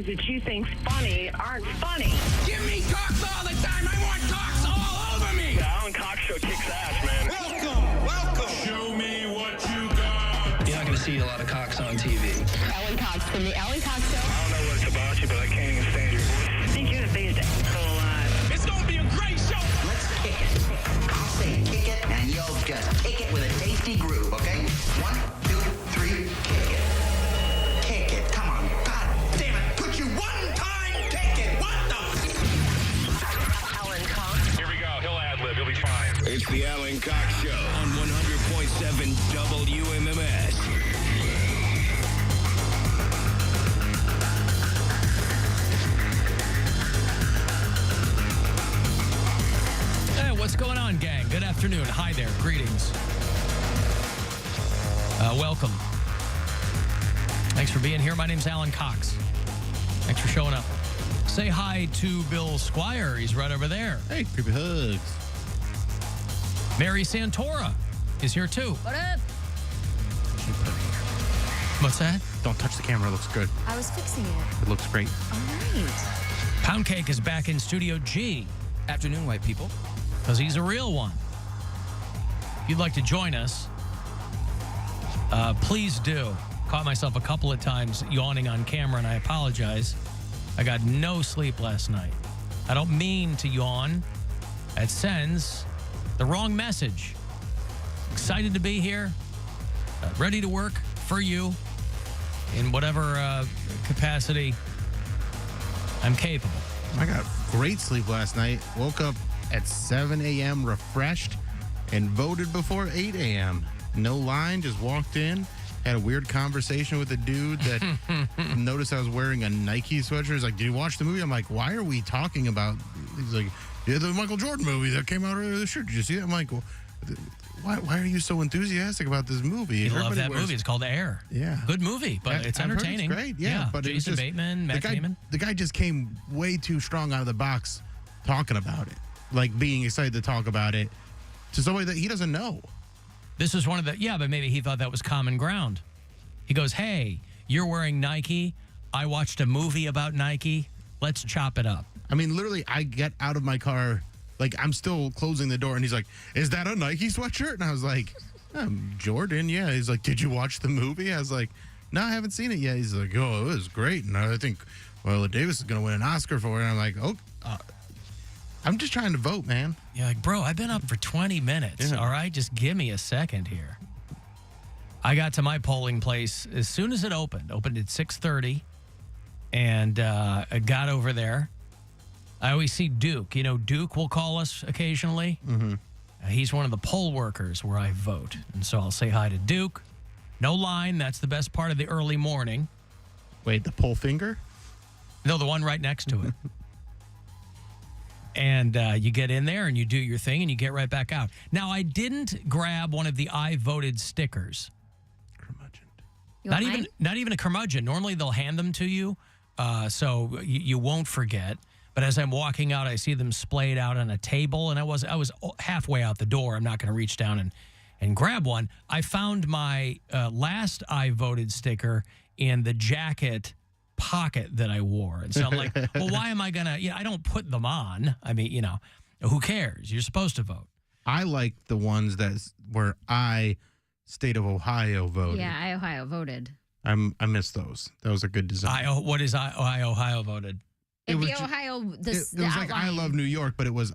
things that you think's funny aren't funny. Give me cocks all the time. I want cocks all over me. The Alan Cox Show kicks ass, man. Welcome. Show me what you got. You're not going to see a lot of cocks on TV. Alan Cox from the Alan Cox Show. I don't know what it's about you, but I can't even stand your voice. I think you're the biggest asshole alive. It's going to be a great show. Let's kick it. I'll say kick it, and you'll just kick it with a tasty groove, okay? 1, 2, 3, kick it. Kick it. Come on. God damn it. Could you one time kick it? What the? Alan Cox. Here we go. He'll ad-lib. He'll be fine. It's the Alan Cox Show on 100.7 WMMS. Hey, what's going on, gang? Good afternoon. Hi there. Greetings. Welcome. Thanks for being here. My name's Alan Cox. Thanks for showing up. Say hi to Bill Squire. He's right over there. Hey, creepy hugs. Mary Santora is here, too. What up? What's that? Don't touch the camera. It looks good. I was fixing it. It looks great. All right. Poundcake is back in Studio G. Afternoon, white people. Because he's a real one. If you'd like to join us, please do. Caught myself a couple of times yawning on camera, and I apologize. I got no sleep last night. I don't mean to yawn. It sends the wrong message. Excited to be here, ready to work for you in whatever capacity I'm capable. I got great sleep last night. Woke up at 7 a.m. refreshed and voted before 8 a.m. No line, just walked in, had a weird conversation with a dude that noticed I was wearing a Nike sweatshirt. He's like, did you watch the movie? I'm like, why are we talking about... He's like, yeah, the Michael Jordan movie that came out earlier this year. Did you see it? I'm like, well, why are you so enthusiastic about this movie? You love that movie. It's called Air. Yeah. Good movie, but it's entertaining. It's great, yeah. But Jason just, Bateman, Matt Damon. The guy just came way too strong out of the box talking about it. Like being excited to talk about it to somebody that he doesn't know. This is one of the... Yeah, but maybe he thought that was common ground. He goes, hey, you're wearing Nike. I watched a movie about Nike. Let's chop it up. I mean, literally, I get out of my car, like, I'm still closing the door, and he's like, is that a Nike sweatshirt? And I was like, Jordan, yeah. He's like, did you watch the movie? I was like, no, I haven't seen it yet. He's like, oh, it was great. And I think Viola Davis is going to win an Oscar for it. And I'm like, oh, I'm just trying to vote, man. You're like, bro, I've been up for 20 minutes, all right? Just give me a second here. I got to my polling place as soon as it opened. Opened at 6:30, and I got over there. I always see Duke. You know, Duke will call us occasionally. Mm-hmm. He's one of the poll workers where I vote. And so I'll say hi to Duke. No line. That's the best part of the early morning. Wait, the poll finger? No, the one right next to it. And you get in there and you do your thing and you get right back out. Now, I didn't grab one of the I voted stickers. Curmudgeon. Not even a curmudgeon. Normally they'll hand them to you, so you won't forget. But as I'm walking out, I see them splayed out on a table, and I was halfway out the door. I'm not going to reach down and grab one. I found my last I voted sticker in the jacket pocket that I wore. And so I'm like, well, why am I going to, I don't put them on. I mean, who cares? You're supposed to vote. I like the ones where State of Ohio voted. Yeah, I Ohio voted. I missed those. That was a good design. What is Ohio voted? It was Ohio, it was like I love New York, but it was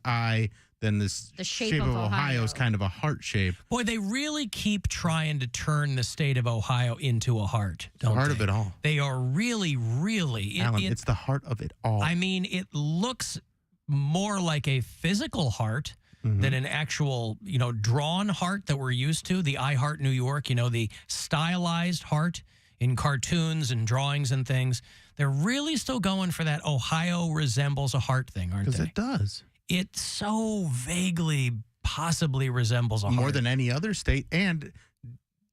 then the shape of Ohio is kind of a heart shape. Boy, they really keep trying to turn the state of Ohio into a heart, don't they? The heart of it all. They are really, really... Alan, it's the heart of it all. I mean, it looks more like a physical heart than an actual, drawn heart that we're used to. The I Heart New York, the stylized heart in cartoons and drawings and things. They're really still going for that Ohio resembles a heart thing, aren't they? Because it does. It so vaguely possibly resembles a heart. More than any other state. And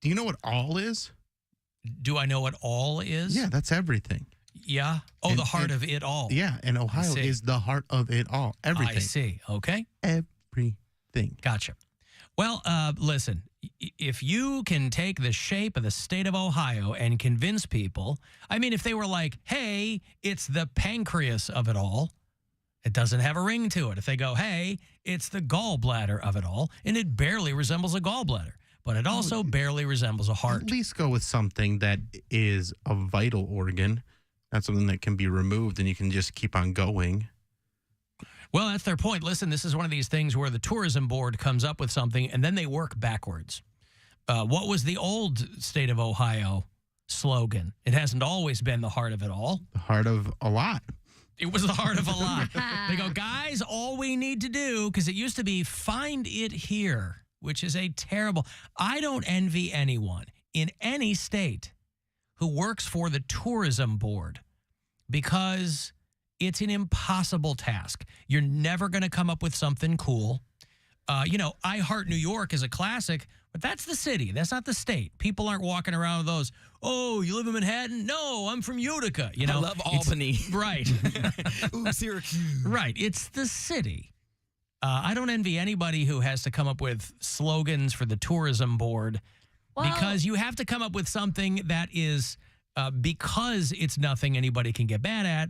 do you know what all is? Do I know what all is? Yeah, that's everything. Yeah? Oh, the heart of it all. Yeah, and Ohio is the heart of it all. Everything. I see. Okay. Everything. Gotcha. Well, listen, if you can take the shape of the state of Ohio and convince people, I mean, if they were like, hey, it's the pancreas of it all, it doesn't have a ring to it. If they go, hey, it's the gallbladder of it all, and it barely resembles a gallbladder, but it also barely resembles a heart. At least go with something that is a vital organ, not something that can be removed and you can just keep on going. Well, that's their point. Listen, this is one of these things where the tourism board comes up with something and then they work backwards. What was the old state of Ohio slogan? It hasn't always been the heart of it all. The heart of a lot. It was the heart of a lot. They go, guys, all we need to do, because it used to be find it here, which is a terrible. I don't envy anyone in any state who works for the tourism board because it's an impossible task. You're never going to come up with something cool. I Heart New York is a classic, but that's the city. That's not the state. People aren't walking around with those, oh, you live in Manhattan? No, I'm from Utica. I love Albany. Right. Ooh, Syracuse. Right. It's the city. I don't envy anybody who has to come up with slogans for the tourism board because you have to come up with something that is, because it's nothing anybody can get bad at,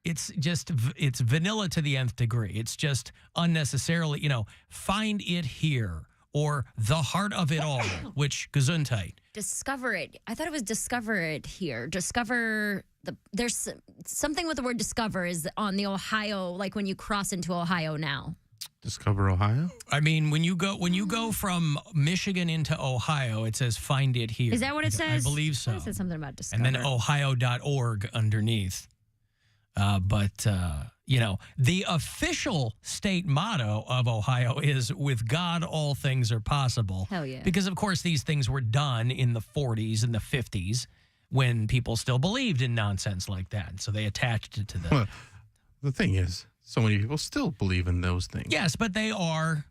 it's vanilla to the nth degree. It's just unnecessarily, find it here or the heart of it all, which Gesundheit. Discover it. I thought it was discover it here. Discover there's something with the word discover is on the Ohio, like when you cross into Ohio now. Discover Ohio? I mean, when you go from Michigan into Ohio, it says find it here. Is that what it says? I believe so. It said something about discover. And then ohio.org underneath. The official state motto of Ohio is, with God, all things are possible. Hell yeah. Because, of course, these things were done in the 40s and the 50s when people still believed in nonsense like that. So they attached it to them. Well, the thing is, so many people still believe in those things. Yes, but they are,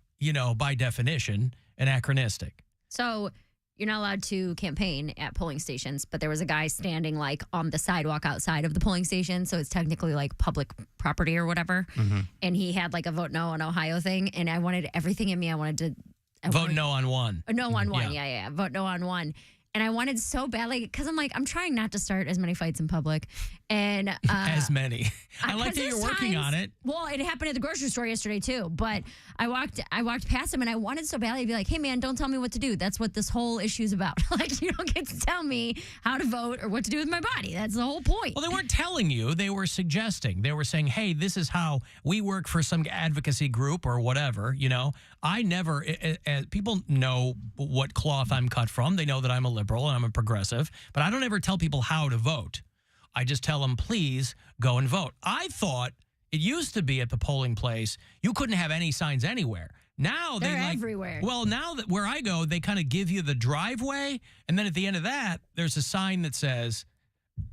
by definition, anachronistic. So you're not allowed to campaign at polling stations, but there was a guy standing like on the sidewalk outside of the polling station. So it's technically like public property or whatever. Mm-hmm. And he had like a vote no on Ohio thing. And I wanted everything in me. Vote no on one. No on one. Yeah. Vote no on one. And I wanted so badly because I'm like, I'm trying not to start as many fights in public. And as many. I like that you're working on it. Well, it happened at the grocery store yesterday too. But I walked past him and I wanted so badly to be like, hey man, don't tell me what to do. That's what this whole issue is about. Like, you don't get to tell me how to vote or what to do with my body. That's the whole point. Well, they weren't telling you. They were suggesting. They were saying, hey, this is how we work for some advocacy group or whatever. I never, people know what cloth I'm cut from. They know that I'm a liberal and I'm a progressive, but I don't ever tell people how to vote. I just tell them, please go and vote. I thought it used to be at the polling place, you couldn't have any signs anywhere. Now they're everywhere. Well, now that where I go, they kind of give you the driveway. And then at the end of that, there's a sign that says,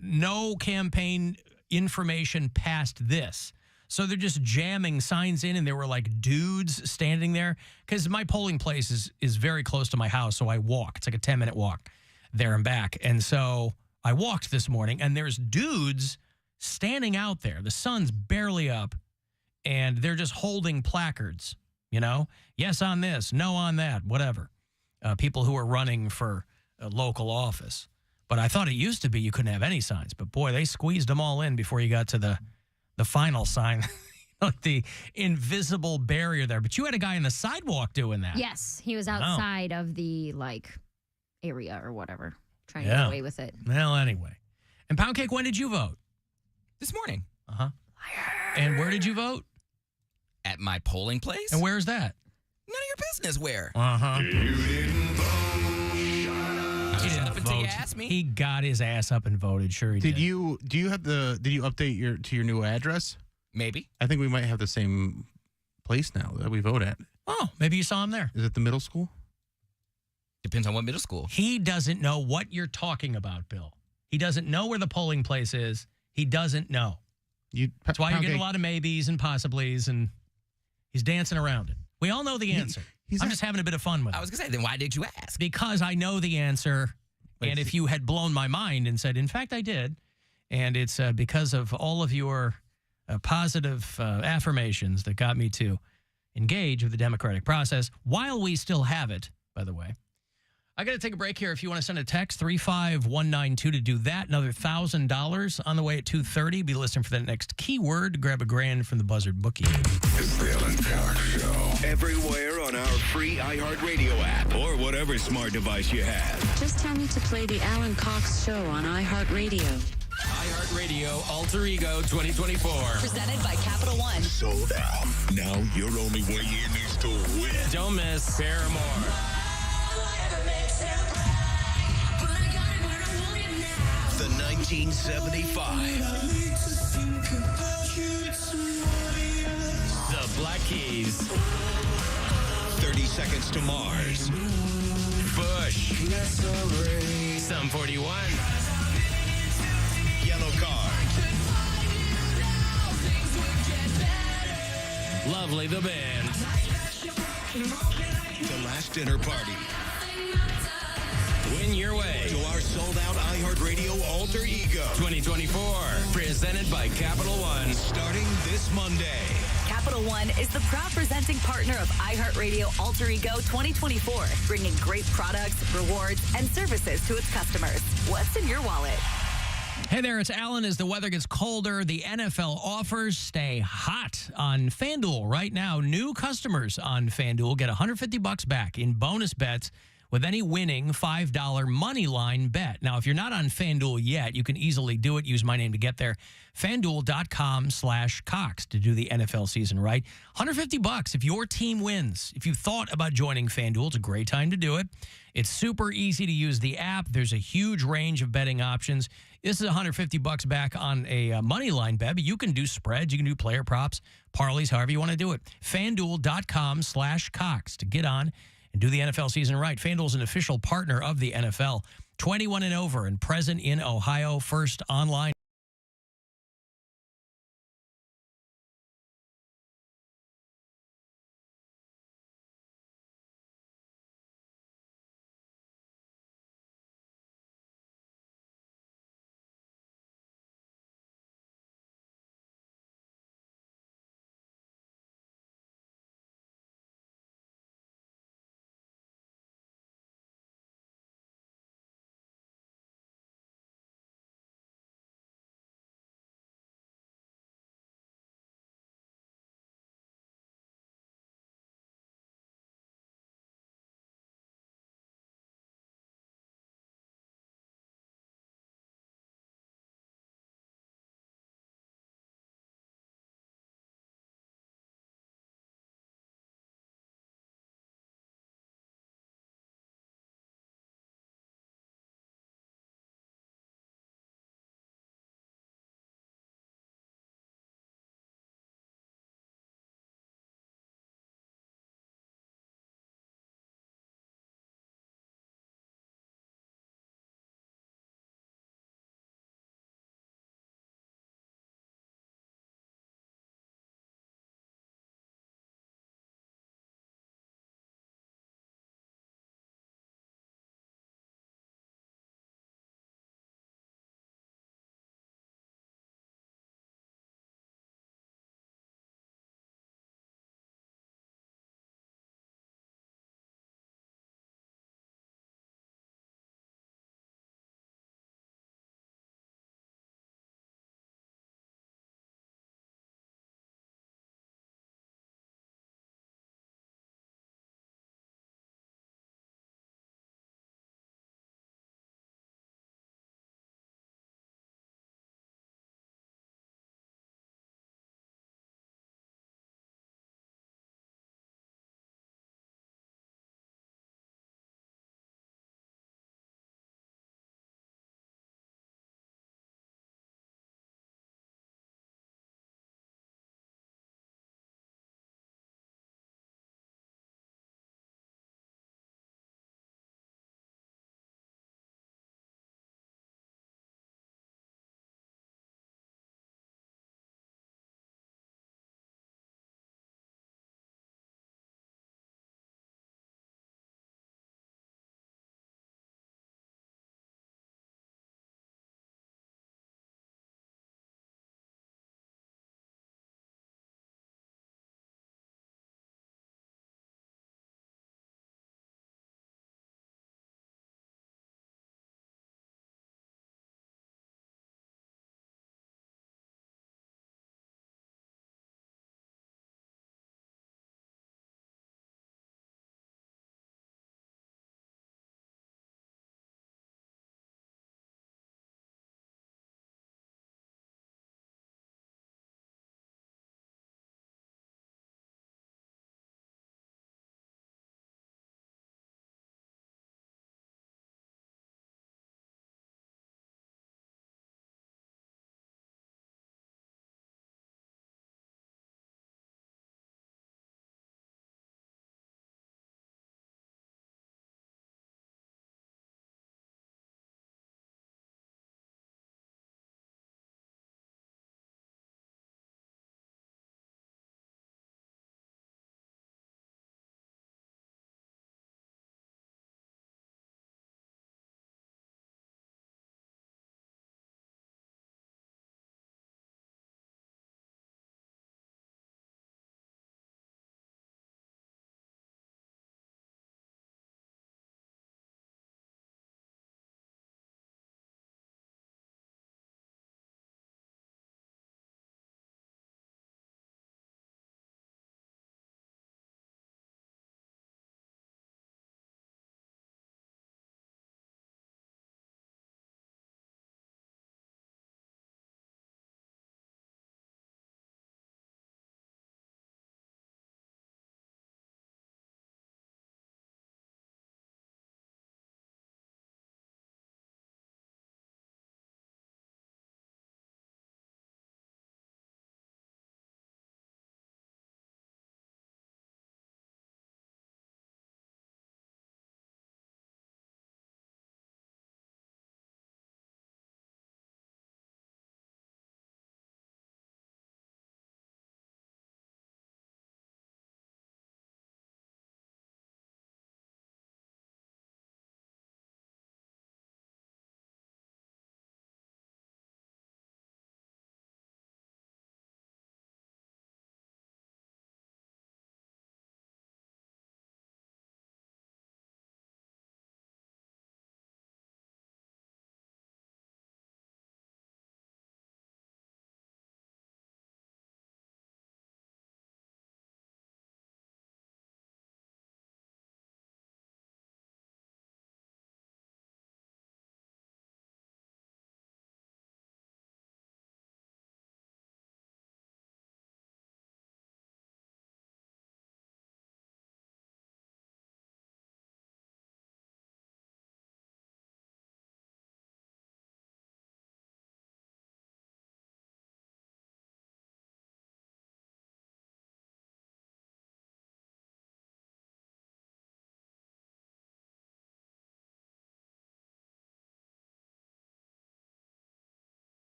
no campaign information past this. So they're just jamming signs in, and there were like dudes standing there. Because my polling place is very close to my house, so I walk. It's like a 10-minute walk there and back. And so I walked this morning, and there's dudes standing out there. The sun's barely up, and they're just holding placards, Yes on this, no on that, whatever. People who are running for a local office. But I thought it used to be you couldn't have any signs. But, boy, they squeezed them all in before you got to the final sign, like the invisible barrier there. But you had a guy on the sidewalk doing that. Yes, he was outside of the area or whatever, trying to get away with it. Well, anyway. And Poundcake, when did you vote? This morning. Uh-huh. And where did you vote? At my polling place. And where's that? None of your business where. Uh-huh. You didn't vote. He didn't until you vote. asked me. He got his ass up and voted. Sure he did. Did you update to your new address? Maybe. I think we might have the same place now that we vote at. Oh, maybe you saw him there. Is it the middle school? Depends on what middle school. He doesn't know what you're talking about, Bill. He doesn't know where the polling place is. He doesn't know. That's why you're getting a lot of maybes and possiblies, and he's dancing around it. We all know the answer. I'm just having a bit of fun with it. I was going to say, then why did you ask? Because I know the answer, and if you had blown my mind and said, in fact, I did, and it's because of all of your positive affirmations that got me to engage with the democratic process while we still have it, by the way. I got to take a break here. If you want to send a text, 35192 to do that. Another $1,000 on the way at 2:30. Be listening for that next keyword. Grab a grand from the Buzzard bookie. It's the Alan Cox Show. Everywhere on our free iHeartRadio app or whatever smart device you have. Just tell me to play the Alan Cox Show on iHeartRadio. iHeartRadio Alter Ego 2024. Presented by Capital One. Sold out. Now your only way in is to win. Don't miss Paramore. The 1975. The Black Keys. 30 Seconds to Mars. Bush. Sum 41. Yellow Card. Lovely the band. The Last Dinner Party. Win your way To our sold-out iHeartRadio Alter Ego. 2024. Presented by Capital One. Starting this Monday. Capital One is the proud presenting partner of iHeartRadio Alter Ego 2024, bringing great products, rewards, and services to its customers. What's in your wallet? Hey there, it's Alan. As the weather gets colder, the NFL offers stay hot on FanDuel. Right now, new customers on FanDuel get $150 back in bonus bets with any winning $5 money line bet. Now, if you're not on FanDuel yet, you can easily do it. Use my name to get there. FanDuel.com/Cox to do the NFL season right. $150 if your team wins. If you thought about joining FanDuel, it's a great time to do it. It's super easy to use the app. There's a huge range of betting options. This is $150 back on a money line bet, but you can do spreads, you can do player props, parlays, however you want to do it. FanDuel.com/Cox to get on and do the NFL season right. FanDuel is an official partner of the NFL. 21 and over and present in Ohio. First online.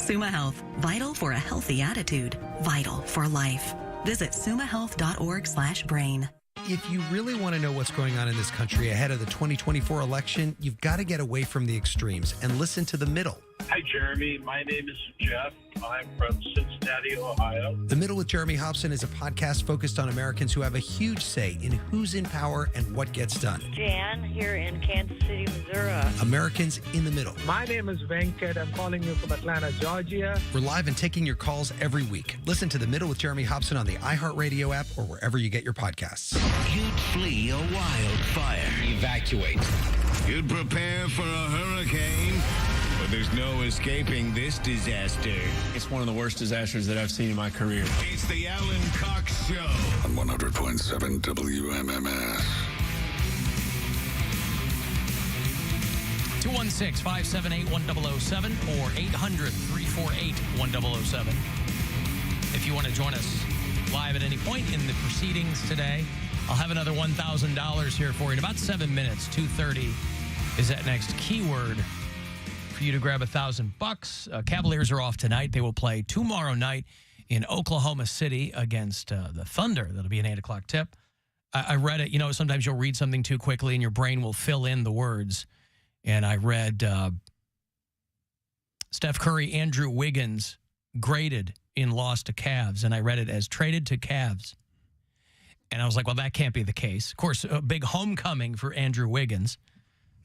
Summa Health, vital for a healthy attitude, vital for life. Visit summahealth.org/brain. If you really want to know what's going on in this country ahead of the 2024 election, you've got to get away from the extremes and listen to the middle. Hi, Jeremy. My name is Jeff. I'm from Cincinnati, Ohio. The Middle with Jeremy Hobson is a podcast focused on Americans who have a huge say in who's in power and what gets done. Jan here in Kansas City, Missouri. Americans in the middle. My name is Venkat. I'm calling you from Atlanta, Georgia. We're live and taking your calls every week. Listen to The Middle with Jeremy Hobson on the iHeartRadio app or wherever you get your podcasts. You'd flee a wildfire. Evacuate. You'd prepare for a hurricane. But there's no escaping this disaster. It's one of the worst disasters that I've seen in my career. It's the Alan Cox Show. On 100.7 WMMS. 216-578-1007 or 800-348-1007. If you want to join us live at any point in the proceedings today, I'll have another $1,000 here for you in about 7 minutes. 2:30 is that next keyword for you to grab $1,000. Cavaliers are off tonight. They will play tomorrow night in Oklahoma City against the Thunder. That'll be an 8 o'clock tip. I read it. You know, sometimes you'll read something too quickly and your brain will fill in the words. And I read Steph Curry, Andrew Wiggins graded in loss to Cavs. And I read it as traded to Cavs. And I was like, well, that can't be the case. Of course, a big homecoming for Andrew Wiggins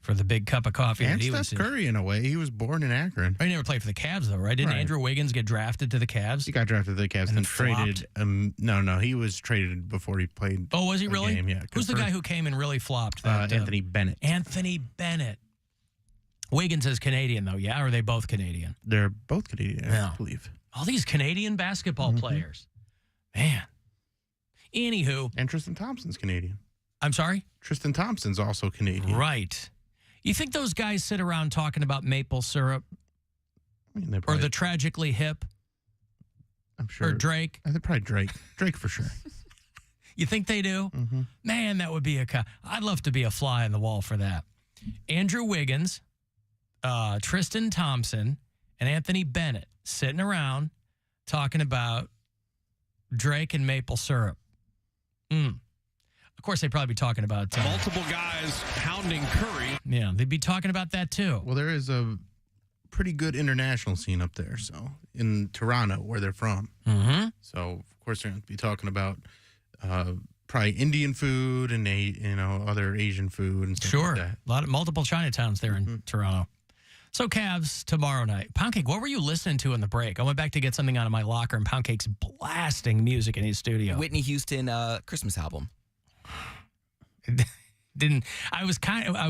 for the big cup of coffee. And that he Steph was Curry, in a way. He was born in Akron. He never played for the Cavs, though, right? Didn't Andrew Wiggins get drafted to the Cavs? He got drafted to the Cavs and then traded. No, he was traded before he played. Oh, was he really? Game. Yeah. Who's the guy who came and really flopped? Anthony Bennett. Anthony Bennett. Wiggins is Canadian, though, yeah? Or are they both Canadian? They're both Canadian, I believe. All these Canadian basketball players. Man. Anywho. And Tristan Thompson's Canadian. I'm sorry? Tristan Thompson's also Canadian. Right. You think those guys sit around talking about maple syrup? I mean, or the Tragically Hip? I'm sure. Or Drake? I think probably Drake. Drake for sure. You think they do? Mm-hmm. Man, that would be I'd love to be a fly on the wall for that. Andrew Wiggins, Tristan Thompson, and Anthony Bennett sitting around talking about Drake and maple syrup. Of course, they'd probably be talking about multiple guys hounding Curry. Yeah, they'd be talking about that too. Well, there is a pretty good international scene up there. So in Toronto, where they're from. Mm-hmm. So of course they're going to be talking about probably Indian food and other Asian food and stuff like that. A lot of multiple Chinatowns there in Toronto. So Cavs tomorrow night. Poundcake, what were you listening to in the break? I went back to get something out of my locker, and Poundcake's blasting music in his studio. Whitney Houston Christmas album. I was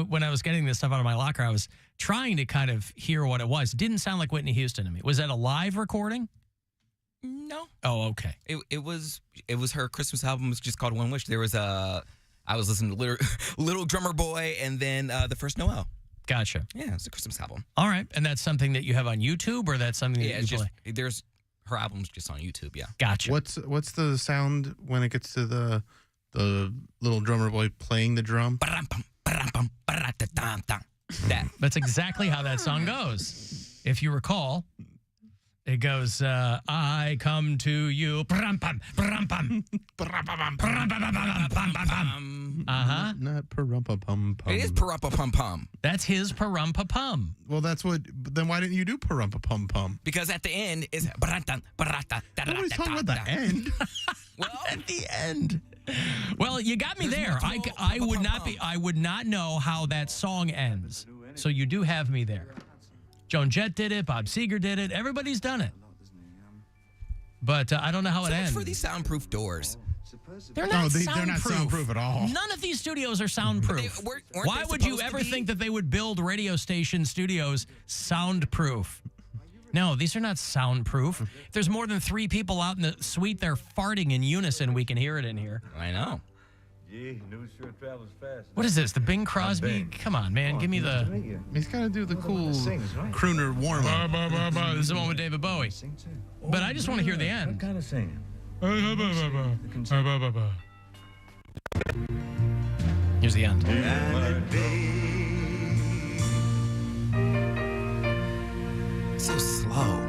when I was getting this stuff out of my locker, I was trying to kind of hear what it was. It didn't sound like Whitney Houston to me. Was that a live recording? No. Oh, okay. It was her Christmas album. It's just called One Wish. There was I was listening to Little Drummer Boy and then The First Noel. Gotcha. Yeah, it's a Christmas album. All right, and that's something that you have on YouTube, or that's something that you play? There's her album's just on YouTube. Yeah. Gotcha. What's the sound when it gets to the little drummer boy playing the drum? That's exactly how that song goes. If you recall, it goes, I come to you. Uh-huh. Not parumpa-pum-pum. It is parumpa-pum-pum. That's his parumpa-pum. Well, then why didn't you do parumpa-pum-pum? Because at the end is Nobody's talking about the end. Well, at the end. Well, you got me there. I would not know how that song ends. So you do have me there. Joan Jett did it. Bob Seger did it. Everybody's done it. But I don't know how it ends. For these soundproof doors. They're not soundproof. They're not soundproof at all. None of these studios are soundproof. Why would you ever think that they would build radio station studios soundproof? No, these are not soundproof. If there's more than 3 people out in the suite, they're farting in unison. We can hear it in here. I know. What is this? The Bing Crosby? Come on, man. Give me the... He's got to do the cool crooner warm-up. This is the one with David Bowie. But I just want to hear the end. What kind of singing? Here's the end. So slow.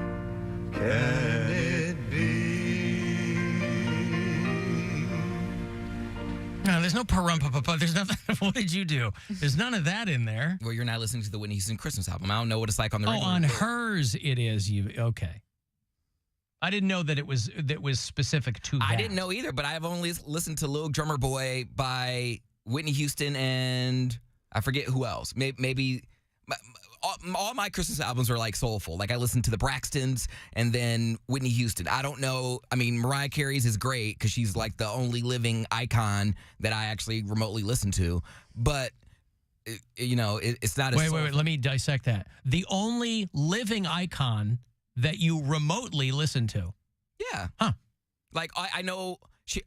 no pa-rum-pa-pa-pa. There's nothing. What did you do? There's none of that in there. Well, you're not listening to the Whitney Houston Christmas album. I don't know what it's like on the radio. Oh, on hers it is. Okay. I didn't know that it was specific to that. I didn't know either, but I've only listened to Little Drummer Boy by Whitney Houston and I forget who else. Maybe all my Christmas albums are like soulful. Like I listened to the Braxtons and then Whitney Houston. I don't know. I mean, Mariah Carey's is great because she's like the only living icon that I actually remotely listen to. But, it's not as Wait. Let me dissect that. The only living icon that you remotely listen to. Yeah. Huh. Like I know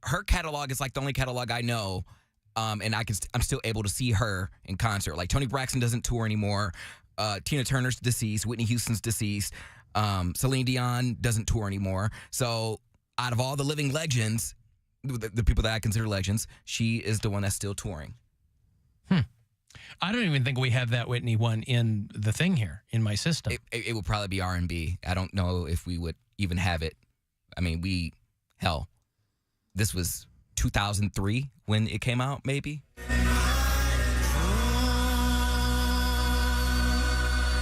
her catalog is like the only catalog I know. And I'm still able to see her in concert. Like Toni Braxton doesn't tour anymore. Tina Turner's deceased. Whitney Houston's deceased. Celine Dion doesn't tour anymore. So out of all the living legends, the people that I consider legends, she is the one that's still touring. I don't even think we have that Whitney one in the thing here in my system. It would probably be R&B. I don't know if we would even have it. I mean, this was 2003 when it came out, maybe.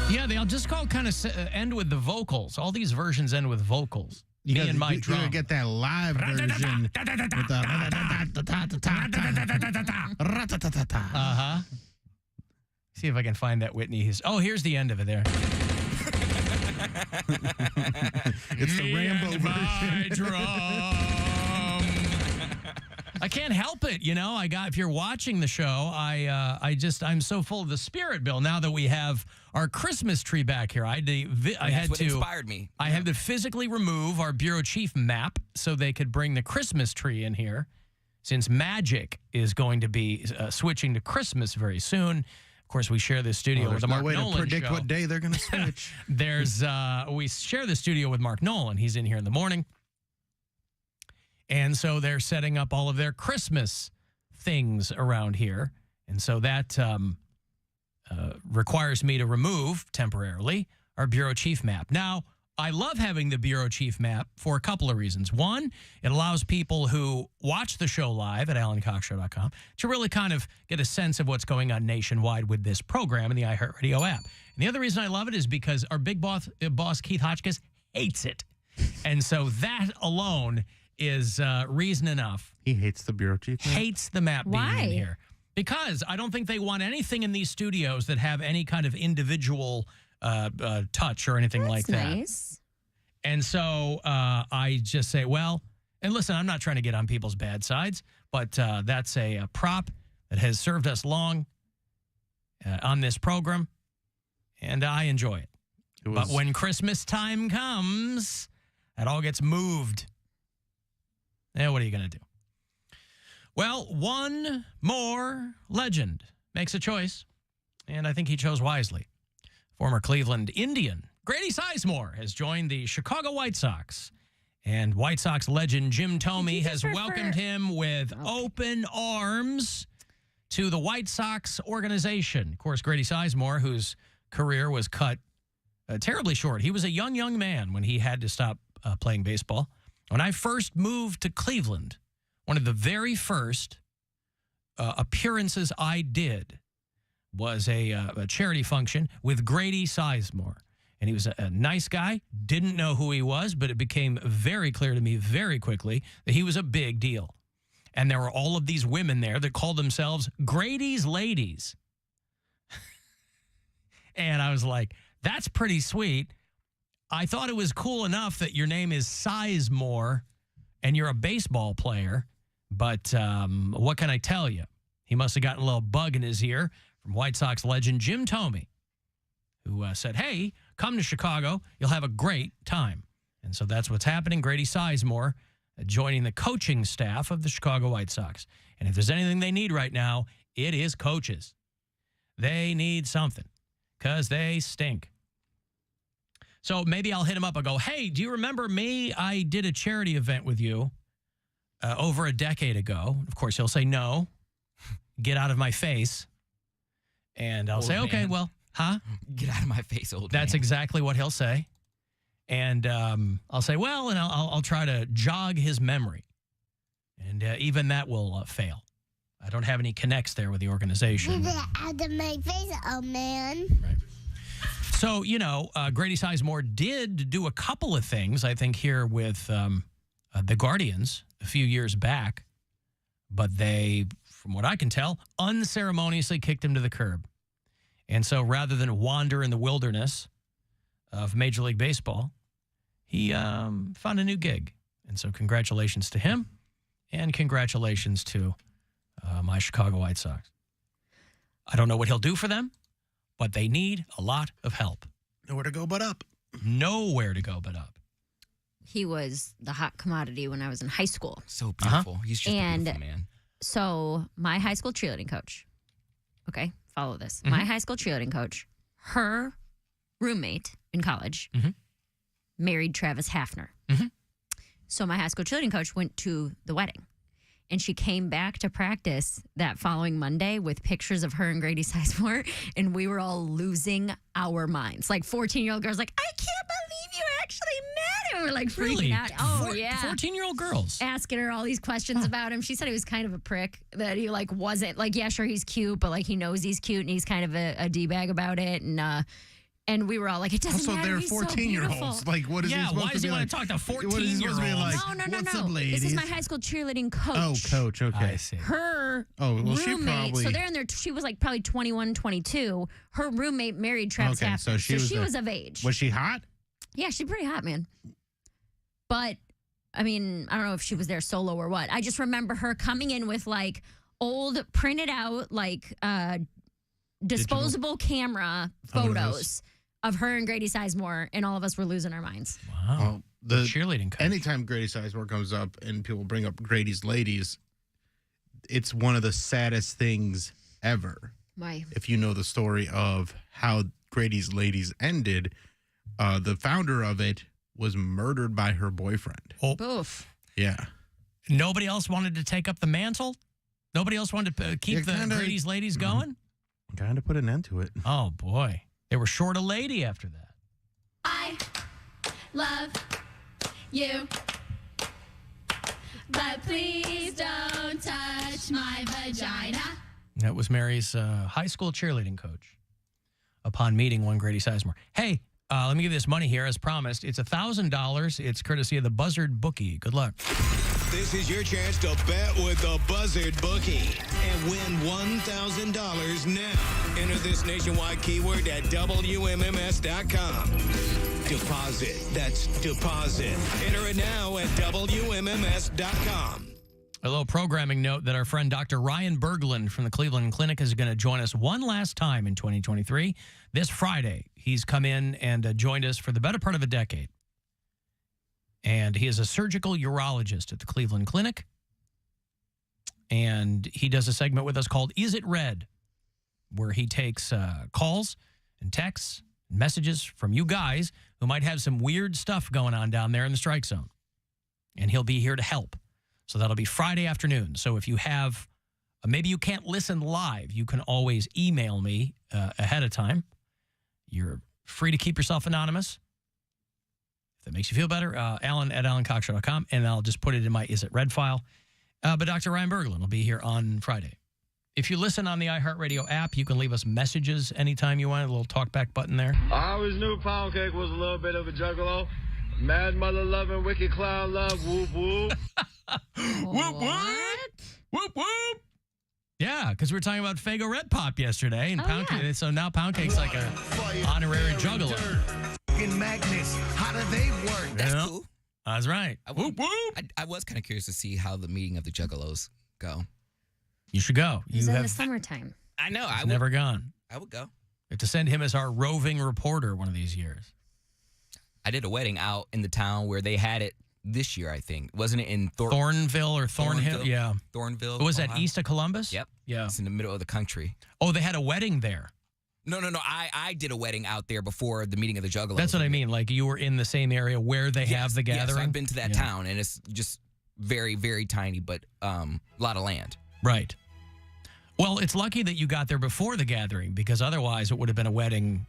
Yeah, they all just kind of end with the vocals. All these versions end with vocals. Me and my drum. You gotta get that live version. Uh-huh. See if I can find that Whitney. Here's the end of it there. It's the Rambo version. I can't help it, if you're watching the show, I'm so full of the spirit, Bill. Now that we have our Christmas tree back here, That's what inspired me. I had to physically remove our bureau chief map so they could bring the Christmas tree in here, since Magic is going to be switching to Christmas very soon. Of course, we share the studio with the Mark Nolan show. There's no way to predict what day they're going to switch. We share the studio with Mark Nolan. He's in here in the morning. And so they're setting up all of their Christmas things around here. And so that requires me to remove temporarily our bureau chief map. Now, I love having the bureau chief map for a couple of reasons. One, it allows people who watch the show live at alancoxshow.com to really kind of get a sense of what's going on nationwide with this program in the iHeartRadio app. And the other reason I love it is because our big boss Keith Hotchkiss hates it. And so that alone is reason enough. He hates the bureau chief map? Hates the map being in here. Because I don't think they want anything in these studios that have any kind of individual touch or anything like that. Nice. And so I just say, well, and listen, I'm not trying to get on people's bad sides, but that's a prop that has served us long on this program, and I enjoy it. But when Christmas time comes, it all gets moved. Now, what are you going to do? Well, one more legend makes a choice, and I think he chose wisely. Former Cleveland Indian Grady Sizemore has joined the Chicago White Sox, and White Sox legend Jim Thome has welcomed him with open arms to the White Sox organization. Of course, Grady Sizemore, whose career was cut terribly short. He was a young man when he had to stop playing baseball. When I first moved to Cleveland, one of the very first appearances I did was a charity function with Grady Sizemore. And he was a nice guy, didn't know who he was, but it became very clear to me very quickly that he was a big deal. And there were all of these women there that called themselves Grady's Ladies. And I was like, that's pretty sweet. I thought it was cool enough that your name is Sizemore and you're a baseball player, but what can I tell you? He must have gotten a little bug in his ear from White Sox legend Jim Thome, who said, hey, come to Chicago. You'll have a great time. And so that's what's happening. Grady Sizemore joining the coaching staff of the Chicago White Sox. And if there's anything they need right now, it is coaches. They need something because they stink. So maybe I'll hit him up. I'll go, hey, do you remember me? I did a charity event with you over a decade ago. Of course, he'll say, no, get out of my face. And I'll say, okay, well, huh? Get out of my face, old man. That's exactly what he'll say. And I'll say, well, and I'll try to jog his memory. And even that will fail. I don't have any connects there with the organization. Out of my face, oh man. Right. So, Grady Sizemore did do a couple of things, I think, here with the Guardians a few years back. But they, from what I can tell, unceremoniously kicked him to the curb. And so rather than wander in the wilderness of Major League Baseball, he found a new gig. And so congratulations to him, and congratulations to my Chicago White Sox. I don't know what he'll do for them, but they need a lot of help. Nowhere to go but up. Nowhere to go but up. He was the hot commodity when I was in high school. So beautiful. He's just a beautiful man. So my high school cheerleading coach, okay, follow this. My high school cheerleading coach, her roommate in college married Travis Hafner. So my high school cheerleading coach went to the wedding. And she came back to practice that following Monday with pictures of her and Grady Sizemore, and we were all losing our minds. Like 14-year-old girls, like, I can't believe you actually met him. We're like freaking out. Oh, yeah. 14-year-old girls. Asking her all these questions about him. She said he was kind of a prick, that he like wasn't, like, yeah, sure, he's cute, but like he knows he's cute and he's kind of a D-bag about it. And we were all like, it doesn't matter. Also, he's they're 14-year-olds. So like, what is he supposed to be like? why does he want to talk to 14-year-olds? Like, no. What's up, ladies? This is my high school cheerleading coach. Oh, coach. Okay. I see. Her roommate, she probably... So they're in their... She was like probably 21, 22. Her roommate married Travis Hafner. So she was of age. Was she hot? Yeah, she's pretty hot, man. But, I mean, I don't know if she was there solo or what. I just remember her coming in with like old printed out like disposable camera photos of her and Grady Sizemore, and all of us were losing our minds. Wow. Well, the cheerleading coach. Anytime Grady Sizemore comes up and people bring up Grady's ladies, it's one of the saddest things ever. Why? If you know the story of how Grady's ladies ended, the founder of it was murdered by her boyfriend. Oof. Yeah. Nobody else wanted to take up the mantle? Nobody else wanted to keep Grady's ladies going? Kind of put an end to it. Oh, boy. They were short a lady after that. I love you, but please don't touch my vagina. That was Mary's high school cheerleading coach upon meeting one Grady Sizemore. Hey, let me give you this money here as promised. It's $1,000. It's courtesy of the Buzzard Bookie. Good luck. This is your chance to bet with the Buzzard Bookie and win $1,000 now. Enter this nationwide keyword at WMMS.com. Deposit. That's deposit. Enter it now at WMMS.com. A little programming note that our friend Dr. Ryan Berglund from the Cleveland Clinic is going to join us one last time in 2023. This Friday, he's come in and joined us for the better part of a decade. And he is a surgical urologist at the Cleveland Clinic. And he does a segment with us called Is It Red? Where he takes calls and texts and messages from you guys who might have some weird stuff going on down there in the strike zone. And he'll be here to help. So that'll be Friday afternoon. So if you have, maybe you can't listen live, you can always email me ahead of time. You're free to keep yourself anonymous. If that makes you feel better, Alan at AlanCoxShow.com, and I'll just put it in my Is It Red file. But Dr. Ryan Berglund will be here on Friday. If you listen on the iHeartRadio app, you can leave us messages anytime you want. A little talkback button there. I always knew Poundcake was a little bit of a juggalo. Mad mother loving, wicked clown love, whoop whoop. Whoop whoop. Whoop whoop. Yeah, because we were talking about Faygo Red Pop yesterday, and Poundcake. So now Poundcake's like a honorary juggalo. Magnets, how do they work? That's cool. That's right. Whoop whoop. I was kind of curious to see how the meeting of the Juggalos go. You should go. He's in the summertime. I know. He's never gone. I would go. We have to send him as our roving reporter one of these years. I did a wedding out in the town where they had it this year, I think. Wasn't it in Thornville or Thornhill? Yeah. Thornville. Was that Ohio? east of Columbus? Yep. Yeah. It's in the middle of the country. Oh, they had a wedding there. No. I did a wedding out there before the meeting of the Juggalos. That's what I mean. Like you were in the same area where they have the gathering? Yes, I've been to that town, and it's just very, very tiny, but a lot of land. Right. Well, it's lucky that you got there before the gathering, because otherwise it would have been a wedding.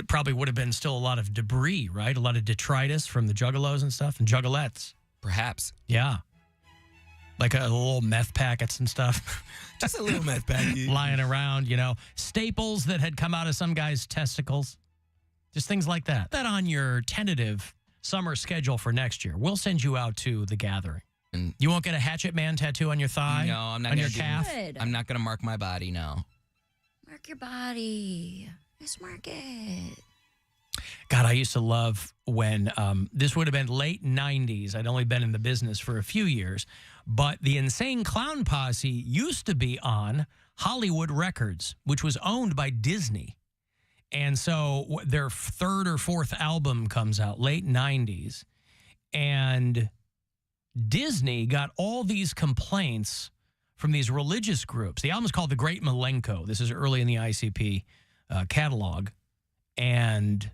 Probably would have been still a lot of debris, right? A lot of detritus from the Juggalos and stuff, and Juggalettes. Perhaps. Yeah. like a little meth packets and stuff. Just a little meth packet. Lying around, you know. Staples that had come out of some guy's testicles. Just things like that. That on your tentative summer schedule for next year. We'll send you out to the gathering. And you won't get a Hatchet Man tattoo on your thigh? No, I'm not on going your calf? I'm not going to mark my body, no. Mark your body. Just mark it. God, I used to love when this would have been late 90s. I'd only been in the business for a few years. But the Insane Clown Posse used to be on Hollywood Records, which was owned by Disney. And so their third or fourth album comes out, late 90s. And Disney got all these complaints from these religious groups. The album's called The Great Milenko. This is early in the ICP catalog. And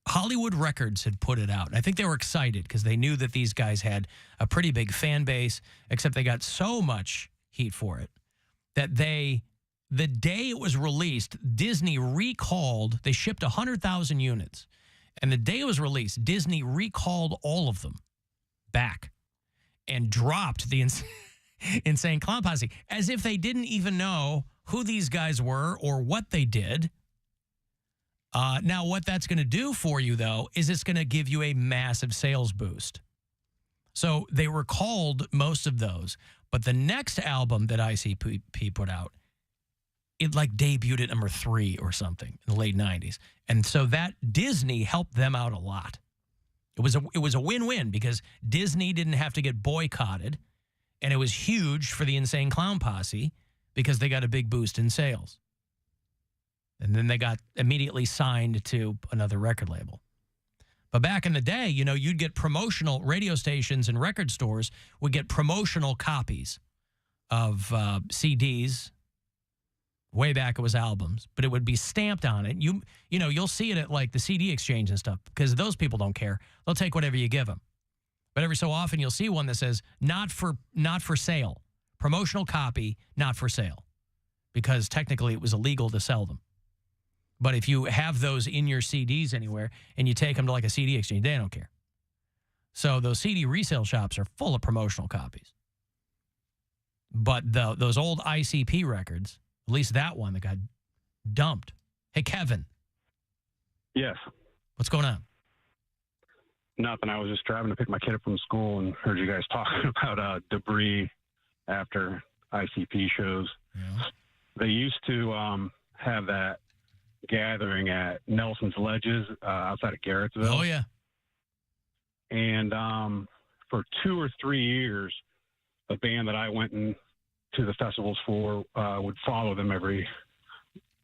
Hollywood Records had put it out. And I think they were excited because they knew that these guys had a pretty big fan base, except they got so much heat for it that the day it was released, Disney recalled, they shipped 100,000 units. And the day it was released, Disney recalled all of them back and dropped the Insane Clown Posse as if they didn't even know who these guys were or what they did. Now, what that's going to do for you, though, is it's going to give you a massive sales boost. So they recalled most of those. But the next album that ICP put out, it like debuted at number 3 or something in the late 90s. And so that Disney helped them out a lot. It was a win-win because Disney didn't have to get boycotted. And it was huge for the Insane Clown Posse because they got a big boost in sales. And then they got immediately signed to another record label. But back in the day, you know, you'd get promotional radio stations and record stores would get promotional copies of CDs. Way back it was albums, but it would be stamped on it. You know, you'll see it at like the CD exchange and stuff because those people don't care. They'll take whatever you give them. But every so often you'll see one that says not for sale. Promotional copy, not for sale. Because technically it was illegal to sell them. But if you have those in your CDs anywhere and you take them to like a CD exchange, they don't care. So those CD resale shops are full of promotional copies. But those old ICP records, at least that one that got dumped. Hey, Kevin. Yes. What's going on? Nothing. I was just driving to pick my kid up from school and heard you guys talking about debris after ICP shows. Yeah. They used to have that gathering at Nelson's Ledges outside of Garrettsville. Oh, yeah. And for 2 or 3 years, the band that I went to the festivals for would follow them every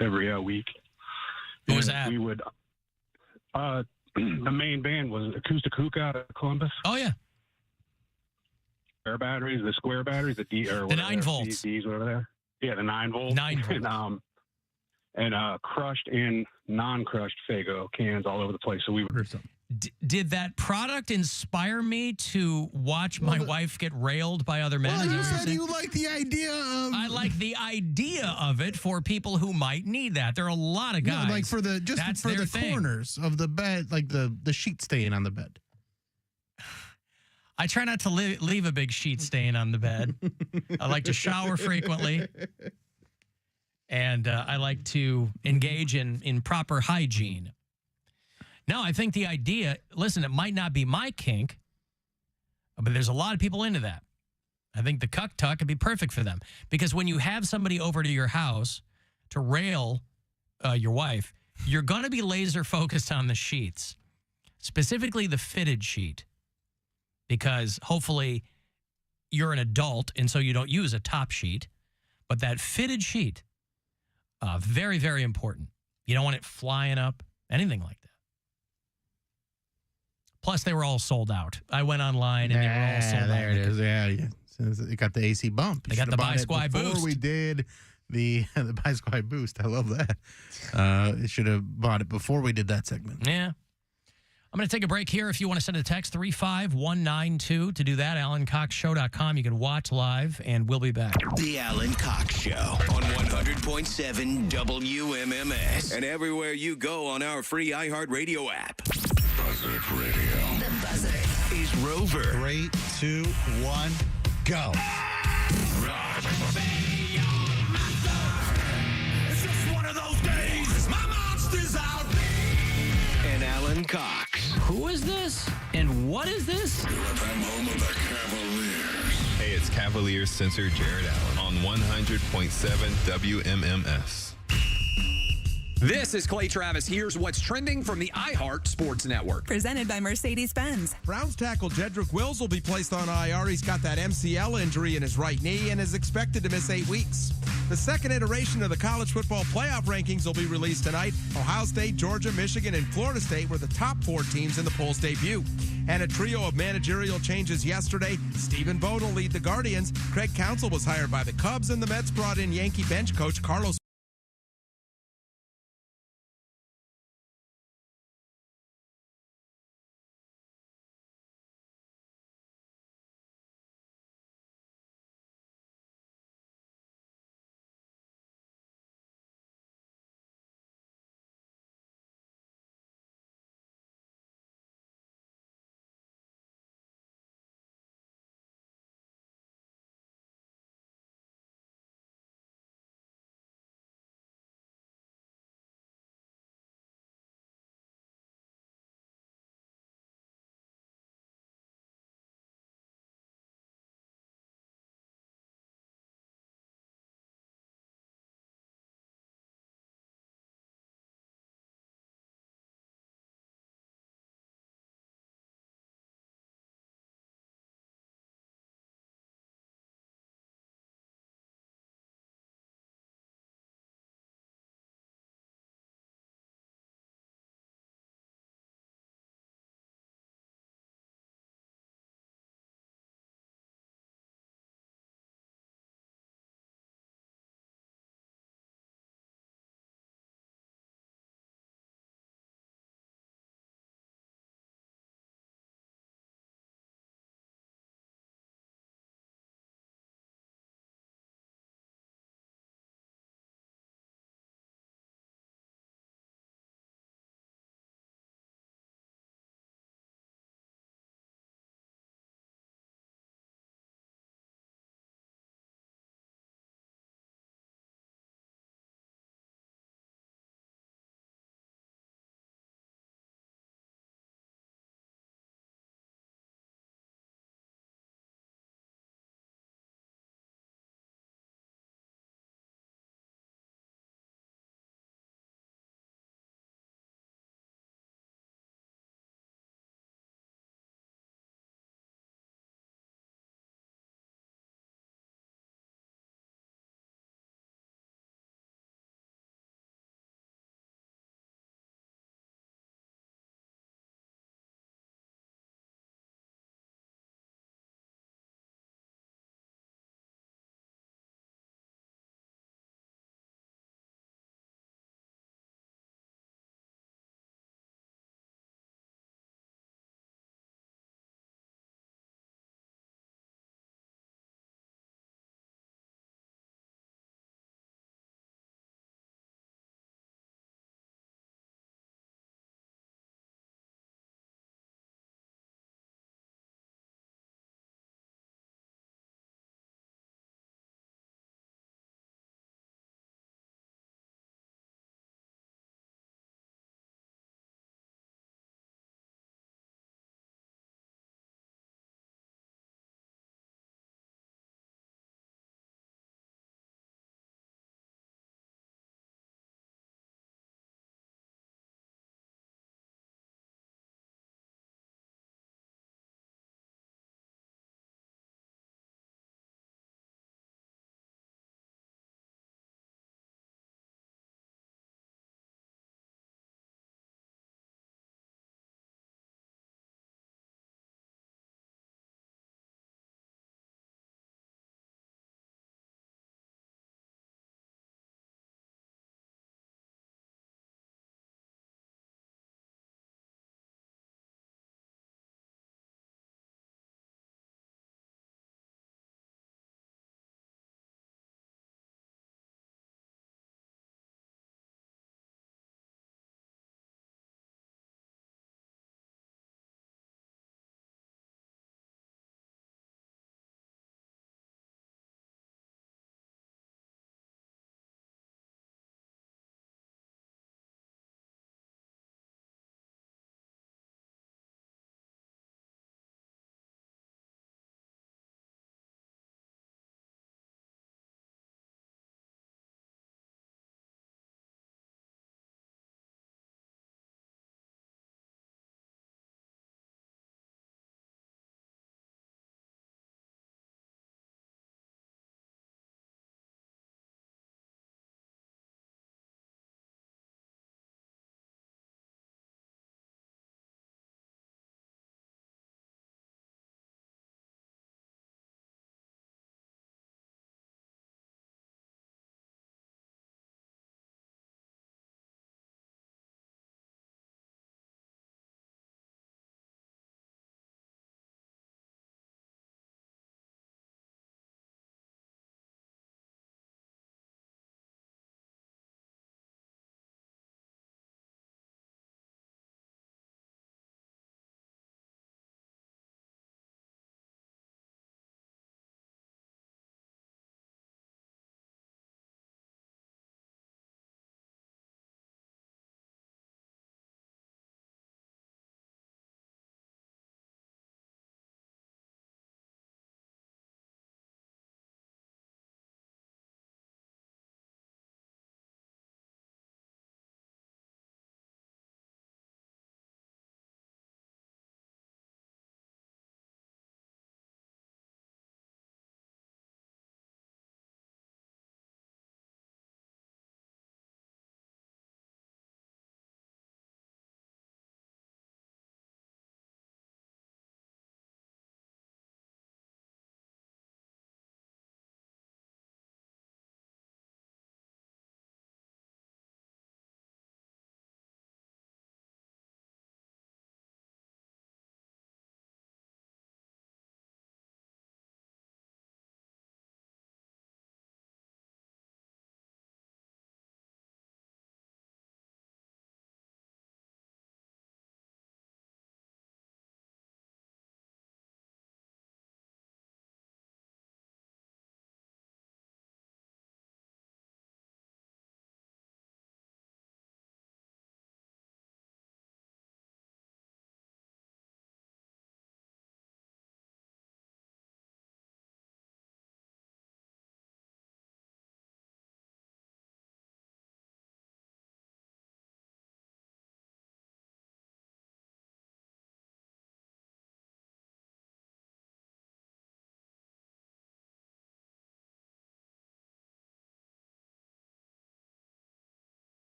week. Who was that? We would. The main band was Acoustic Hookah out of Columbus. Oh yeah. Square batteries, the square batteries, the 9 volts. Ds, whatever they are. Yeah, the 9 volts. 9 volts. And crushed and non-crushed Faygo cans all over the place. So we would. Did that product inspire me to watch my wife get railed by other men? Well, you said you like the idea of... I like the idea of it for people who might need that. There are a lot of guys. No, like for the thing. corners of the bed, like the sheet stain on the bed. I try not to leave a big sheet stain on the bed. I like to shower frequently. And I like to engage in proper hygiene. No, I think the idea, listen, it might not be my kink, but there's a lot of people into that. I think the cuck tuck would be perfect for them. Because when you have somebody over to your house to rail your wife, you're going to be laser focused on the sheets, specifically the fitted sheet. Because hopefully you're an adult and so you don't use a top sheet. But that fitted sheet, very, very important. You don't want it flying up, anything like that. Plus, they were all sold out. I went online and they were all sold out. There it is. Yeah. It got the AC bump. They got the Buy Squire boost. Before we did the Buy Squire boost. I love that. It should have bought it before we did that segment. Yeah. I'm going to take a break here. If you want to send a text, 35192 to do that, AlanCoxShow.com. You can watch live, and we'll be back. The Alan Cox Show on 100.7 WMMS and everywhere you go on our free iHeartRadio app. Buzzard Radio. The Buzzard. Is Rover. 3, 2, 1, go. It's just one of those days. My monster's out. And Alan Cox. Who is this? And what is this? I'm home of the Cavaliers. Hey, it's Cavaliers censor Jared Allen on 100.7 WMMS. This is Clay Travis. Here's what's trending from the iHeart Sports Network. Presented by Mercedes-Benz. Browns tackle Jedrick Wills will be placed on IR. He's got that MCL injury in his right knee and is expected to miss 8 weeks. The second iteration of the college football playoff rankings will be released tonight. Ohio State, Georgia, Michigan, and Florida State were the top 4 teams in the poll's debut. And a trio of managerial changes yesterday. Stephen Bode will lead the Guardians. Craig Counsell was hired by the Cubs, and the Mets brought in Yankee bench coach Carlos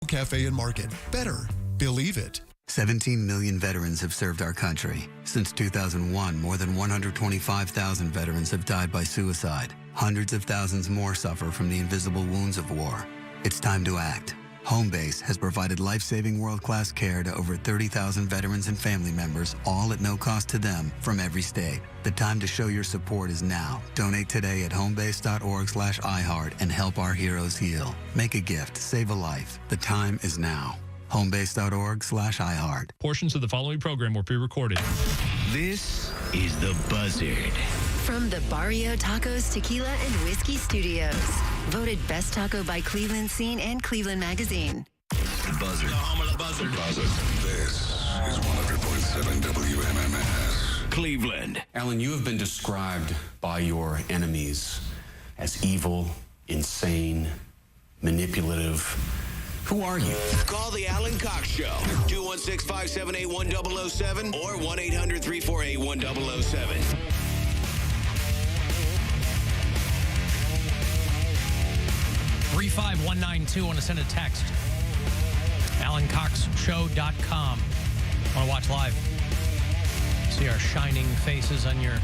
Cafe and Market. Better. Believe it. 17 million veterans have served our country. Since 2001, more than 125,000 veterans have died by suicide. Hundreds of thousands more suffer from the invisible wounds of war. It's time to act. Homebase has provided life-saving world-class care to over 30,000 veterans and family members, all at no cost to them, from every state. The time to show your support is now. Donate today at homebase.org/iHeart and help our heroes heal. Make a gift. Save a life. The time is now. Homebase.org/iHeart. Portions of the following program were pre-recorded. This is The Buzzard. From the Barrio Tacos, Tequila, and Whiskey Studios. Voted Best Taco by Cleveland Scene and Cleveland Magazine. The Buzzard. The home of the Buzzard. This is 100.7 WMMS. Cleveland. Alan, you have been described by your enemies as evil, insane, manipulative. Who are you? Call the Alan Cox Show. 216-578-1007 or 1-800-348-1007. 35192. Want to send a text. AlanCoxShow.com. Want to watch live? See our shining faces on your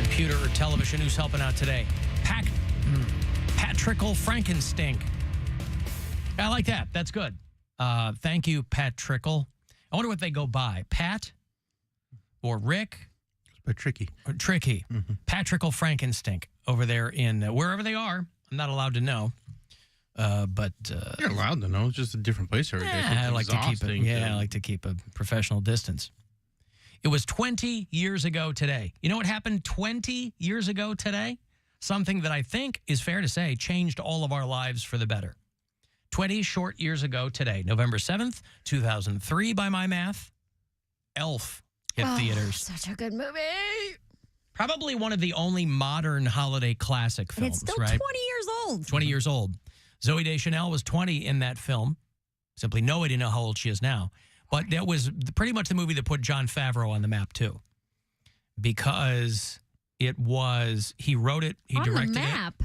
computer or television. Who's helping out today? Patrickle Frankenstink. I like that. That's good. Thank you, Pat Trickle. I wonder what they go by. Pat or Rick? But Tricky. Or Tricky. Mm-hmm. Patrickle Frankenstink over there in wherever they are. I'm not allowed to know. But you're allowed to know. It's just a different place every day. I like to keep it. Yeah, I like to keep a professional distance. It was 20 years ago today. You know what happened 20 years ago today? Something that I think is fair to say changed all of our lives for the better. 20 short years ago today, November 7th, 2003, by my math, Elf hit theaters. Such a good movie. Probably one of the only modern holiday classic films, And it's still right? 20 years old. 20 years old. Zooey Deschanel was 20 in that film. Simply nobody know how old she is now. But that was pretty much the movie that put Jon Favreau on the map, too. Because it was, he wrote it, he directed it. On the map?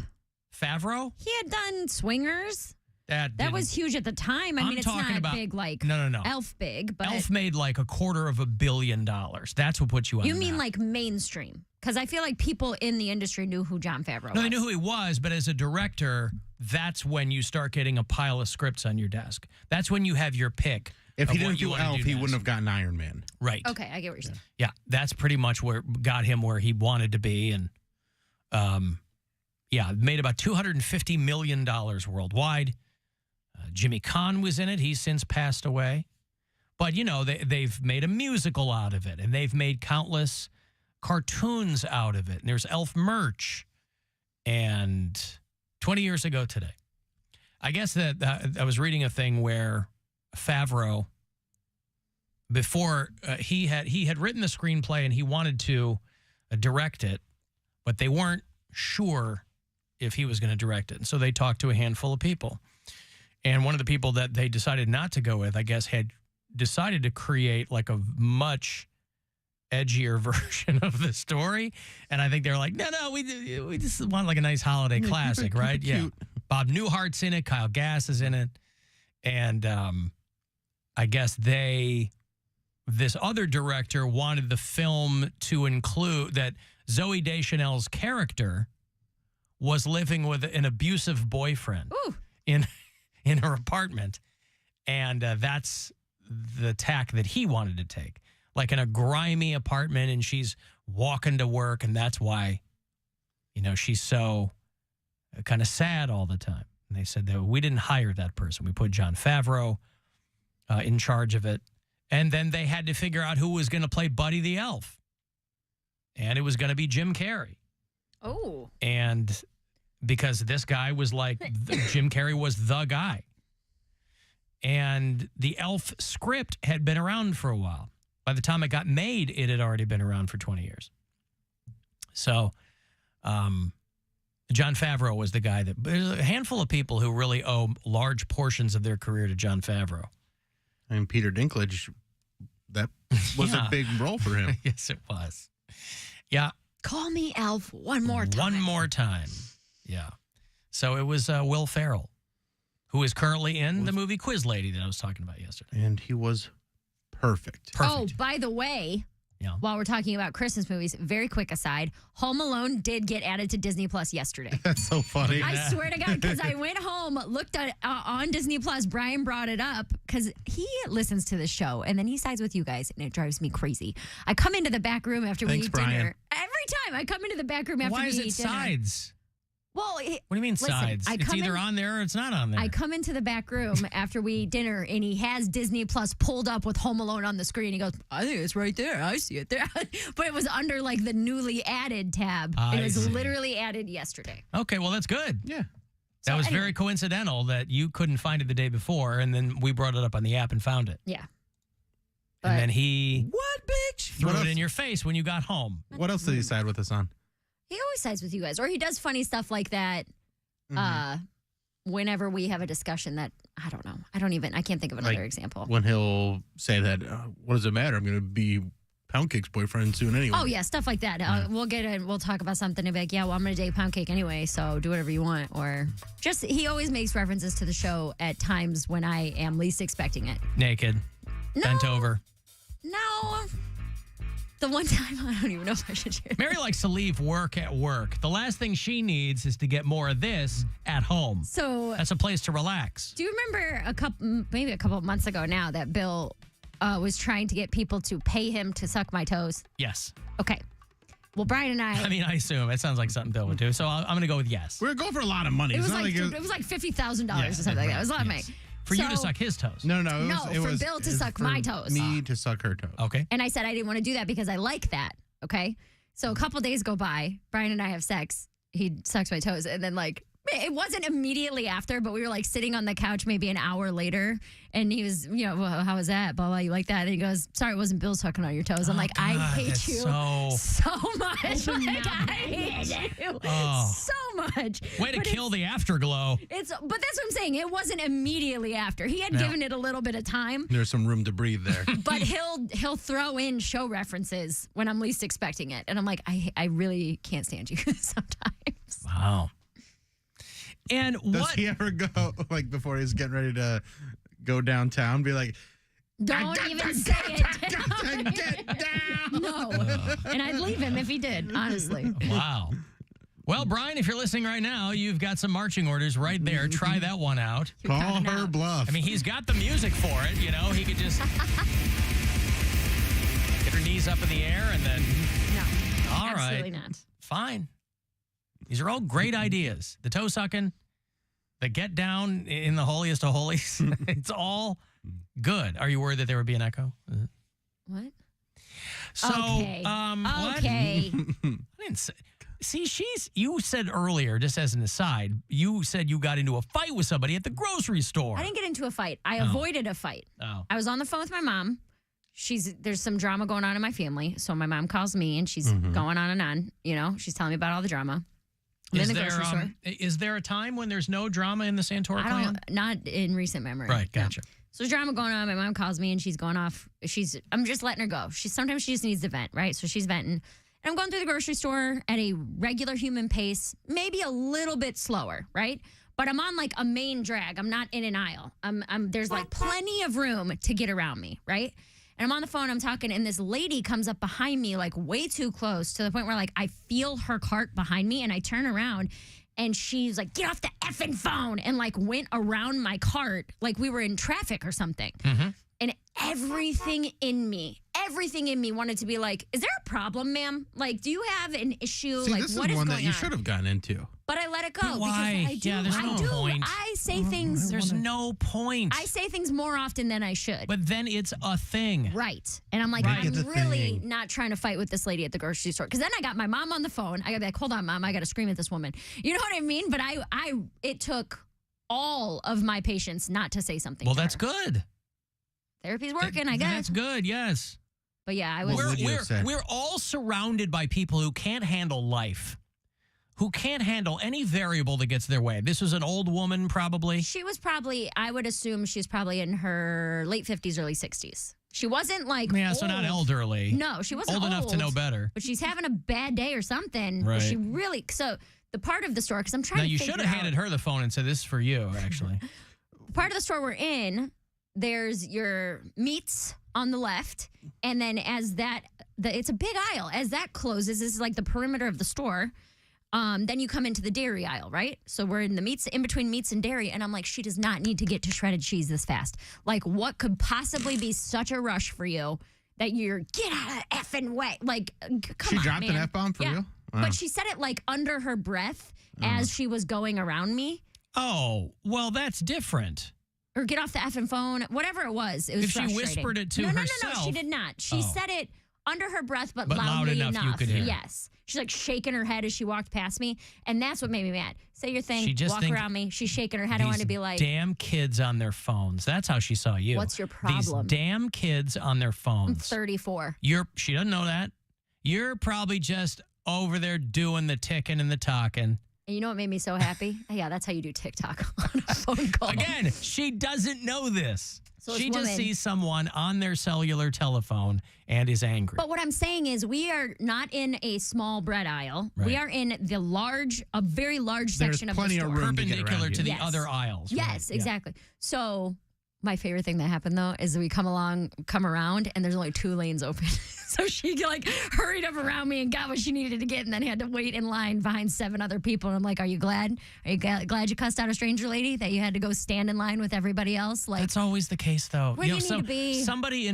Favreau? He had done Swingers. That was huge at the time. I mean, it's not big like no. Elf big, but Elf made like $250 million. That's what put you on you the mean map. like mainstream? Because I feel like people in the industry knew who Jon Favreau was. No, they knew who he was, but as a director, that's when you start getting a pile of scripts on your desk. That's when you have your pick. If he of what didn't you do wanna Elf, do he next. wouldn't have gotten Iron Man. Right. Okay, I get what you're saying. Yeah, that's pretty much where got him where he wanted to be, and made about $250 million worldwide. Jimmy Caan was in it. He's since passed away. But, you know, they've made a musical out of it, and they've made countless cartoons out of it. And there's Elf merch. And 20 years ago today, I guess that I was reading a thing where Favreau, before he had written the screenplay and he wanted to direct it, but they weren't sure if he was going to direct it. And so they talked to a handful of people. And one of the people that they decided not to go with, I guess, had decided to create like a much edgier version of the story. And I think they're like, no, we just want like a nice holiday classic, right? Yeah. Bob Newhart's in it. Kyle Gass is in it. And I guess this other director wanted the film to include that Zooey Deschanel's character was living with an abusive boyfriend in her apartment. And that's the tack that he wanted to take. Like in a grimy apartment, and she's walking to work, and that's why, you know, she's so kind of sad all the time. And they said that we didn't hire that person. We put Jon Favreau in charge of it. And then they had to figure out who was going to play Buddy the Elf. And it was going to be Jim Carrey. Oh. And because this guy was like, Jim Carrey was the guy. And the Elf script had been around for a while. By the time it got made, it had already been around for 20 years. So Jon Favreau was the guy that... There's a handful of people who really owe large portions of their career to Jon Favreau. And Peter Dinklage, that was a big role for him. Yes, it was. Yeah. Call me Elf one more time. One more time. Yeah. So it was Will Ferrell. who is currently in the movie Quiz Lady that I was talking about yesterday. And he was perfect. Oh, by the way, while we're talking about Christmas movies, very quick aside, Home Alone did get added to Disney Plus yesterday. That's so funny. I swear to God, because I went home, looked at on Disney Plus, Brian brought it up because he listens to the show and then he sides with you guys and it drives me crazy. I come into the back room after we eat dinner. Every time I come into the back room after we eat dinner. Why is it sides? Well, what do you mean sides? It's either on there or it's not on there. I come into the back room after we eat dinner, and he has Disney Plus pulled up with Home Alone on the screen. He goes, I think it's right there. I see it there. But it was under like the newly added tab. It was literally added yesterday. Okay, well, that's good. Yeah. That was very coincidental that you couldn't find it the day before, and then we brought it up on the app and found it. Yeah. And then he what, bitch? threw it in your face when you got home. What else did he side with us on? He always sides with you guys, or he does funny stuff like that. Whenever we have a discussion that I don't know, I can't think of another example. When he'll say that, what does it matter? I'm going to be Poundcake's boyfriend soon anyway. Oh yeah, stuff like that. We'll talk about something and be like, yeah, well, I'm going to date Poundcake anyway, so do whatever you want. Or just he always makes references to the show at times when I am least expecting it. Naked, bent over. No. The one time, I don't even know if I should share. Mary likes to leave work at work. The last thing she needs is to get more of this at home. So that's a place to relax. Do you remember maybe a couple of months ago now that Bill was trying to get people to pay him to suck my toes? Yes. Okay. Well, Brian and I mean, I assume it sounds like something Bill would do. So I'm going to go with yes. We're going for a lot of money. It was like $50,000 or something like that. It was a lot of money. For you to suck his toes. No, it was Bill to suck my toes. Me to suck her toes. Okay. And I said I didn't want to do that because I like that. Okay. So a couple days go by. Brian and I have sex. He sucks my toes. And then it wasn't immediately after, but we were sitting on the couch maybe an hour later. And he was, well, how was that? Blah, blah, you like that? And he goes, sorry, it wasn't Bill sucking on your toes. I'm I hate you so much. I hate you so much. Way to kill the afterglow. But that's what I'm saying. It wasn't immediately after. He had given it a little bit of time. There's some room to breathe there. But he'll throw in show references when I'm least expecting it. And I'm I really can't stand you sometimes. Wow. And does he ever go before he's getting ready to go downtown? Be like, don't even say it. Get down. No, and I'd leave him if he did. Honestly. Wow. Well, Brian, if you're listening right now, you've got some marching orders right there. Try that one out. Call her bluff. I mean, he's got the music for it. He could just get her knees up in the air and then. No. All right. Absolutely not. Fine. These are all great ideas. The toe sucking, the get down in the holiest of holies. It's all good. Are you worried that there would be an echo? What? So, okay. What? Okay. I didn't say. See, you said earlier, just as an aside, you said you got into a fight with somebody at the grocery store. I didn't get into a fight. I avoided a fight. Oh. I was on the phone with my mom. There's some drama going on in my family. So my mom calls me and she's going on and on. She's telling me about all the drama. Is there a time when there's no drama in the Santora clan? Not in recent memory. Right, gotcha. No. So there's drama going on. My mom calls me and she's going off. I'm just letting her go. Sometimes she just needs to vent, right? So she's venting. And I'm going through the grocery store at a regular human pace, maybe a little bit slower, right? But I'm on a main drag. I'm not in an aisle. There's plenty of room to get around me, right? And I'm on the phone, I'm talking, and this lady comes up behind me, way too close to the point where, I feel her cart behind me, and I turn around, and she's like, get off the effing phone, and, went around my cart like we were in traffic or something. Mm-hmm. And everything in me wanted to be is there a problem, ma'am? Do you have an issue? See, this what is one that you on? should have gotten into. But I let it go. Why? Because I do. Yeah, there's no point. I say things. There's no point. I say things more often than I should. But then it's a thing. Right. And I'm I'm really not trying to fight with this lady at the grocery store. Because then I got my mom on the phone. I got to be like, hold on, Mom. I got to scream at this woman. You know what I mean? But it took all of my patience not to say something. Well, to that's her. good. Therapy's working, I guess. That's good, yes. But yeah, I was. We're all surrounded by people who can't handle life, who can't handle any variable that gets their way. This was an old woman, probably. She was probably, I would assume she's probably in her late 50s, early 60s. She wasn't old. So not elderly. No, she wasn't old enough to know better. But she's having a bad day or something. Right. She really, so the part of the store, because I'm trying to you should have handed her the phone and said, this is for you, actually. part of the store we're in, there's your meats on the left, and then as it's a big aisle. As that closes, this is like the perimeter of the store. Then you come into the dairy aisle, right? So we're in the meats, in between meats and dairy, and I'm like, she does not need to get to shredded cheese this fast. Like, what could possibly be such a rush for you that you're get out of effing way? Like, come She on, dropped man. an F-bomb for real? Wow. But she said it like under her breath as she was going around me. Oh, well, that's different. Or get off the effing phone, whatever it was. It was If she frustrating. whispered it to no, herself. she did not. She said it under her breath, but But loud loudly enough you could hear. Yes. She's like shaking her head as she walked past me, and that's what made me mad. Say your thing, She just walk think around me. She's shaking her head. I wanted to be like, damn kids on their phones. That's how she saw you. What's your These problem? damn kids on their I'm phones. 34. She doesn't know that. You're probably just over there doing the ticking and the talking. And you know what made me so happy? Yeah, that's how you do TikTok on a phone call. Again, she doesn't know this. So this she just woman- sees someone on their cellular telephone and is angry. But what I'm saying is we are not in a small bread aisle. Right. We are in a very large section of the store. Perpendicular to the Yes. other aisles. Yes, right? Yeah. exactly. So my favorite thing that happened though is we come around and there's only 2 lanes open. So she like hurried up around me and got what she needed to get and then had to wait in line behind 7 other people. And I'm like, are you glad? Are you glad you cussed out a stranger lady that you had to go stand in line with everybody else? Like, That's always the case, though. Where do you need to be? Somebody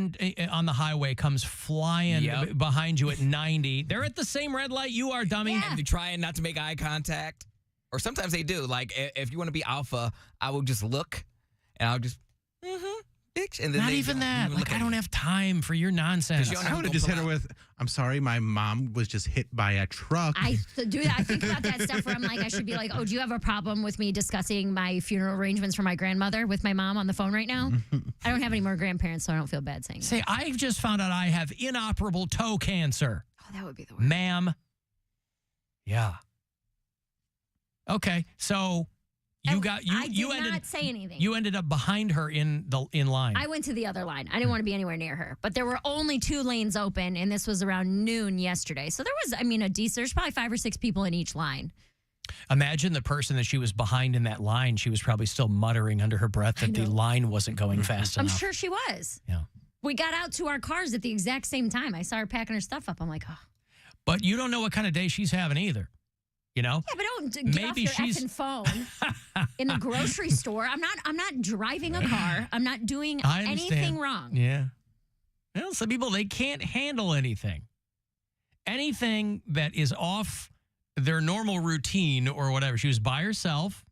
on the highway comes flying behind you at 90. They're at the same red light you are, dummy. And they're trying not to make eye contact. Or sometimes they do. Like, if you want to be alpha, I will just look and I'll just, bitch. And then Not they even don't that. even Like, look I at don't you. have time for your nonsense. I would have just hit her with, I'm sorry, my mom was just hit by a truck. I do that. I think about that stuff where I'm like, I should be like, oh, do you have a problem with me discussing my funeral arrangements for my grandmother with my mom on the phone right now? I don't have any more grandparents, so I don't feel bad saying that. Say, I've just found out I have inoperable toe cancer. Oh, that would be the worst. Ma'am. Yeah. Okay, so you I did not say anything. You ended up behind her in line. I went to the other line. I didn't want to be anywhere near her. But there were only 2 lanes open, and this was around noon yesterday. So there was, there's probably 5 or 6 people in each line. Imagine the person that she was behind in that line. She was probably still muttering under her breath that the line wasn't going fast I'm enough. sure she was. Yeah. We got out to our cars at the exact same time. I saw her packing her stuff up. I'm like, oh. But you don't know what kind of day she's having either. You know? Yeah, but don't get off your effing phone in the grocery store. I'm not driving a car. I'm not doing I understand. anything wrong. Yeah. Well, some people, they can't handle anything. Anything that is off their normal routine or whatever. She was by herself,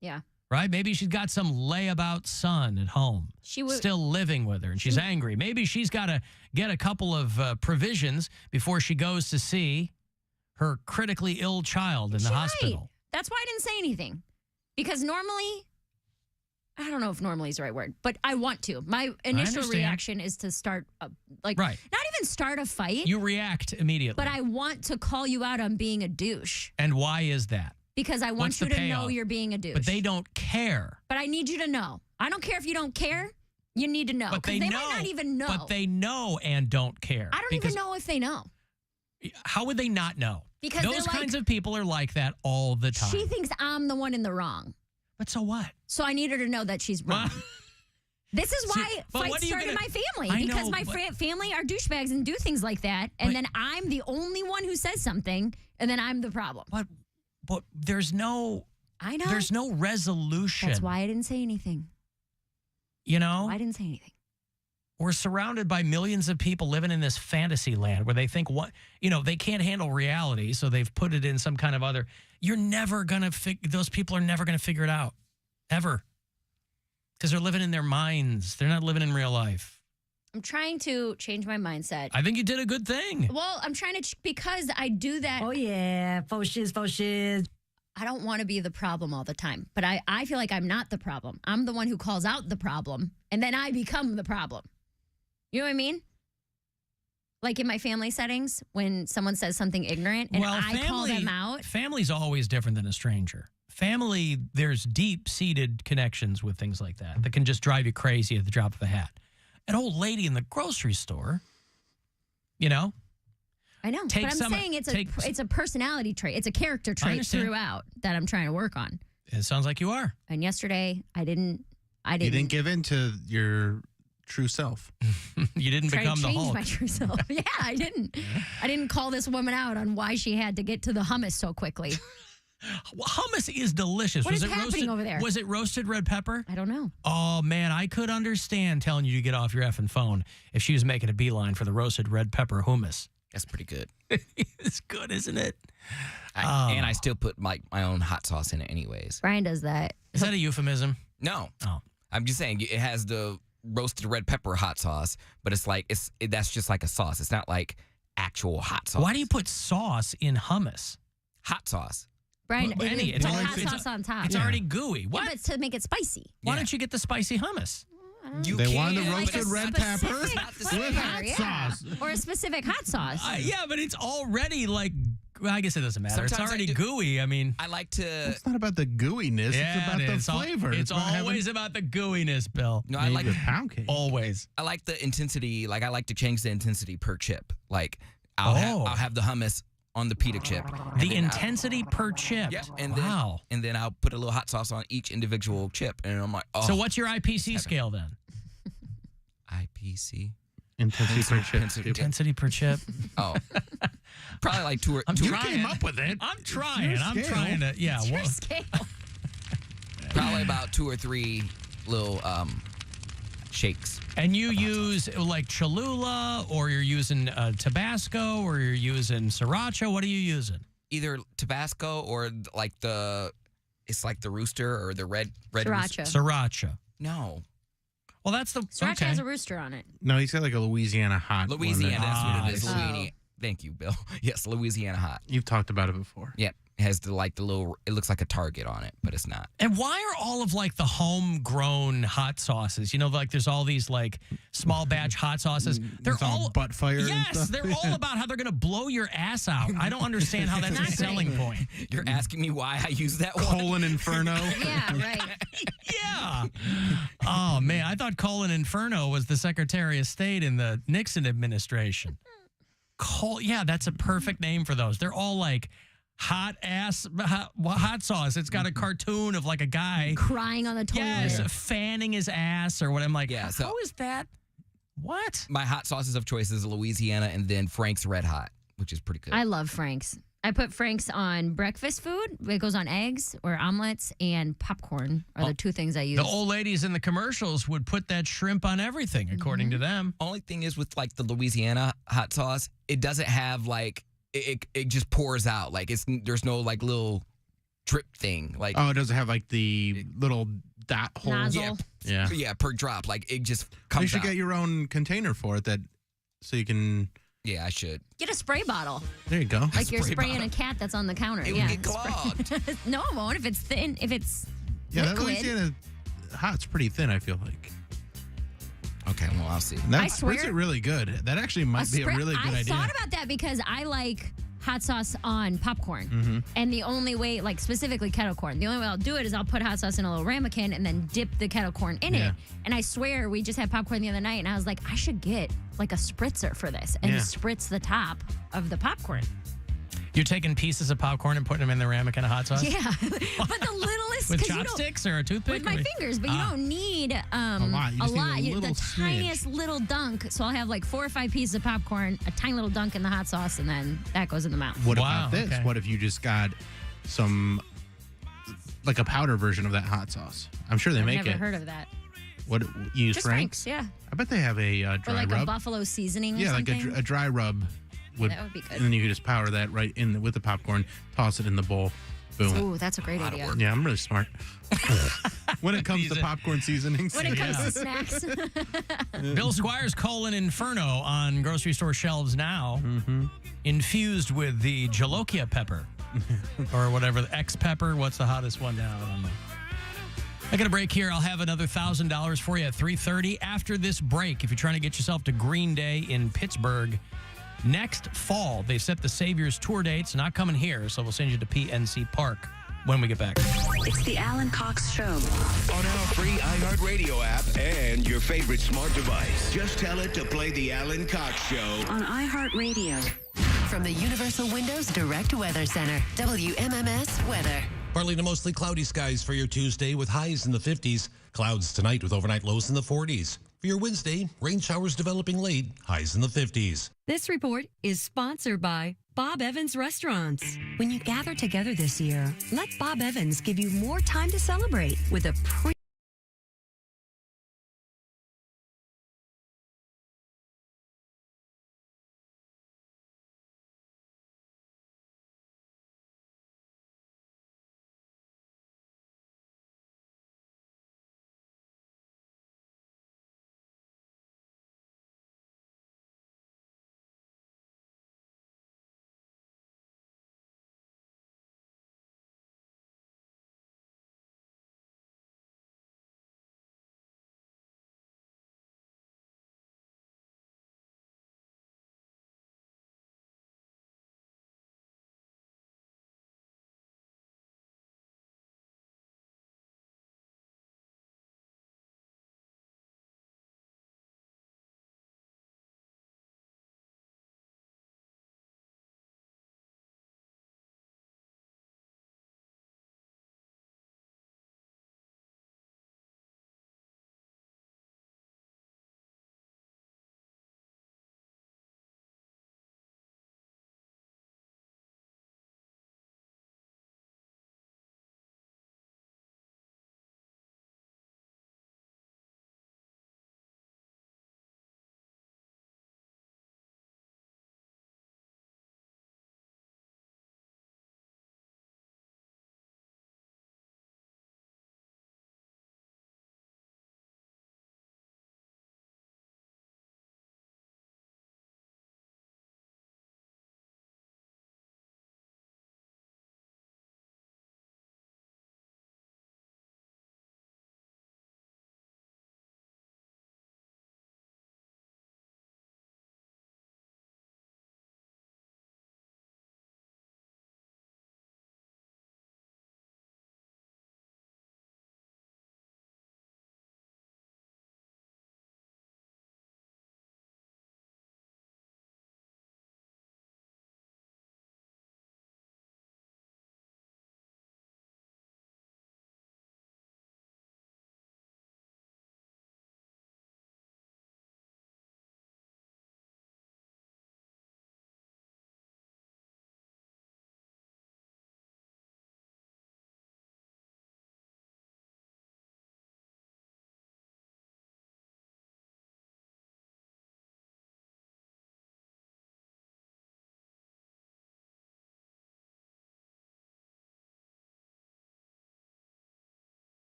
Yeah. right? Maybe she's got some layabout son at home. She would still living with her, and she's angry. Maybe she's got to get a couple of provisions before she goes to see her critically ill child in the hospital. Right. That's why I didn't say anything. Because normally, I don't know if normally is the right word, but I want to. My initial understand. reaction is to start, not even start a fight. You react immediately. But I want to call you out on being a douche. And why is that? Because I want What's you the to know payoff? you're being a douche. But they don't care. But I need you to know. I don't care if you don't care. You need to know. But Because they they know. might not even know. But they know and don't care. I don't even know if they know. How would they not know? Because those they're like- kinds of people are like that all the time. She thinks I'm the one in the wrong. But so what? So I need her to know that she's wrong. This is why but what fights are you started in gonna- my family. I Because know, my but- family are douchebags and do things like that. And then I'm the only one who says something, and then I'm the problem. But there's no... I know. There's no resolution. That's why I didn't say anything. You know? I didn't say anything. We're surrounded by millions of people living in this fantasy land where they think they can't handle reality, so they've put it in some kind of other. You're never gonna those people are never gonna figure it out, ever, because they're living in their minds. They're not living in real life. I'm trying to change my mindset. I think you did a good thing. Well, I'm trying to because I do that. Oh yeah, faux shiz. I don't want to be the problem all the time, but I feel like I'm not the problem. I'm the one who calls out the problem, and then I become the problem. You know what I mean? Like in my family settings, when someone says something ignorant and I call them out. Family's always different than a stranger. Family, there's deep-seated connections with things like that can just drive you crazy at the drop of a hat. An old lady in the grocery store, you know? I know, but I'm saying it's a personality trait. It's a character trait throughout that I'm trying to work on. It sounds like you are. And yesterday, I I didn't. You didn't give in to your true self. You didn't Try become to the change Hulk. my true self. Yeah, I didn't. I didn't call this woman out on why she had to get to the hummus so quickly. Well, hummus is delicious. What was is it happening roasted over there? Was it roasted red pepper? I don't know. Oh man, I could understand telling you to get off your effing phone if she was making a beeline for the roasted red pepper hummus. That's pretty good. It's good, isn't it? And I still put my own hot sauce in it anyways. Brian does that. Is that a euphemism? No. Oh. I'm just saying it has the roasted red pepper hot sauce, but it's like that's just like a sauce. It's not like actual hot sauce. Why do you put sauce in hummus? Hot sauce. Brian, Well, any- it's it's hot already- sauce on top. It's already gooey. Yeah, What? but it's to make it spicy. Why don't you get the spicy hummus? They wanted the can, roasted but red it's pepper it's not the with same. hot sauce. Or a specific hot sauce. Yeah, but it's already like, well, I guess it doesn't matter. Sometimes it's I already do- gooey. I mean, I like to. It's not about the gooiness. yeah, it's about it the is. flavor. It's about having- always about the gooiness, Bill. No, I Made like with pound cake. Always. I like the intensity. Like I like to change the intensity per chip. Like Oh. I'll have the hummus on the pita chip. and The then intensity per chip. Yeah, and Wow. then I'll put a little hot sauce on each individual chip, and I'm like, oh. So what's your IPC scale then? IPC? Intensity per chip. Intensity per chip. Oh, probably like two or. I'm two trying. came up with it. I'm trying. your I'm scale. trying to. Yeah. It's your well, scale. Probably about 2 or 3 little shakes. and you use like Cholula, or you're using Tabasco, or you're using Sriracha. What are you using? Either Tabasco or like it's like the rooster or the red Sriracha. rooster. Sriracha. No. Well, that's the Sriracha okay. has a rooster on it. No, he's got like a Louisiana hot. one Louisiana, that's what it is. Oh. Louisiana. Thank you, Bill. Yes, Louisiana hot. You've talked about it before. Yep. It has the little, it looks like a Target on it, but it's not. And why are all of like the homegrown hot sauces? You know, like there's all these like small batch hot sauces. They're It's all butt fire and Yes, stuff. they're all about how they're going to blow your ass out. I don't understand how that's a selling point. You're asking me why I use that one? Colon Inferno. Yeah, right. Yeah. Oh man, I thought Colin Inferno was the Secretary of State in the Nixon administration. Yeah, that's a perfect name for those. They're all like hot sauce. It's got a cartoon of like a guy Crying on the toilet. yes, fanning his ass or what. I'm like, Yeah, so- how is that? What? My hot sauces of choice is Louisiana and then Frank's Red Hot, which is pretty good. I love Frank's. I put Frank's on breakfast food. It goes on eggs or omelets, and popcorn are the two things I use. The old ladies in the commercials would put that shrimp on everything, according to them. Only thing is with like the Louisiana hot sauce, it doesn't have like it just pours out. Like there's no like little drip thing. Like Oh, it doesn't have like the little dot hole. Nozzle. Yeah. per drop. Like it just You comes should out. get your own container for it so you can. Yeah, I should. Get a spray bottle. There you go. Like you're Spray spraying bottle. a cat that's on the counter. It yeah. would get clogged. No, it won't. If it's thin, if it's Yeah, that liquid. Louisiana hot's pretty thin, I feel like. Okay, well, I'll see. And that I swear- spreads it really good. That actually might be a really good I idea. thought about that because I like hot sauce on popcorn. Mm-hmm. And the only way, like specifically kettle corn, the only way I'll do it is I'll put hot sauce in a little ramekin and then dip the kettle corn in Yeah. it. And I swear we just had popcorn the other night and I was like, I should get like a spritzer for this and Yeah. spritz the top of the popcorn. You're taking pieces of popcorn and putting them in the ramekin of hot sauce? Yeah. But the littlest. With 'cause you don't- chopsticks or a toothpick? With my fingers, but you don't need a lot. You just need a lot. little The smidge. tiniest little dunk. So I'll have like 4 or 5 pieces of popcorn, a tiny little dunk in the hot sauce, and then that goes in the mouth. What Wow, about this? okay. What if you just got some, like a powder version of that hot sauce? I'm sure they I've make never it. heard of that. What you use Just Frank's? yeah. I bet they have a Or dry like rub. a buffalo seasoning or Yeah, like something. a dry rub. that would be good. And then you could just powder that right in with the popcorn, toss it in the bowl. Boom. Ooh, that's a great idea. Yeah, I'm really smart. When it comes to popcorn seasonings. When it comes to snacks. Bill Squire's Colon Inferno on grocery store shelves now, infused with the jalokia pepper or whatever, the X pepper. What's the hottest one now? I don't know. I got a break here. I'll have another $1,000 for you at 3:30 after this break. If you're trying to get yourself to Green Day in Pittsburgh next fall, they set the Saviors tour dates. Not coming here, so we'll send you to PNC Park when we get back. It's the Alan Cox Show. On our free iHeartRadio app and your favorite smart device. Just tell it to play the Alan Cox Show. On iHeartRadio. From the Universal Windows Direct Weather Center, WMMS Weather. Partly to mostly cloudy skies for your Tuesday with highs in the 50s. Clouds tonight with overnight lows in the 40s. For your Wednesday, rain showers developing late, highs in the 50s. This report is sponsored by Bob Evans Restaurants. When you gather together this year, let Bob Evans give you more time to celebrate with a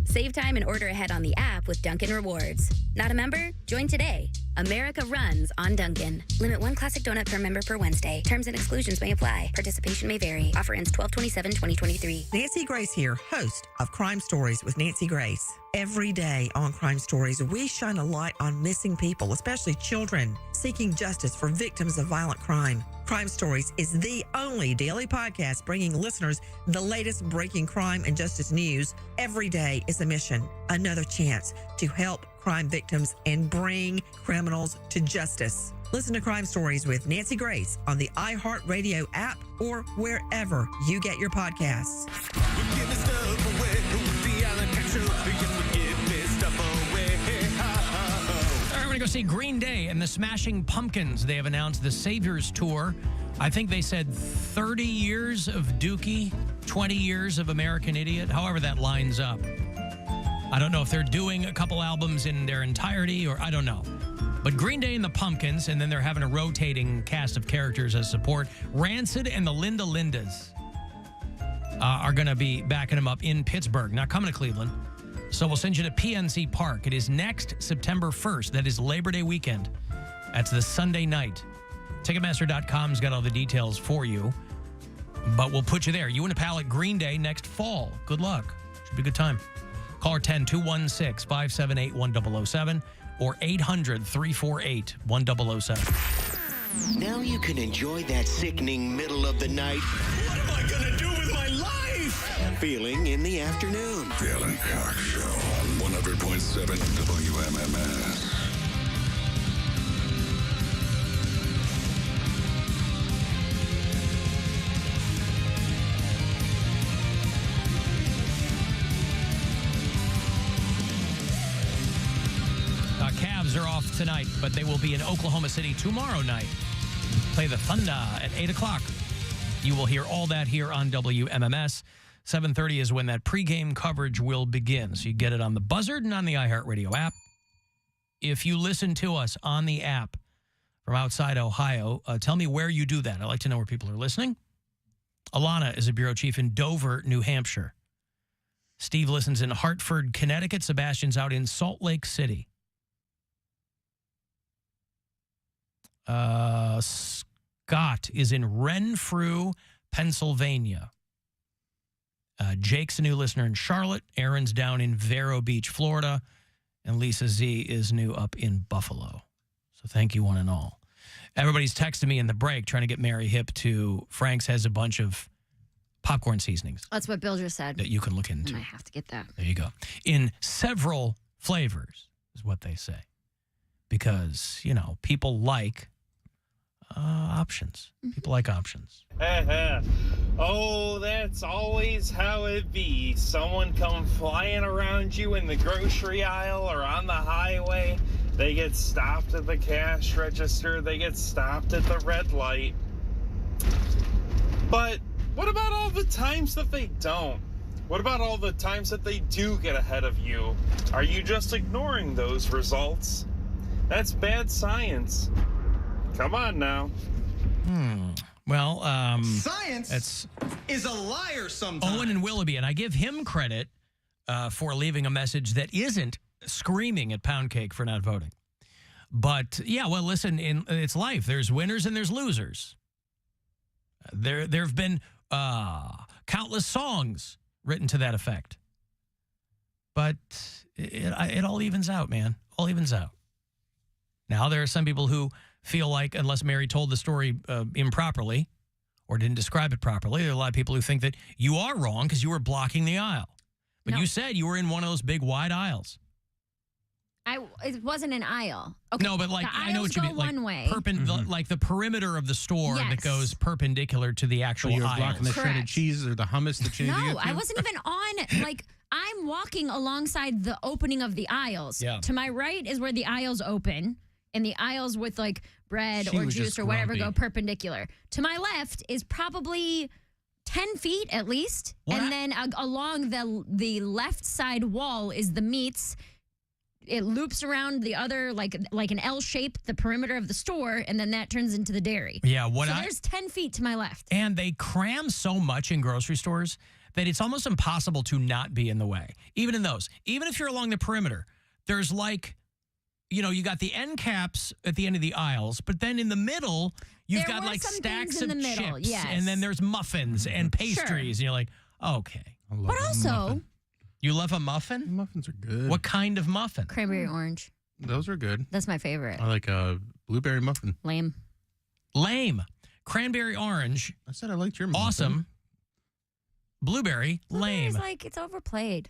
Save time and order ahead on the app with Dunkin' Rewards. Not a member? Join today. America runs on Dunkin'. Limit 1 classic donut per member per Wednesday. Terms and exclusions may apply. Participation may vary. Offer ends 12/27/2023. Nancy Grace here, host of Crime Stories with Nancy Grace. Every day on Crime Stories, we shine a light on missing people, especially children, seeking justice for victims of violent crime. Crime Stories is the only daily podcast bringing listeners the latest breaking crime and justice news. Every day is a mission, another chance to help crime victims and bring criminals to justice. Listen to Crime Stories with Nancy Grace on the iHeartRadio app or wherever you get your podcasts. We're giving stuff away with the Alan Cox Show. Yes, we're giving stuff away. All right, we're going to go see Green Day and the Smashing Pumpkins. They have announced the Saviors Tour. I think they said 30 years of Dookie, 20 years of American Idiot, however that lines up. I don't know if they're doing a couple albums in their entirety or I don't know. But Green Day and the Pumpkins, and then they're having a rotating cast of characters as support. Rancid and the Linda Lindas are going to be backing them up in Pittsburgh, not coming to Cleveland. So we'll send you to PNC Park. It is next September 1st. That is Labor Day weekend. That's the Sunday night. Ticketmaster.com's got all the details for you. But we'll put you there. You and a pal at Green Day next fall. Good luck. Should be a good time. Caller 10-216-578-1007 or 800-348-1007. Now you can enjoy that sickening middle of the night. What am I going to do with my life? Feeling in the afternoon. The Alan Cox Show on 100.7 WMMS. Cavs are off tonight, but they will be in Oklahoma City tomorrow night. Play the Thunder at 8 o'clock. You will hear all that here on WMMS. 7:30 is when that pregame coverage will begin. So you get it on the Buzzard and on the iHeartRadio app. If you listen to us on the app from outside Ohio, tell me where you do that. I'd like to know where people are listening. Alana is a bureau chief in Dover, New Hampshire. Steve listens in Hartford, Connecticut. Sebastian's out in Salt Lake City. Scott is in Renfrew, Pennsylvania. Jake's a new listener in Charlotte. Aaron's down in Vero Beach, Florida. And Lisa Z is new up in Buffalo. So thank you one and all. Everybody's texting me in the break trying to get Mary hip to Frank's has a bunch of popcorn seasonings. That's what Bill just said. That you can look into. I might have to get that. There you go. In several flavors is what they say. Because, you know, people like options. People like options. Oh, that's always how it be. Someone come flying around you in the grocery aisle or on the highway. They get stopped at the cash register. They get stopped at the red light. But what about all the times that they don't? What about all the times that they do get ahead of you? Are you just ignoring those results? That's bad science. Come on now. Well, science is a liar sometimes. Owen and Willoughby, and I give him credit for leaving a message that isn't screaming at Poundcake for not voting. But, yeah, well, listen, it's life. There's winners and there's losers. There have been countless songs written to that effect. But it all evens out, man. All evens out. Now, there are some people who feel like, unless Mary told the story improperly or didn't describe it properly, there are a lot of people who think that you are wrong because you were blocking the aisle. But you said you were in one of those big wide aisles. It wasn't an aisle. Okay. No, but like I know what you mean. Like one way. Like the perimeter of the store Yes. that goes perpendicular to the actual So you're aisle. blocking the shredded cheese or the hummus that you need to No, get to? I wasn't even on. Like, I'm walking alongside the opening of the aisles. Yeah. To my right is where the aisles open, and the aisles with like bread She or was juice just or whatever grumpy. go perpendicular. To my left is probably 10 feet at least, and then along the left side wall is the meats. It loops around the other like an L shape, the perimeter of the store, and then that turns into the dairy. Yeah, so there's 10 feet to my left. And they cram so much in grocery stores that it's almost impossible to not be in the way. Even in those. Even if you're along the perimeter, there's like, you know, you got the end caps at the end of the aisles, but then in the middle, you've got like stacks of chips. Yes. And then there's muffins and pastries. And you're like, okay. But also, you love a muffin? Muffins are good. What kind of muffin? cranberry orange. Those are good. That's my favorite. I like a blueberry muffin. Lame. Cranberry orange. I said I liked your muffin. Awesome. Blueberry, lame. It's like, it's overplayed.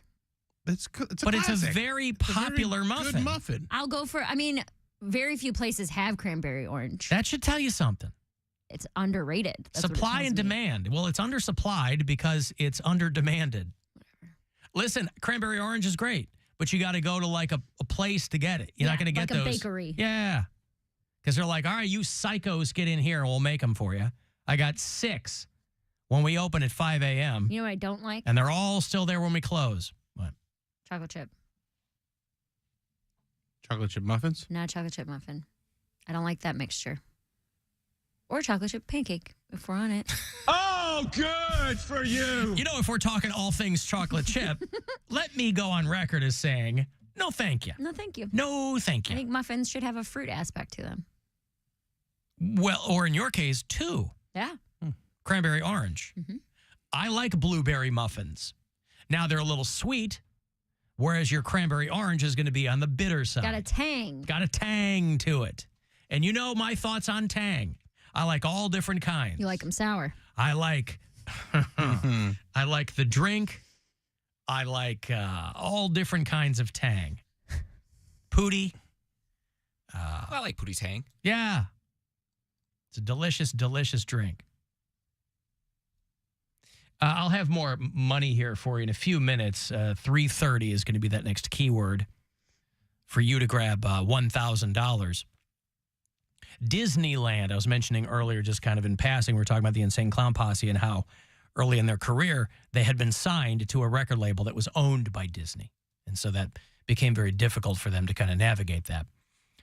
It's a But classic. it's a very popular muffin. Good muffin. I'll go for, I mean, very few places have cranberry orange. That should tell you something. It's underrated. That's what it Supply tells and me. demand. Well, it's undersupplied because it's underdemanded. Listen, cranberry orange is great, but you got to go to like a place to get it. You're not going to get like those. a bakery. Yeah. Because they're like, all right, you psychos get in here and we'll make them for you. I got 6 when we open at 5 a.m. You know what I don't like? And they're all still there when we close. What? Chocolate chip. Chocolate chip muffins? Not chocolate chip muffin. I don't like that mixture. Or chocolate chip pancake, if we're on it. Oh, good for you. You know, if we're talking all things chocolate chip, let me go on record as saying, no, thank you. No, thank you. No, thank I you. think muffins should have a fruit aspect to them. Well, or in your case, 2. Yeah. Cranberry orange. Mm-hmm. I like blueberry muffins. Now, they're a little sweet, whereas your cranberry orange is going to be on the bitter side. Got a tang. Got a tang to it. And you know my thoughts on tang. I like all different kinds. You like them sour. I like I like the drink. I like all different kinds of tang. Pootie. I like Pootie's Hang. Yeah. It's a delicious, delicious drink. I'll have more money here for you in a few minutes. 3:30 is going to be that next keyword for you to grab $1,000. Disneyland, I was mentioning earlier, just kind of in passing, we were talking about the Insane Clown Posse and how early in their career they had been signed to a record label that was owned by Disney. And so that became very difficult for them to kind of navigate that.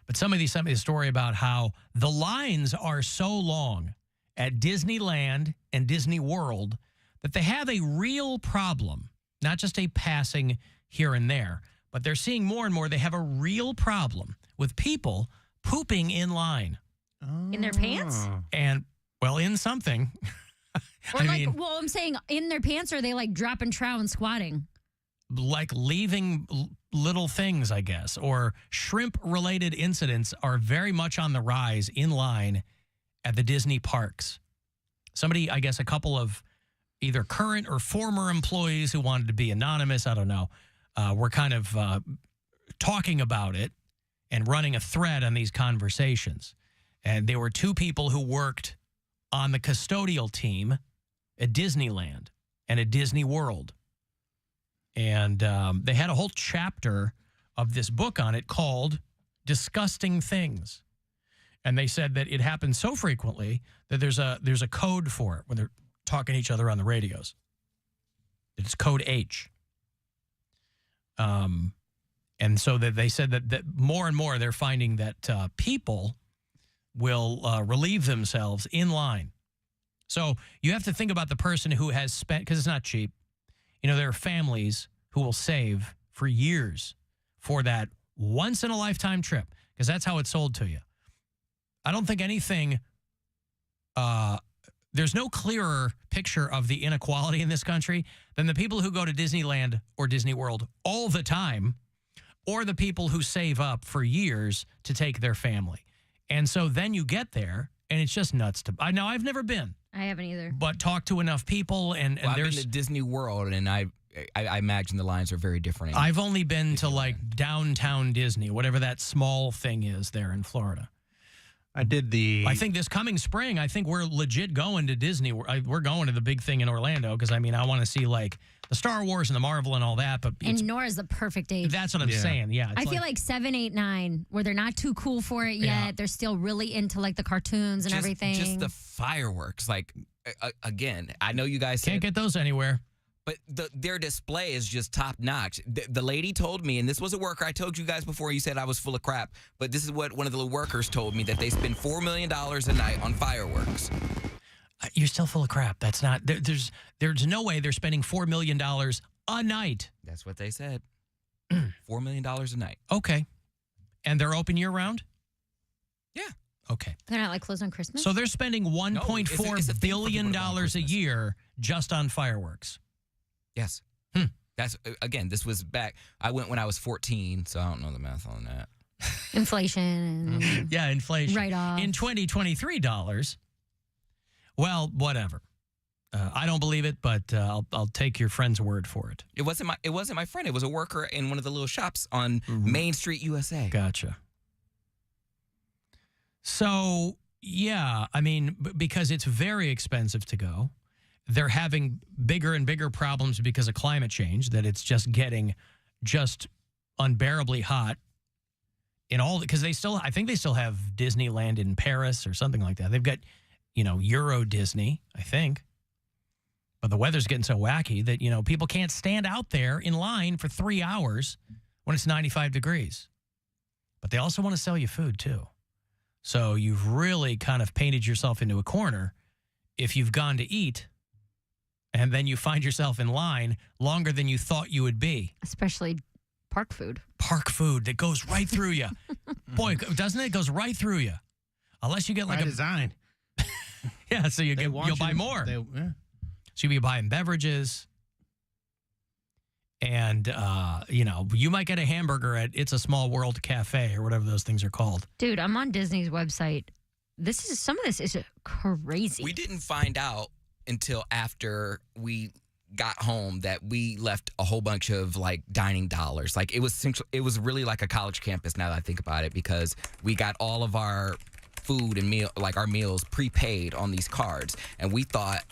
But somebody sent me a story about how the lines are so long at Disneyland and Disney World that they have a real problem, not just a passing here and there, but they're seeing more and more they have a real problem with people pooping in line. In their pants? And, well, in something. Or well, I'm saying in their pants, or are they like dropping trow and squatting? Like leaving little things, I guess, or shrimp-related incidents are very much on the rise in line at the Disney parks. Somebody, I guess a couple of either current or former employees who wanted to be anonymous, I don't know, were kind of talking about it and running a thread on these conversations. And there were 2 people who worked on the custodial team at Disneyland and at Disney World. And they had a whole chapter of this book on it called Disgusting Things. And they said that it happens so frequently that there's a code for it when they're talking to each other on the radios. It's code H. And so that they said that more and more they're finding that people will relieve themselves in line. So you have to think about the person who has spent, because it's not cheap. You know, there are families who will save for years for that once-in-a-lifetime trip, because that's how it's sold to you. I don't think anything, there's no clearer picture of the inequality in this country than the people who go to Disneyland or Disney World all the time, or the people who save up for years to take their family. And so then you get there, and it's just nuts to. I know I've never been. I haven't either. But talk to enough people, and I've there's been to Disney World, and I imagine the lines are very different. I've only been to like downtown Disney, whatever that small thing is there in Florida. I think this coming spring, I think we're legit going to Disney. We're going to the big thing in Orlando because, I mean, I want to see like the Star Wars and the Marvel and all that. But and Nora's the perfect age. That's what I'm saying. Yeah, I feel like 7, 8, 9, where they're not too cool for it yet. Yeah. They're still really into like the cartoons and everything. Just the fireworks. Like, again, I know you guys can't get those anywhere. But their display is just top notch. The lady told me, and this was a worker. I told you guys before. You said I was full of crap, but this is what one of the workers told me, that they spend $4 million a night on fireworks. You're still full of crap. That's not, there's no way they're spending $4 million a night. That's what they said. $4 million a night. Okay. And they're open year round? Yeah. Okay. They're not like closed on Christmas? So they're spending $1.4 billion a year just on fireworks. Yes. That's, again, this was back, I went when I was 14, so I don't know the math on that. Inflation. Yeah, inflation. Write-off. In 2023 dollars, well, whatever. I don't believe it, but I'll take your friend's word for it. It wasn't my friend. It was a worker in one of the little shops on Main Street, USA. Gotcha. So, yeah, I mean, because it's very expensive to go. They're having bigger and bigger problems because of climate change, that it's just getting just unbearably hot in all, because I think they still have Disneyland in Paris or something like that. They've got, Euro Disney, I think. But the weather's getting so wacky that, people can't stand out there in line for 3 hours when it's 95 degrees. But they also want to sell you food, too. So you've really kind of painted yourself into a corner if you've gone to eat and then you find yourself in line longer than you thought you would be. Especially park food. Park food that goes right through you. Boy, doesn't it? It goes right through you. Unless you get like by design. Yeah, so you'll buy more. So you'll be buying beverages. And, you might get a hamburger at It's a Small World Cafe or whatever those things are called. Dude, I'm on Disney's website. Some of this is crazy. We didn't find out until after we got home that we left a whole bunch of like dining dollars. Like it was really like a college campus now that I think about it, because we got all of our food and our meals prepaid on these cards. And we thought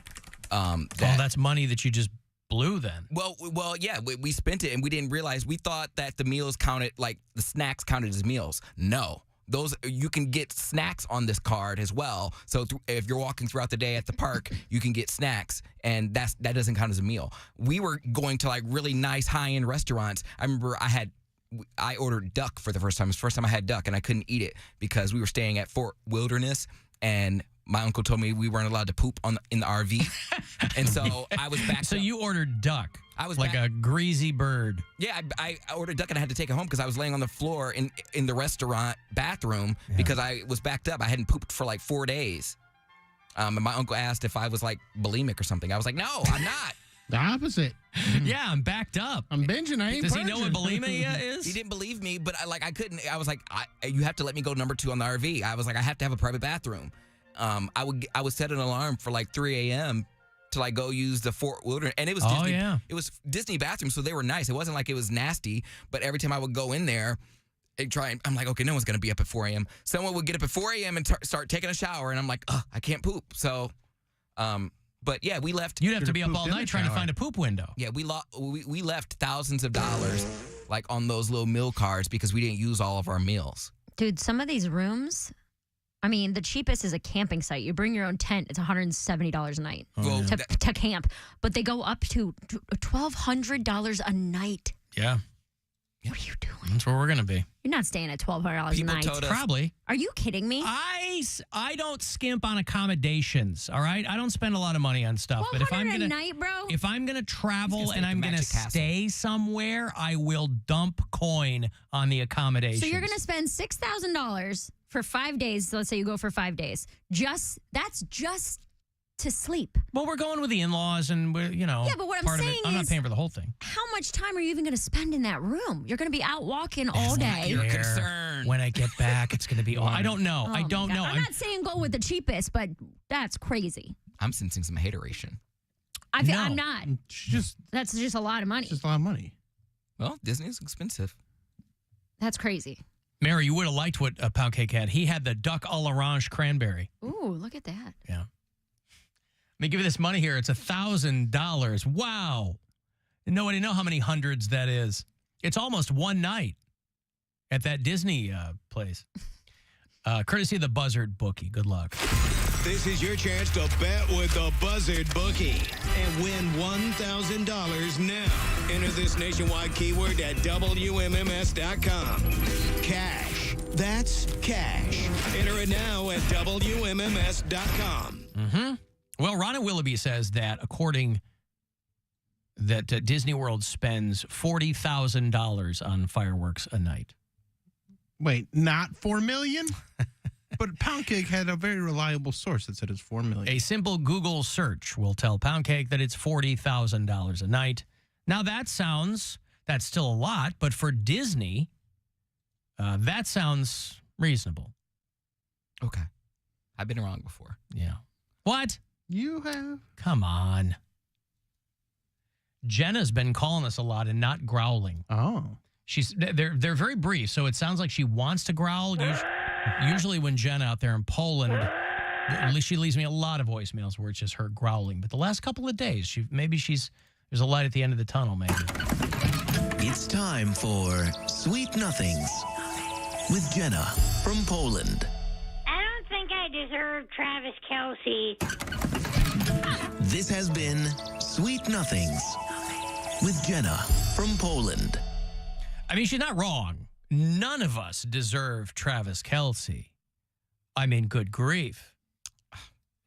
that's money that you just blew then. Well, yeah, we spent it and we didn't realize. We thought that the meals counted, like the snacks counted as meals. No. You can get snacks on this card as well. So if you're walking throughout the day at the park, you can get snacks, and that doesn't count as a meal. We were going to like really nice high-end restaurants. I remember I ordered duck for the first time. It was the first time I had duck, and I couldn't eat it because we were staying at Fort Wilderness, and my uncle told me we weren't allowed to poop in the RV. And so I was back. So you ordered duck. I was like a greasy bird. Yeah, I ordered duck and I had to take it home because I was laying on the floor in the restaurant bathroom because I was backed up. I hadn't pooped for like 4 days. And my uncle asked if I was like bulimic or something. I was like, no, I'm not. The opposite. Yeah, I'm backed up. I'm binging. I ain't Does purging. he know what bulimia is? He didn't believe me, but I couldn't. I was like, you have to let me go number 2 on the RV. I was like, I have to have a private bathroom. I would set an alarm for like 3 a.m. to like go use the Fort Wilderness, and it was Disney. It was Disney bathrooms, so they were nice. It wasn't like it was nasty, but every time I would go in there and I'm like, okay, no one's gonna be up at 4 a.m. Someone would get up at 4 a.m. and start taking a shower, and I'm like, oh, I can't poop. So, but yeah, we left. You'd have to be up all night trying to find a poop window. Yeah, we left thousands of dollars like on those little meal cards because we didn't use all of our meals. Dude, some of these rooms. I mean, the cheapest is a camping site. You bring your own tent. It's $170 a night to camp. But they go up to $1,200 a night. Yeah. What are you doing? That's where we're going to be. You're not staying at $1,200 a night. Probably. Are you kidding me? I don't skimp on accommodations, all right? I don't spend a lot of money on stuff. But if I'm a night, bro? If I'm going to travel and I'm going to stay somewhere, I will dump coin on the accommodations. So you're going to spend $6,000 for 5 days. Let's say you go for 5 days. That's just to sleep. Well, we're going with the in-laws and we're, Yeah, but what I'm saying is, I'm not paying for the whole thing. How much time are you even going to spend in that room? You're going to be out walking all day. You're concerned. When I get back, it's going to be all. I don't know. I don't know. I'm not saying go with the cheapest, but that's crazy. I'm sensing some hateration. I'm not. That's just a lot of money. It's just a lot of money. Well, Disney's expensive. That's crazy. Mary, you would have liked what Poundcake had. He had the duck à l'orange cranberry. Ooh, look at that. Yeah. Let me give you this money here. It's $1,000. Wow. Nobody know how many hundreds that is. It's almost one night at that Disney place. Courtesy of the Buzzard bookie. Good luck. This is your chance to bet with the Buzzard bookie and win $1,000 now. Enter this nationwide keyword at WMMS.com. Cash. That's cash. Enter it now at WMMS.com. Mm-hmm. Well, Ron Willoughby says that Disney World spends $40,000 on fireworks a night. Wait, not $4 million? But Poundcake had a very reliable source that said it's $4 million. A simple Google search will tell Poundcake that it's $40,000 a night. Now, that's still a lot, but for Disney, that sounds reasonable. Okay. I've been wrong before. Yeah. What? You have? Come on. Jenna's been calling us a lot and not growling. Oh. They're very brief, so it sounds like she wants to growl. Usually when Jenna out there in Poland, at least she leaves me a lot of voicemails where it's just her growling. But the last couple of days, there's a light at the end of the tunnel, maybe. It's time for Sweet Nothings with Jenna from Poland. I don't think I deserve Travis Kelce. This has been Sweet Nothings with Jenna from Poland. I mean, she's not wrong. None of us deserve Travis Kelce. I mean, good grief.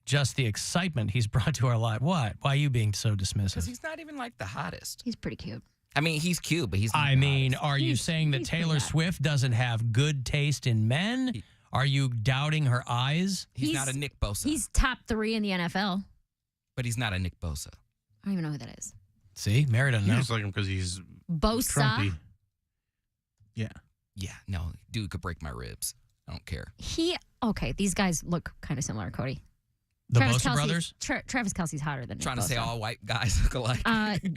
Just the excitement he's brought to our life. What? Why are you being so dismissive? Because he's not even like the hottest. He's pretty cute. I mean, he's cute, but he's not I mean, are you saying that Taylor Swift doesn't have good taste in men? Are you doubting her eyes? He's not a Nick Bosa. He's top 3 in the NFL. But he's not a Nick Bosa. I don't even know who that is. See, Mary doesn't know. You just like him because he's Bosa. Trumpy. Yeah. Yeah, no, dude could break my ribs. I don't care. Okay, these guys look kind of similar, Cody. The Bosa brothers? Travis Kelce's hotter than Nick Trying to Bosa. say all white guys look alike.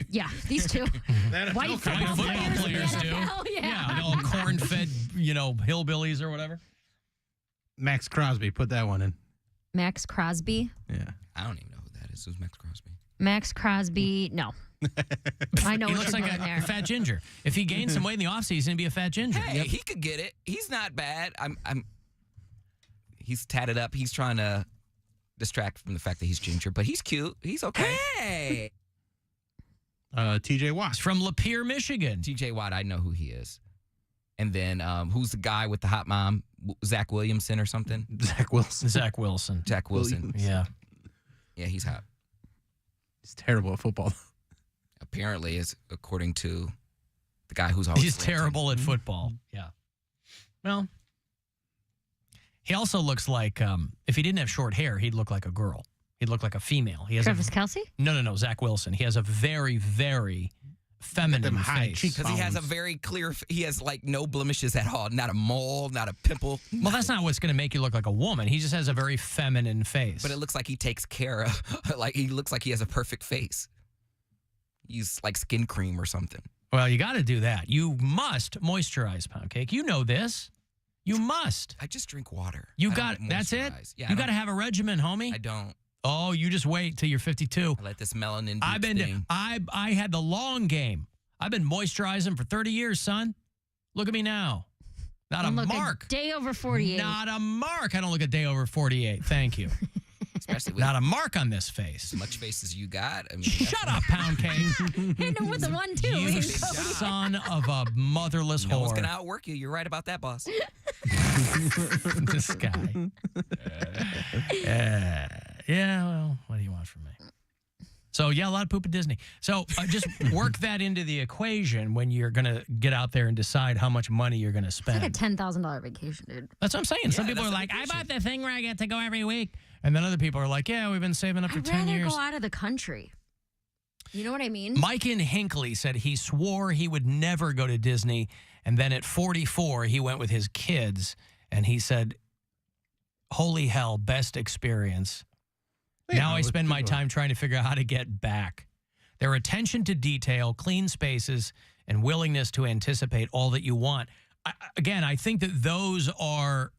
Yeah, these two. White football players do. Hell yeah. Yeah, all corn-fed, hillbillies or whatever. Max Crosby, put that one in. Max Crosby? Yeah. I don't even know who that is. Who's Max Crosby? Max Crosby, no. I know he what looks you're like doing a there. fat ginger. If he gains some weight in the offseason, he'd be a fat ginger. Hey, he could get it. He's not bad. He's tatted up. He's trying to distract from the fact that he's ginger, but he's cute. He's okay. Hey! TJ Watt. He's from Lapeer, Michigan. TJ Watt, I know who he is. And then who's the guy with the hot mom? Zach Williamson or something? Zach Wilson. Zach Wilson. Jack Wilson. Yeah. Yeah, he's hot. He's terrible at football. Apparently, it's according to the guy who's always He's terrible at football. Yeah. Well, he also looks like, if he didn't have short hair, he'd look like a girl. He'd look like a female. He has Travis Kelce? No, Zach Wilson. He has a very, very feminine face. Because he has a very clear, he has like no blemishes at all. Not a mole, not a pimple. Well, that's not what's going to make you look like a woman. He just has a very feminine face. But it looks like he takes care of, he looks like he has a perfect face. He's like skin cream or something. Well, you got to do that. You must moisturize, Poundcake. You know this. You must. I just drink water. That's it? Yeah, you got to have a regimen, homie. I don't. Oh, you just wait till you're 52. I let this melanin I had the long game. I've been moisturizing for 30 years, son. Look at me now. Not a mark. A day over 48. Not a mark. I don't look a day over 48. Thank you. Especially with not a mark on this face. As much face as you got. I mean, shut up, Poundcake. Hit him with the 1-2. You son of a motherless whore. No one's gonna outwork you. You're right about that, boss. This guy. Yeah, well, what do you want from me? So, yeah, a lot of poop at Disney. So, just work that into the equation when you're going to get out there and decide how much money you're going to spend. It's like a $10,000 vacation, dude. That's what I'm saying. Yeah, Some people are like, I bought the thing where I get to go every week. And then other people are like, yeah, we've been saving up for 10 years. I'd rather go out of the country. You know what I mean? Mike in Hinckley said he swore he would never go to Disney. And then at 44, he went with his kids. And he said, holy hell, best experience. Yeah, now I spend my time trying to figure out how to get back. Their attention to detail, clean spaces, and willingness to anticipate all that you want. I think that those are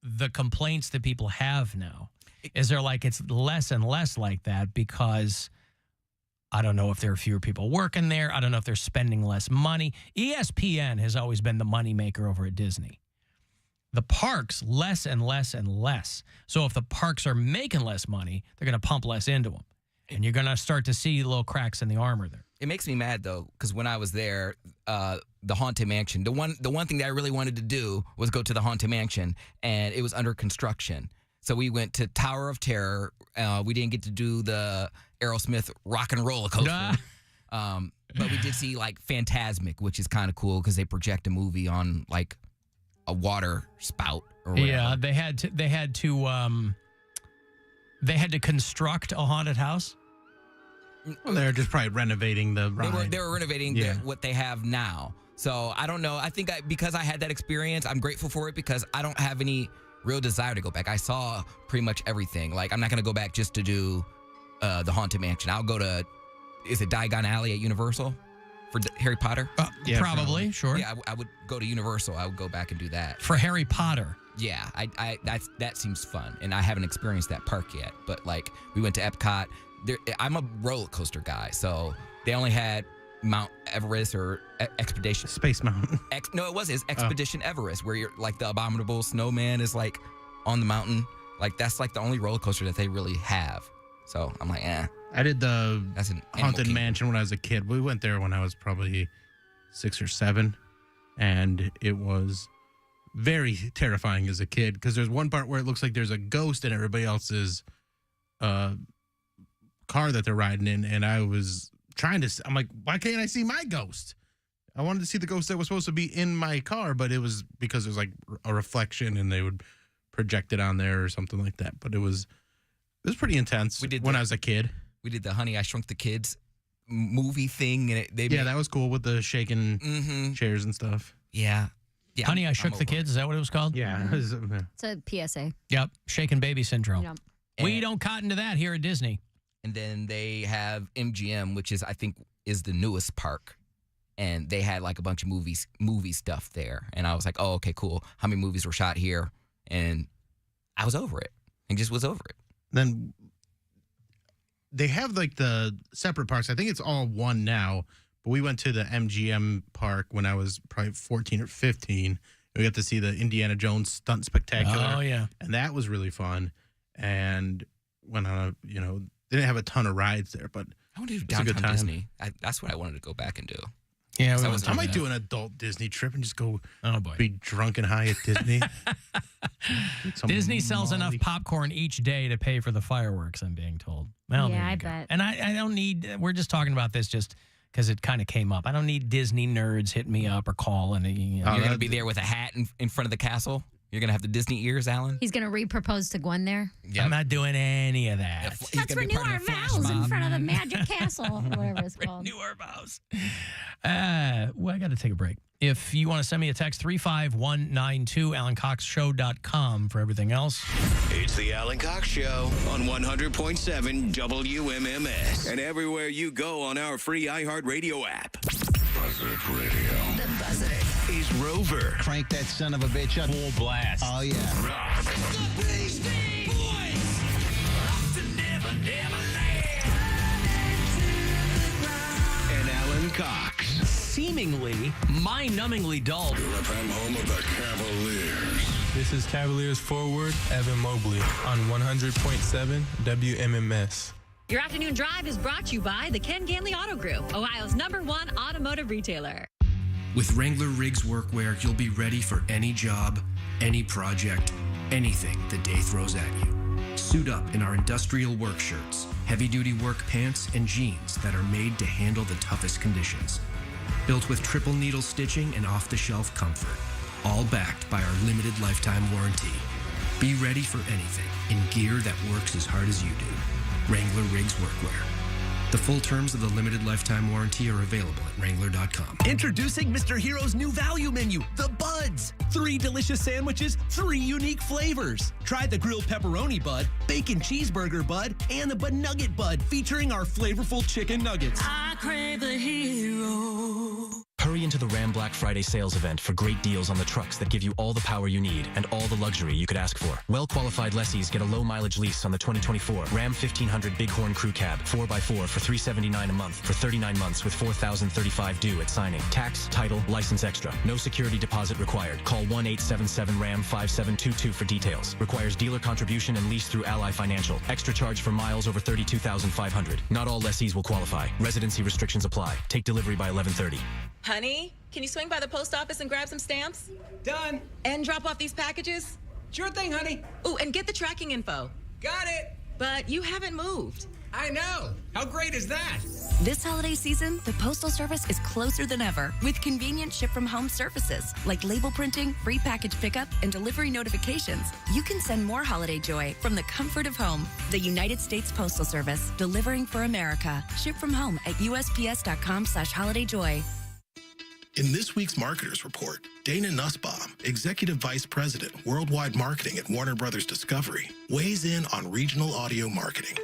the complaints that people have now. Is there like it's less and less like that because I don't know if there are fewer people working there. I don't know if they're spending less money. ESPN has always been the moneymaker over at Disney. The parks, less and less and less. So if the parks are making less money, they're going to pump less into them. And you're going to start to see little cracks in the armor there. It makes me mad, though, because when I was there, the Haunted Mansion, the one thing that I really wanted to do was go to the Haunted Mansion, and it was under construction. So we went to Tower of Terror. We didn't get to do the Aerosmith Rock and Roller Coaster. But we did see like Phantasmic, which is kind of cool because they project a movie on like a water spout or whatever. Yeah, they had to construct a haunted house. Well, they're just probably renovating the ride. They were renovating what they have now. So I don't know. I think because I had that experience, I'm grateful for it because I don't have any real desire to go back. I saw pretty much everything. Like I'm not going to go back just to do the Haunted Mansion. I'll go to, is it Diagon Alley at Universal for Harry Potter? Yeah, probably, sure. Yeah, I would go to Universal. I would go back and do that. For Harry Potter. Yeah, that seems fun. And I haven't experienced that park yet. But like we went to Epcot. I'm a roller coaster guy, so they only had Mount Everest or Expedition. Space Mountain. No, it was. It's Expedition Everest, where you're like the abominable snowman is like on the mountain. Like that's like the only roller coaster that they really have. So I'm like, I did the That's an Haunted Mansion when I was a kid. We went there when I was probably 6 or 7, and it was very terrifying as a kid because there's one part where it looks like there's a ghost in everybody else's car that they're riding in, and I was I'm like, why can't I see my ghost? I wanted to see the ghost that was supposed to be in my car, but it was because there's like a reflection and they would project it on there or something like that. But it was pretty intense when I was a kid. We did the Honey, I Shrunk the Kids movie thing, and that was cool with the shaking chairs and stuff. Yeah. Honey, I Shook the Kids. Is that what it was called? Yeah. It's a PSA. Yep. Shaken baby syndrome. Yep. We don't cotton to that here at Disney. And then they have MGM, which is I think is the newest park, and they had like a bunch of movie stuff there. And I was like, oh, okay, cool. How many movies were shot here? And I was over it, and just was over it. Then they have like the separate parks. I think it's all one now. But we went to the MGM park when I was probably 14 or 15. We got to see the Indiana Jones Stunt Spectacular. Oh yeah, and that was really fun. And went on they didn't have a ton of rides there, but I want to do Downtown Disney. That's what I wanted to go back and do. Yeah, I might do an adult Disney trip and just go be drunk and high at Disney. Disney sells enough popcorn each day to pay for the fireworks, I'm being told. Well, yeah, I bet. And I don't need, we're just talking about this just because it kind of came up. I don't need Disney nerds hitting me up or calling. You're going to be there with a hat in front of the castle? You're going to have the Disney ears, Alan? He's going to re-propose to Gwen there? Yep. I'm not doing any of that. Let's renew our vows in front of the Magic Castle, whatever it's called. Renew our vows. Well, I got to take a break. If you want to send me a text, 35192, AlanCoxShow.com for everything else. It's the Alan Cox Show on 100.7 WMMS. And everywhere you go on our free iHeartRadio app. Buzzard Radio. The Buzzard. Is Rover. Crank that son of a bitch up. Full blast. Oh, yeah. And Alan Cox. Seemingly, mind-numbingly dull. WFM home of the Cavaliers. This is Cavaliers forward Evan Mobley on 100.7 WMMS. Your afternoon drive is brought to you by the Ken Ganley Auto Group, Ohio's #1 automotive retailer. With Wrangler Riggs Workwear, you'll be ready for any job, any project, anything the day throws at you. Suit up in our industrial work shirts, heavy-duty work pants, and jeans that are made to handle the toughest conditions. Built with triple needle stitching and off-the-shelf comfort, all backed by our limited lifetime warranty. Be ready for anything in gear that works as hard as you do. Wrangler Riggs Workwear. The full terms of the limited lifetime warranty are available at Wrangler.com. Introducing Mr. Hero's new value menu, the Buds. 3 delicious sandwiches, 3 unique flavors. Try the grilled pepperoni bud, bacon cheeseburger bud, and the Bud Nugget bud featuring our flavorful chicken nuggets. I crave the hero. Hurry into the Ram Black Friday sales event for great deals on the trucks that give you all the power you need and all the luxury you could ask for. Well-qualified lessees get a low-mileage lease on the 2024 Ram 1500 Bighorn Crew Cab 4x4 for $379 a month for 39 months with $4,035 due at signing. Tax, title, license extra. No security deposit required. Call 1-877-RAM-5722 for details. Requires dealer contribution and lease through Ally Financial. Extra charge for miles over 32,500. Not all lessees will qualify. Residency restrictions apply. Take delivery by 11:30. Honey, can you swing by the post office and grab some stamps? Done. And drop off these packages? Sure thing, honey. Oh, and get the tracking info. Got it. But you haven't moved. I know. How great is that? This holiday season, the Postal Service is closer than ever with convenient ship-from-home services like label printing, free package pickup, and delivery notifications. You can send more holiday joy from the comfort of home. The United States Postal Service, delivering for America. Ship from home at USPS.com/holidayjoy. In this week's Marketers Report, Dana Nussbaum, Executive Vice President, Worldwide Marketing at Warner Brothers Discovery, weighs in on regional audio marketing.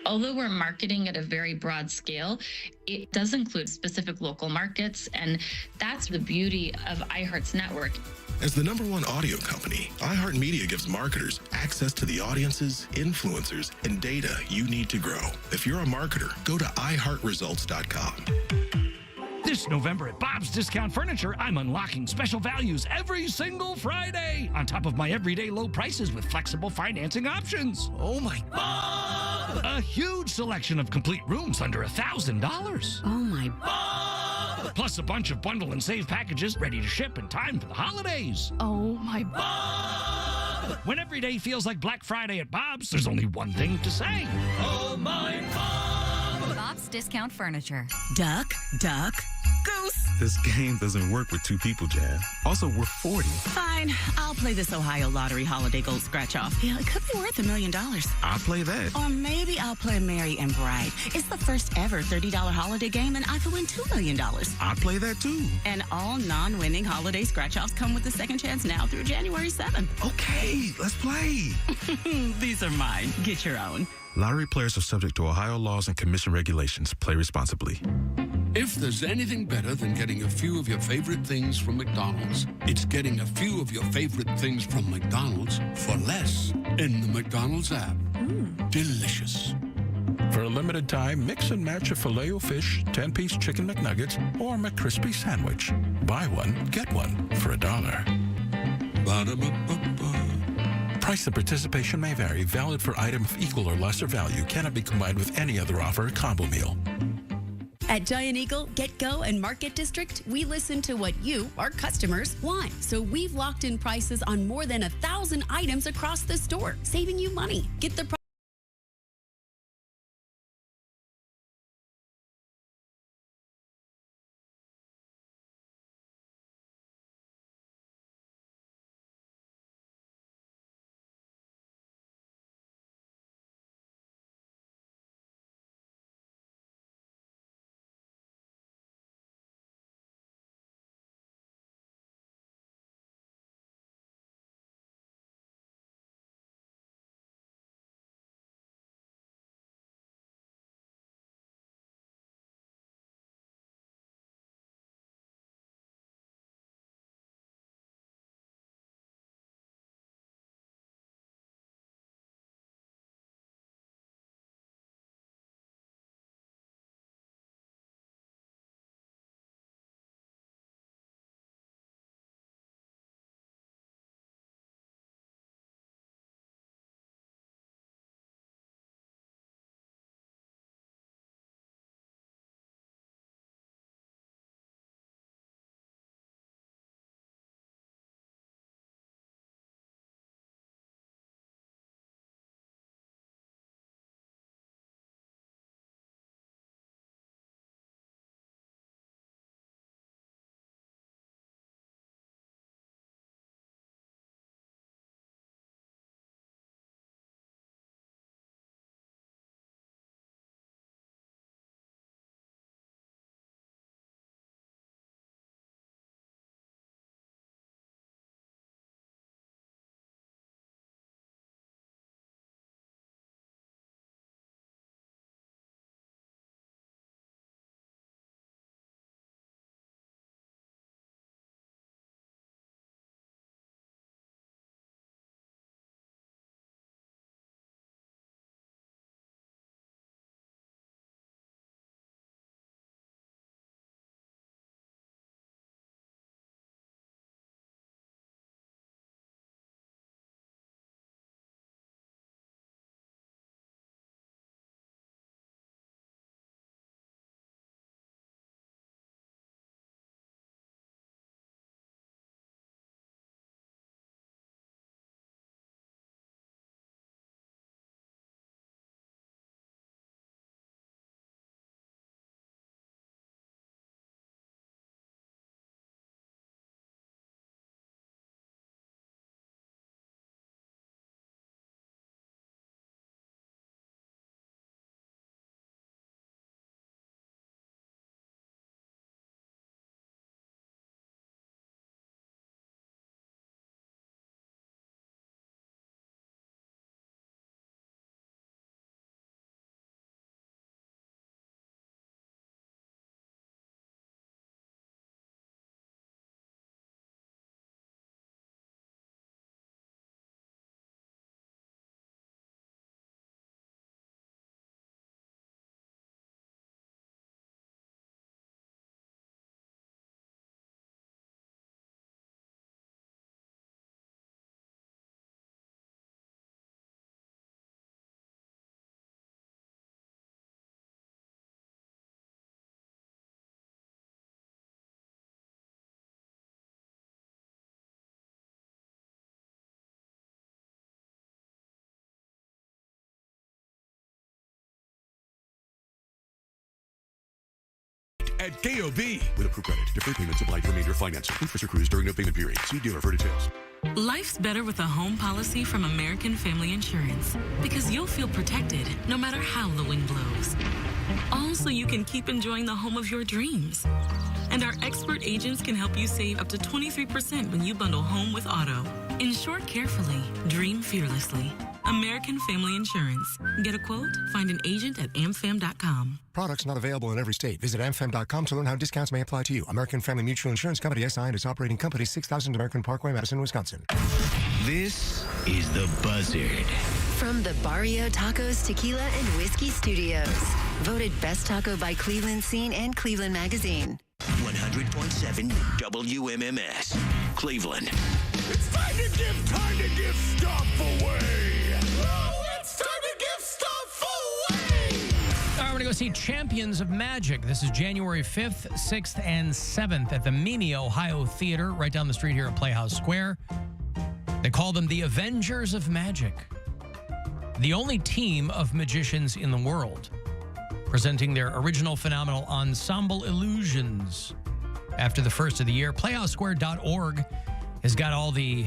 Although we're marketing at a very broad scale, it does include specific local markets, and that's the beauty of iHeart's network. As the #1 audio company, iHeartMedia gives marketers access to the audiences, influencers, and data you need to grow. If you're a marketer, go to iHeartResults.com. This November at Bob's Discount Furniture, I'm unlocking special values every single Friday, on top of my everyday low prices with flexible financing options. Oh my Bob! A huge selection of complete rooms under $1,000. Oh my Bob! Plus a bunch of bundle and save packages ready to ship in time for the holidays. Oh my Bob! When every day feels like Black Friday at Bob's, there's only one thing to say. Oh my Bob! Bob's Discount Furniture. Duck, duck, goose. This game doesn't work with two people, Jan. Also, we're 40. Fine, I'll play this Ohio Lottery Holiday Gold Scratch-Off. Yeah, it could be worth $1 million. I'll play that. Or maybe I'll play Merry and Bright. It's the first ever $30 holiday game, and I could win $2 million. I'll play that, too. And all non-winning holiday scratch-offs come with a second chance now through January 7th. Okay, let's play. These are mine. Get your own. Lottery players are subject to Ohio laws and commission regulations. Play responsibly. If there's anything better than getting a few of your favorite things from McDonald's, it's getting a few of your favorite things from McDonald's for less in the McDonald's app. Delicious. For a limited time, mix and match a Filet-O-Fish, 10-piece Chicken McNuggets, or McCrispy sandwich. Buy one, get one for $1. Ba-da-ba-ba-ba. Price and participation may vary. Valid for item of equal or lesser value. Cannot be combined with any other offer or combo meal. At Giant Eagle, Get Go, and Market District, we listen to what you, our customers, want. So we've locked in prices on more than 1,000 items across the store, saving you money. Get the at KOB. With approved credit, deferred payments applied to remainder financing. Interest accrues during no payment period. See dealer for details. Life's better with a home policy from American Family Insurance because you'll feel protected no matter how the wind blows. All so you can keep enjoying the home of your dreams. And our expert agents can help you save up to 23% when you bundle home with auto. Insure carefully, dream fearlessly. American Family Insurance. Get a quote? Find an agent at amfam.com. Products not available in every state. Visit amfam.com to learn how discounts may apply to you. American Family Mutual Insurance Company, SI, and its operating company, 6000 American Parkway, Madison, Wisconsin. This is The Buzzard. From the Barrio Tacos, Tequila, and Whiskey Studios. Voted Best Taco by Cleveland Scene and Cleveland Magazine. 100.7 WMMS, Cleveland. It's time to give stuff away. Oh, it's time to give stuff away. All right, we're going to go see Champions of Magic. This is January 5th, 6th, and 7th at the Mini Ohio Theater, right down the street here at Playhouse Square. They call them the Avengers of Magic. The only team of magicians in the world presenting their original phenomenal ensemble illusions. After the first of the year, playhousesquare.org has got all the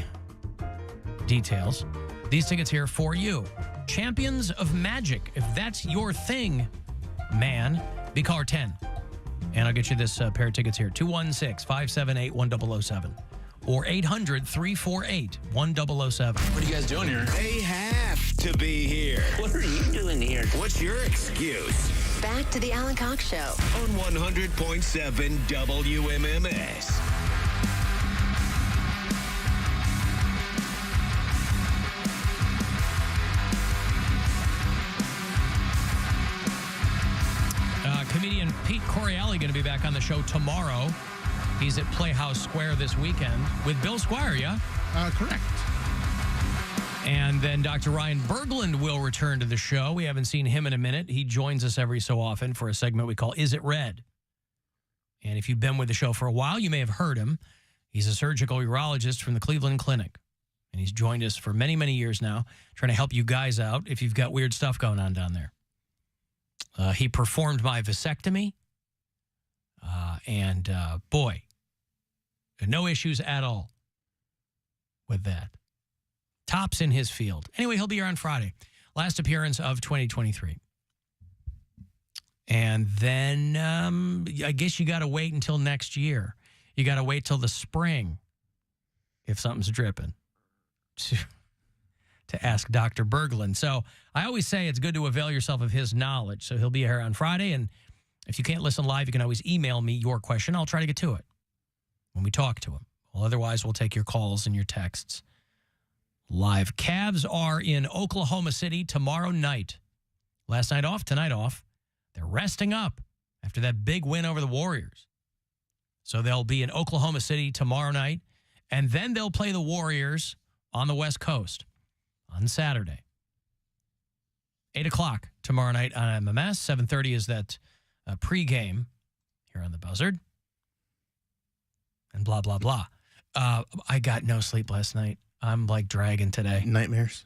details. These tickets here for you. Champions of Magic. If that's your thing, man, be caller 10. And I'll get you this pair of tickets here. 216-578-1007 or 800-348-1007. What are you guys doing here? They have to be here. What are you doing here? What's your excuse? Back to the Alan Cox Show on 100.7 WMMS. Comedian Pete Correale going to be back on the show tomorrow. He's at Playhouse Square this weekend with Bill Squire, yeah? Correct. And then Dr. Ryan Berglund will return to the show. We haven't seen him in a minute. He joins us every so often for a segment we call Is It Red? And if you've been with the show for a while, you may have heard him. He's a surgical urologist from the Cleveland Clinic. And he's joined us for many, many years now, trying to help you guys out if you've got weird stuff going on down there. He performed my vasectomy. Boy, no issues at all with that. Tops in his field. Anyway, he'll be here on Friday. Last appearance of 2023. And then I guess you got to wait until next year. You got to wait till the spring if something's dripping to ask Dr. Berglund. So I always say it's good to avail yourself of his knowledge. So he'll be here on Friday. And if you can't listen live, you can always email me your question. I'll try to get to it when we talk to him. Well, otherwise, we'll take your calls and your texts live. Cavs are in Oklahoma City tomorrow night. Last night off, tonight off. They're resting up after that big win over the Warriors. So they'll be in Oklahoma City tomorrow night, and then they'll play the Warriors on the West Coast on Saturday. 8 o'clock tomorrow night on MMS. 7:30 is that pregame here on the Buzzard. And blah, blah, blah. I got no sleep last night. I'm like dragging today. Nightmares?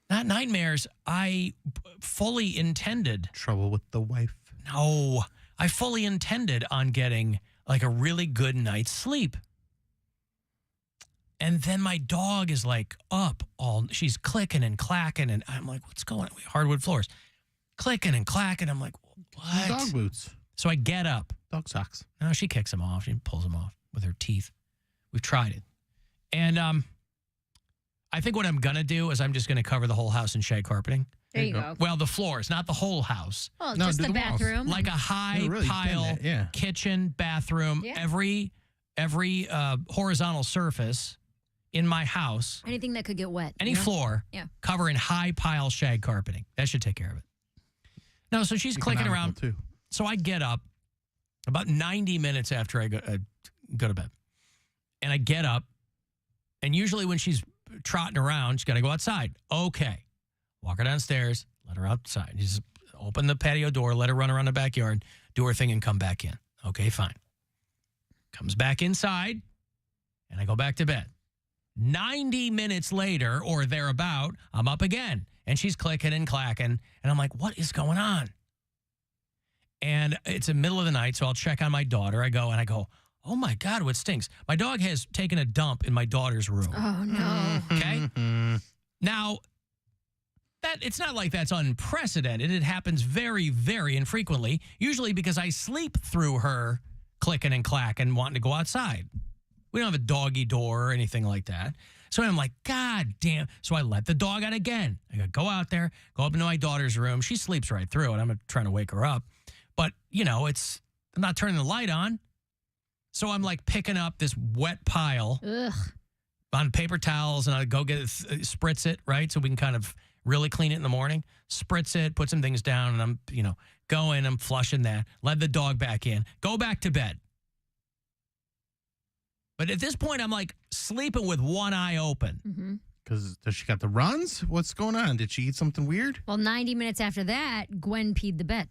Not nightmares. I fully intended. Trouble with the wife? No. I fully intended on getting like a really good night's sleep. And then my dog is like up she's clicking and clacking. And I'm like, what's going on? Hardwood floors. Clicking and clacking. I'm like, what? Dog boots. So I get up. Dog socks. No, she kicks them off. She pulls them off with her teeth. We've tried it. And I think what I'm going to do is I'm just going to cover the whole house in shag carpeting. There you go. Well, the floors, not the whole house. Well, just the bathroom. Like a high pile kitchen, bathroom, every horizontal surface in my house. Anything that could get wet. Any floor, cover in high pile shag carpeting. That should take care of it. No, so she's clicking around. Too. So I get up about 90 minutes after I go to bed. And I get up, and usually when she's trotting around, she's got to go outside. Okay. Walk her downstairs, let her outside. Just open the patio door, let her run around the backyard, do her thing, and come back in. Okay, fine. Comes back inside, and I go back to bed. 90 minutes later, or thereabout, I'm up again, and she's clicking and clacking, and I'm like, what is going on? And it's the middle of the night, so I'll check on my daughter. I go, oh my God, what stinks? My dog has taken a dump in my daughter's room. Oh, no. Okay? Now, it's not like that's unprecedented. It happens very, very infrequently, usually because I sleep through her clicking and clacking and wanting to go outside. We don't have a doggy door or anything like that. So I'm like, God damn. So I let the dog out again. I go out there, go up into my daughter's room. She sleeps right through it. I'm trying to wake her up. But, I'm not turning the light on. So I'm like picking up this wet pile on paper towels, and I go get it, spritz it, right? So we can kind of really clean it in the morning, spritz it, put some things down, and I'm, I'm flushing that, let the dog back in, go back to bed. But at this point, I'm like sleeping with one eye open. Because does she got the runs? What's going on? Did she eat something weird? Well, 90 minutes after that, Gwen peed the bed.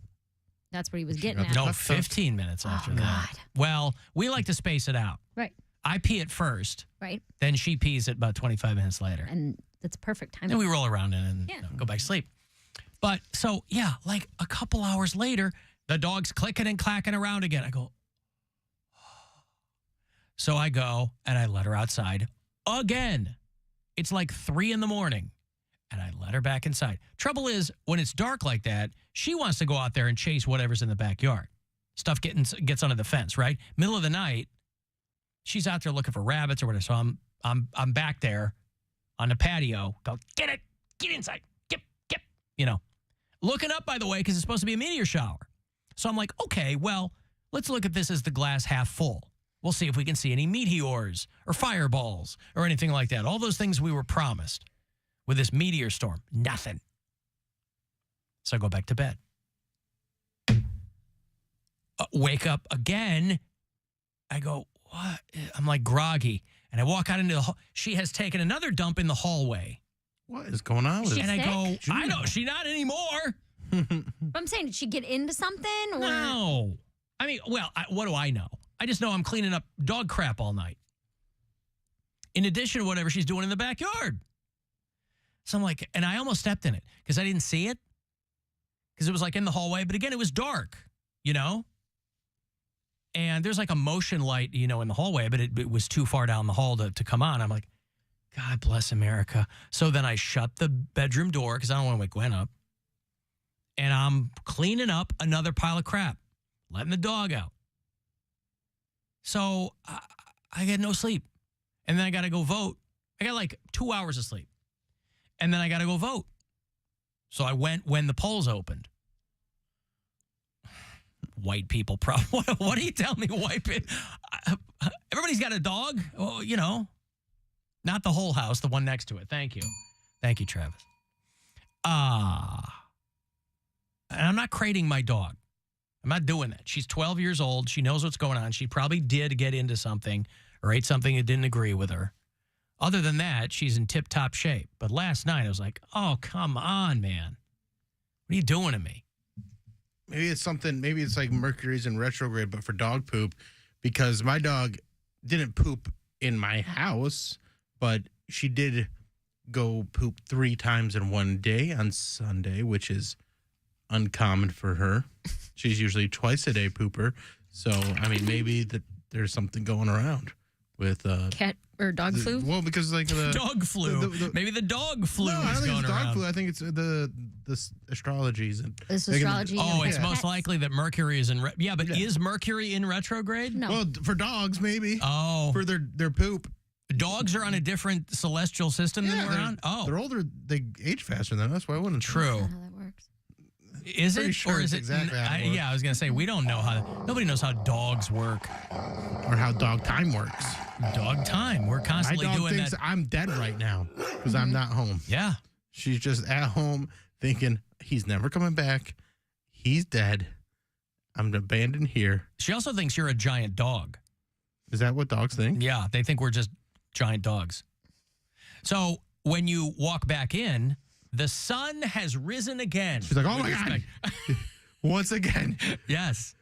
That's what he was getting at. No, 15 minutes after that. God. Well, we like to space it out. Right. I pee it first. Right. Then she pees it about 25 minutes later. And that's perfect timing. Then we roll around in and go back to sleep. But so, like a couple hours later, the dog's clicking and clacking around again. I go, so I go and I let her outside again. It's like 3 a.m. and I let her back inside. Trouble is, when it's dark like that, she wants to go out there and chase whatever's in the backyard. Stuff gets under the fence, right? Middle of the night, she's out there looking for rabbits or whatever. So I'm back there on the patio. Go, get it, get inside, get, looking up, by the way, because it's supposed to be a meteor shower. So I'm like, okay, well, let's look at this as the glass half full. We'll see if we can see any meteors or fireballs or anything like that. All those things we were promised with this meteor storm. Nothing. So I go back to bed. Wake up again. I go, what? I'm like groggy. And I walk out into the hall. She has taken another dump in the hallway. What is going on with her? And I go, I know, she not anymore. But I'm saying, did she get into something? Or? No. I mean, well, what do I know? I just know I'm cleaning up dog crap all night. In addition to whatever she's doing in the backyard. So I'm like, and I almost stepped in it because I didn't see it. Because it was like in the hallway. But again, it was dark, And there's like a motion light, in the hallway, but it was too far down the hall to come on. I'm like, God bless America. So then I shut the bedroom door because I don't want to wake Gwen up. And I'm cleaning up another pile of crap, letting the dog out. So I get no sleep. And then I got to go vote. I got like 2 hours of sleep. And then I got to go vote. So I went when the polls opened. White people problem. What do you tell me, white people? Everybody's got a dog. Well, not the whole house, the one next to it. Thank you. Thank you, Travis. And I'm not crating my dog. I'm not doing that. She's 12 years old. She knows what's going on. She probably did get into something or ate something that didn't agree with her. Other than that, she's in tip-top shape. But last night, I was like, oh, come on, man. What are you doing to me? Maybe it's like Mercury's in retrograde, but for dog poop, because my dog didn't poop in my house, but she did go poop 3 times in one day on Sunday, which is uncommon for her. She's usually twice a day pooper. So, I mean, maybe there's something going around with cat or dog flu. Well, because like the dog flu. Maybe the dog flu I don't is think going it's dog around. flu. I think it's the astrologies and astrology. It's most likely that Mercury is in. Is Mercury in retrograde? No. Well, for dogs, maybe. Oh, for their poop. Dogs are on a different celestial system than we're on. Oh, they're older. They age faster than us. Why wouldn't? True. How that works. Is it? Sure or is it exactly how it works. Yeah, I was going to say, we don't know nobody knows how dogs work. Or how dog time works. Dog time. We're constantly My dog doing thinks that. I'm dead right now because I'm not home. Yeah. She's just at home thinking he's never coming back. He's dead. I'm abandoned here. She also thinks you're a giant dog. Is that what dogs think? Yeah, they think we're just giant dogs. So when you walk back in, the sun has risen again. She's like, oh my God. Once again. Yes.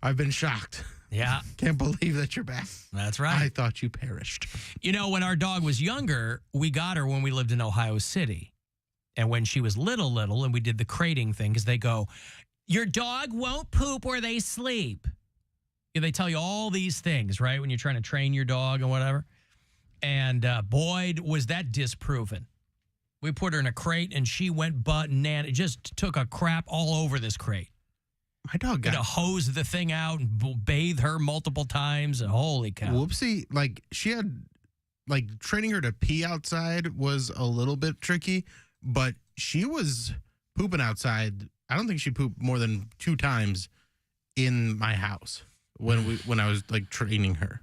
I've been shocked. Yeah. Can't believe that you're back. That's right. I thought you perished. When our dog was younger, we got her when we lived in Ohio City. And when she was little, and we did the crating thing, because they go, Your dog won't poop where they sleep. Yeah, they tell you all these things, right, when you're trying to train your dog and whatever. And boy, was that disproven. We put her in a crate, and she went it just took a crap all over this crate. My dog got to hose the thing out and bathe her multiple times. And holy cow. Whoopsie. Like, she had, like, training her to pee outside was a little bit tricky, but she was pooping outside. I don't think she pooped more than 2 times in my house when I was, like, training her.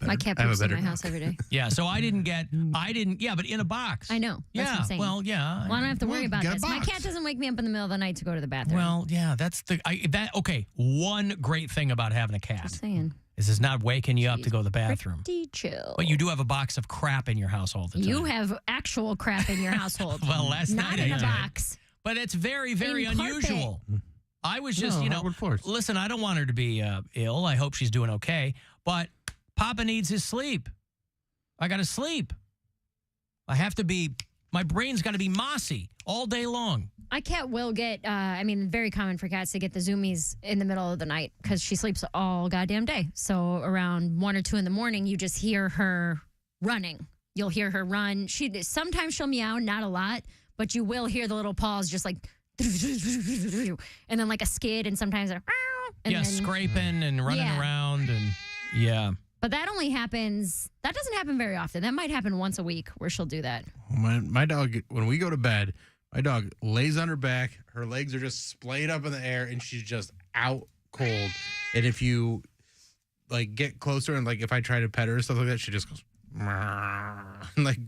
My cat poops in my house every day. Yeah, so but in a box. I know. That's what I'm saying. Well, yeah. Well, I don't have to worry about this. My cat doesn't wake me up in the middle of the night to go to the bathroom. Well, yeah, that's okay. One great thing about having a cat Just saying. is it's not waking you up to go to the bathroom. Pretty chill. But you do have a box of crap in your house all the time. You have actual crap in your household. Well, last Not night in I a did. box. But it's very, very In carpet. unusual. I was just, hardwood floors. listen, I don't want her to be ill. I hope she's doing okay. But Papa needs his sleep. I got to sleep. My brain's got to be mossy all day long. My cat will get, very common for cats to get the zoomies in the middle of the night because she sleeps all goddamn day. So around 1 or 2 in the morning, you just hear her running. You'll hear her run. Sometimes she'll meow, not a lot, but you will hear the little paws just like, and then like a skid, and sometimes and then, scraping and running around, and yeah. But that doesn't happen very often. That might happen once a week where she'll do that. My dog, when we go to bed, my dog lays on her back. Her legs are just splayed up in the air, and she's just out cold. And if you, like, get closer and, like, if I try to pet her or stuff like that, she just goes, like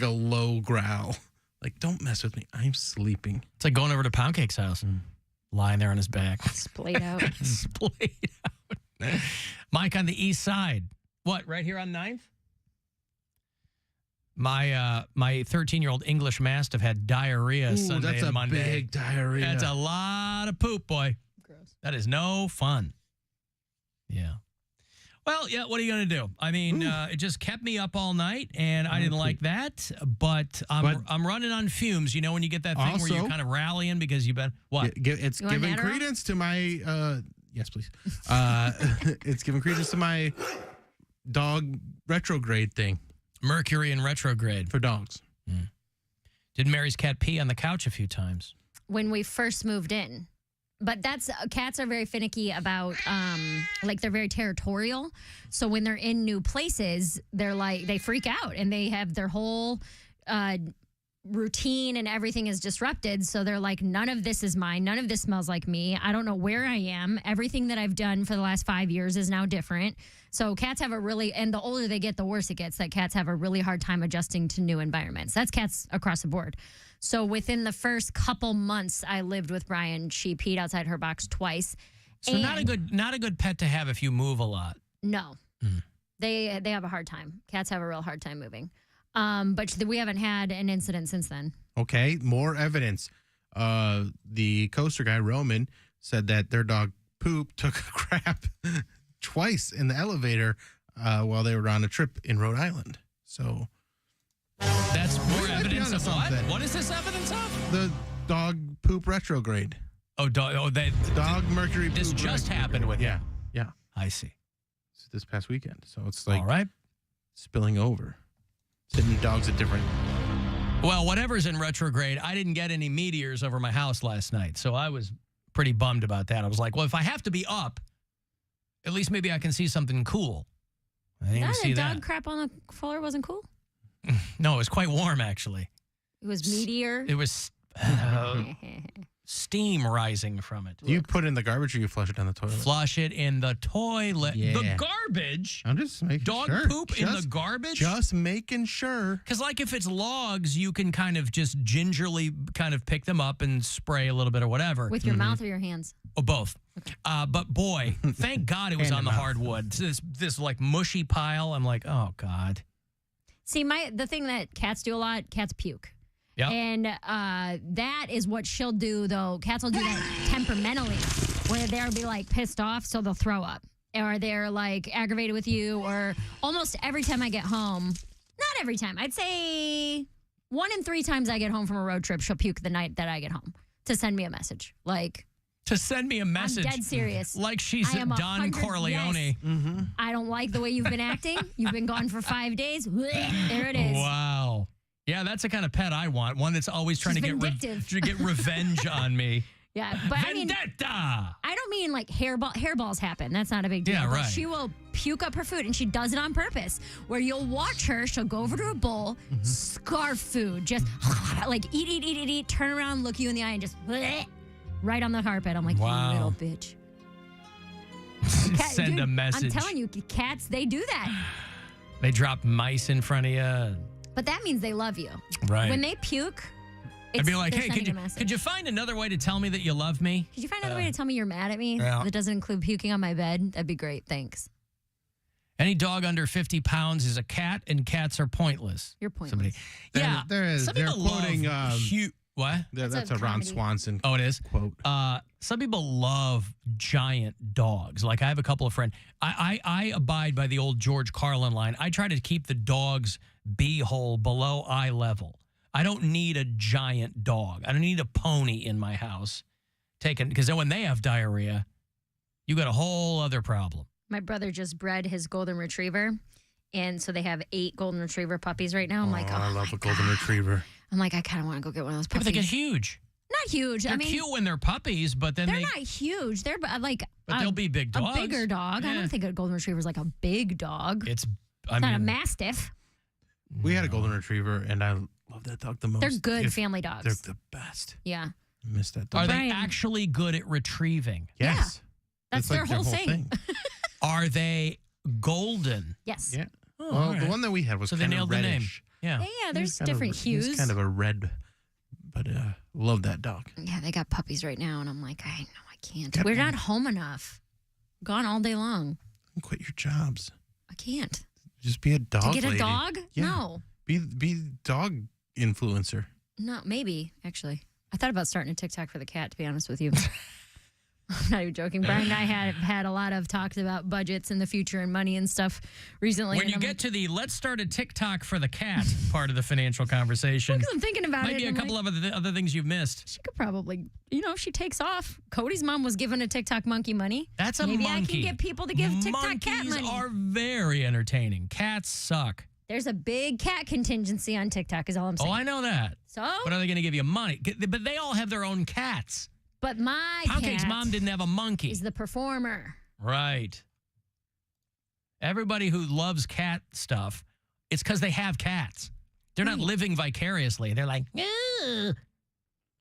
a low growl. Like, don't mess with me. I'm sleeping. It's like going over to Poundcake's house, lying there on his back. Splayed out. Splayed out. Mike on the east side. What, right here on 9th? My 13-year-old English Mastiff had diarrhea Sunday and Monday. That's a big diarrhea. That's a lot of poop, boy. Gross. That is no fun. Yeah. Well, yeah, what are you going to do? I mean, it just kept me up all night, and I didn't like that, but I'm running on fumes. You know when you get that thing where you're kind of rallying because you've been, what? It's giving credence to my, yes, please. It's giving credence to my dog retrograde thing. Mercury in retrograde. For dogs. Did Mary's cat pee on the couch a few times? When we first moved in. But cats are very finicky about, they're very territorial. So when they're in new places, they freak out and they have their whole routine and everything is disrupted. So they're like, none of this is mine. None of this smells like me. I don't know where I am. Everything that I've done for the last 5 years is now different. So cats have and the older they get, the worse it gets, that cats have a really hard time adjusting to new environments. That's cats across the board. So within the first couple months I lived with Brian, she peed outside her box twice. So not a good pet to have if you move a lot. No. They have a hard time. Cats have a real hard time moving. But we haven't had an incident since then. Okay, more evidence. The coaster guy, Roman, said that their dog Poop took a crap twice in the elevator while they were on a trip in Rhode Island. So that's more evidence of what? What is this evidence of? The dog poop retrograde. Dog Mercury poop. This just happened with you. Yeah. I see. It's this past weekend. So it's like all right, spilling over. Sitting dogs at different. Well, whatever's in retrograde, I didn't get any meteors over my house last night, so I was pretty bummed about that. I was like, well, if I have to be up, at least maybe I can see something cool. I didn't even see that. Dog crap on the floor wasn't cool? No, it was quite warm, actually. It was meteor? It was steam rising from it. Do you put it in the garbage or you flush it down the toilet? Flush it in the toilet. Yeah. The garbage? I'm just making Dog sure. poop in the garbage? Just making sure. Because like if it's logs, you can kind of just gingerly kind of pick them up and spray a little bit or whatever. With your mouth or your hands? Oh, both. But boy, thank God it was on the hardwood. This like mushy pile. I'm like, oh God. See, the thing that cats do a lot, cats puke. Yep. And that is what she'll do, though. Cats will do that temperamentally, where they'll be, like, pissed off, so they'll throw up. Or they're, like, aggravated with you. Or almost every time I get home, not every time, I'd say 1 in 3 times I get home from a road trip, she'll puke the night that I get home. to send me a message. Like, to send me a message. I'm dead serious. Like she's I am Don 100 Corleone. yes. I don't like the way you've been acting. You've been gone for 5 days. There it is. Wow. Yeah, that's the kind of pet I want. One that's always trying to get revenge on me. Yeah, but Vendetta! I don't mean like hairballs happen. That's not a big deal. Yeah, But right. she will puke up her food, and she does it on purpose. Where you'll watch her, she'll go over to a bowl, scarf food, just like eat, turn around, look you in the eye, and just right on the carpet. I'm like, Wow. you little bitch. Send a message. I'm telling you, cats, they do that. They drop mice in front of you. But that means they love you. Right. When they puke, I'd be like, they're hey, sending a message. could you find another way to tell me that you love me? Could you find another way to tell me you're mad at me yeah. that doesn't include puking on my bed? That'd be great. Thanks. Any dog under 50 pounds is a cat, and cats are pointless. You're pointless. Somebody, yeah. They're quoting. That's a Ron Swanson. Oh, it is? Quote. Some people love giant dogs. Like I have a couple of friends. I abide by the old George Carlin line. I try to keep the dog's beehole below eye level. I don't need a giant dog. I don't need a pony in my house. Because then when they have diarrhea, you got a whole other problem. My brother just bred his golden retriever, and so they have 8 golden retriever puppies right now. I'm like, I love a golden retriever. I'm like, I kind of want to go get one of those Yeah, puppies. but they get huge. Not huge. They're I mean, cute when they're puppies, but then they're not huge. They're like, but they'll be big dogs. A bigger dog. Yeah. I don't think a golden retriever is like a big dog. It's not a mastiff. We had a golden retriever, and I love that dog the most. They're good family dogs. They're the best. Yeah. I miss that dog. Are they actually good at retrieving? Yes. Yeah. That's their like whole thing. Are they golden? Yes. Yeah. Oh, well, all right. the one that we had was So they kind of nailed the name. reddish. Yeah. Yeah, there's Kind of- different hues. He's kind of a red, but love that dog. Yeah, they got puppies right now, and I'm like, I know I can't. We're not home enough. Gone all day long. Quit your jobs. I can't. Just be a dog To get a lady. dog? Yeah. No. Be dog influencer. No, maybe, actually. I thought about starting a TikTok for the cat, to be honest with you. I'm not even joking. Brian and I have had a lot of talks about budgets in the future and money and stuff recently. When you get to the let's start a TikTok for the cat part of the financial conversation. Because I'm thinking about might it. be a and couple of other things you've missed. She could probably, if she takes off. Cody's mom was given a TikTok monkey money. That's a Maybe monkey. I can get people to give TikTok cat Monkeys money. are very entertaining. Cats suck. There's a big cat contingency on TikTok is all I'm saying. Oh, I know that. So? But are they going to give you money? But they all have their own cats. But my Poundcake's cat mom didn't have a monkey. is the performer. Right. Everybody who loves cat stuff, it's because they have cats. They're not living vicariously. They're like, "Ugh."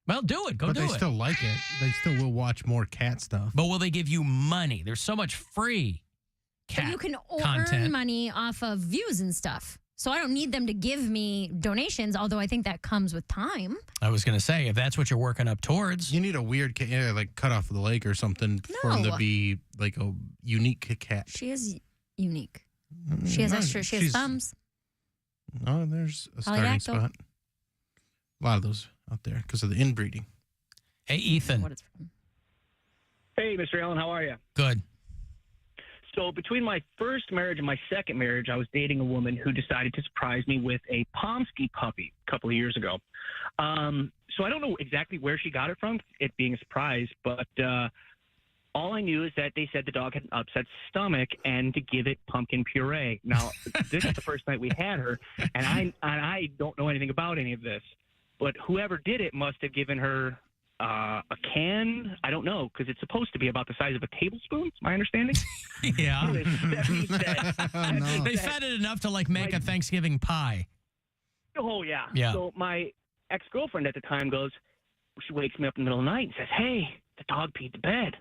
Well, do it. Go But do they it. still like it. They still will watch more cat stuff. But will they give you money? There's so much free cat But you can content. earn money off of views and stuff. So I don't need them to give me donations, although I think that comes with time. I was going to say, if that's what you're working up towards. You need a weird cat, like cut off the leg or something for him to No. be like a unique cat. She is unique. She has extra. She has thumbs. Oh, there's a starting Polydactyl. spot. A lot of those out there because of the inbreeding. Hey, Ethan. What it's from. Hey, Mr. Allen, how are you? Good. So between my first marriage and my second marriage, I was dating a woman who decided to surprise me with a Pomsky puppy a couple of years ago. So I don't know exactly where she got it from, it being a surprise, but all I knew is that they said the dog had an upset stomach and to give it pumpkin puree. Now, this is the first night we had her, and I don't know anything about any of this, but whoever did it must have given her a can. I don't know, because it's supposed to be about the size of a tablespoon, is my understanding. Yeah. That being said, They fed it enough to like make a Thanksgiving pie. Oh, yeah. Yeah. So my ex-girlfriend at the time she wakes me up in the middle of the night and says, hey, the dog peed the bed.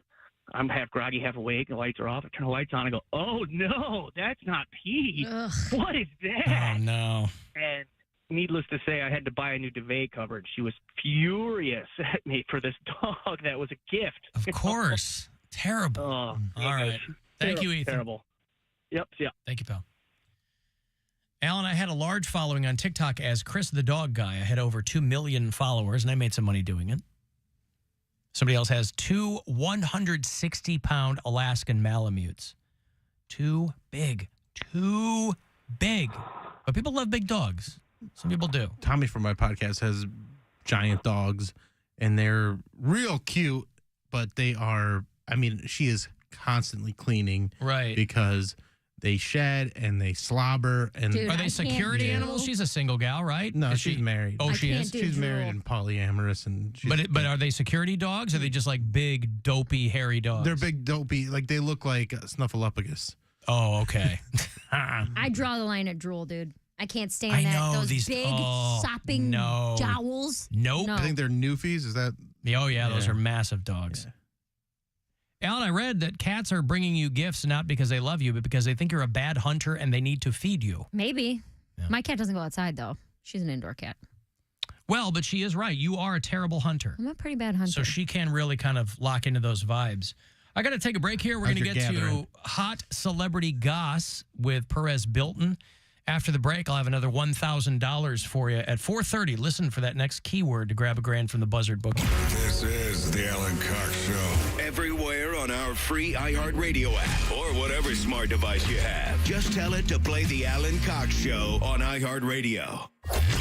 I'm half groggy, half awake, the lights are off. I turn the lights on, I go, oh, no, that's not pee. What is that? Oh, no. And needless to say, I had to buy a new duvet coverage. She was furious at me for this dog that was a gift. Of course. Terrible. Oh, all right. Thank you, Ethan. Terrible. Yep. Yeah. Thank you, pal. Alan, I had a large following on TikTok as Chris the Dog Guy. I had over 2 million followers, and I made some money doing it. Somebody else has 2 160-pound Alaskan Malamutes. Too big. But people love big dogs. Some people do. Tommy from my podcast has giant dogs, and they're real cute, but they are, I mean, she is constantly cleaning. Right. Because they shed and they slobber. And Dude, Are they security animals? She's a single gal, right? No, Is she's married. Oh, she is? She's married and polyamorous. And she's, But are they security dogs? Or are they just like big, dopey, hairy dogs? they're big, dopey. Like, they look like Snuffleupagus. Oh, okay. I draw the line at drool, dude. I can't stand I that. know, Those these- big oh, sopping no. jowls. Nope. No. I think they're Newfies. Is that? Oh, yeah, those Yeah. are massive dogs. Alan, I read that cats are bringing you gifts not because they love you, but because they think you're a bad hunter and they need to feed you. Maybe. My cat doesn't go outside, though. She's an indoor cat. Well, but she is right. You are a terrible hunter. I'm a pretty bad hunter. So she can really kind of lock into those vibes. I got to take a break here. We're going to get to hot celebrity goss with Perez Bilton. After the break, I'll have another $1,000 for you at 4:30. Listen for that next keyword to grab a grand from the Buzzard bookie. This is the Alan Cox Show. Everywhere on our free iHeartRadio app or whatever smart device you have. Just tell it to play the Alan Cox Show on iHeartRadio.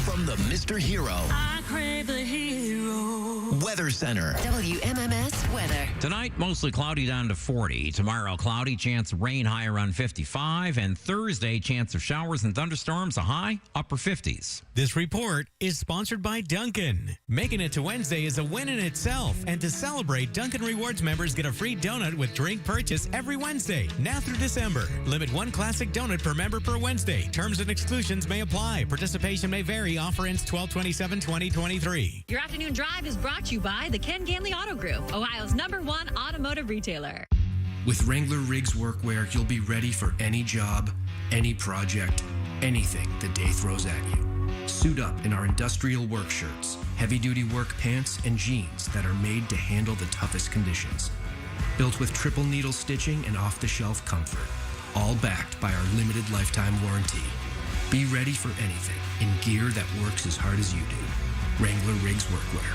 From the Mr. Hero I crave the hero. Weather Center. WMMS weather. Tonight, mostly cloudy down to 40. Tomorrow, cloudy, chance of rain, high around 55. And Thursday, chance of showers and thunderstorms, a high, upper 50s. This report is sponsored by Dunkin'. Making it to Wednesday is a win in itself. And to celebrate, Dunkin' Rewards members get a free donut with drink purchase every Wednesday, now through December. Limit one classic donut per member per Wednesday. Terms and exclusions may apply. Participation may vary. Offer ends 12/27/2023. Your afternoon drive is brought to you by the Ken Ganley Auto Group, Ohio's #1 automotive retailer. With Wrangler Riggs Workwear, you'll be ready for any job, any project, anything the day throws at you. Suit up in our industrial work shirts, heavy-duty work pants, and jeans that are made to handle the toughest conditions. Built with triple needle stitching and off-the-shelf comfort, all backed by our limited lifetime warranty. Be ready for anything in gear that works as hard as you do. Wrangler Riggs Workwear.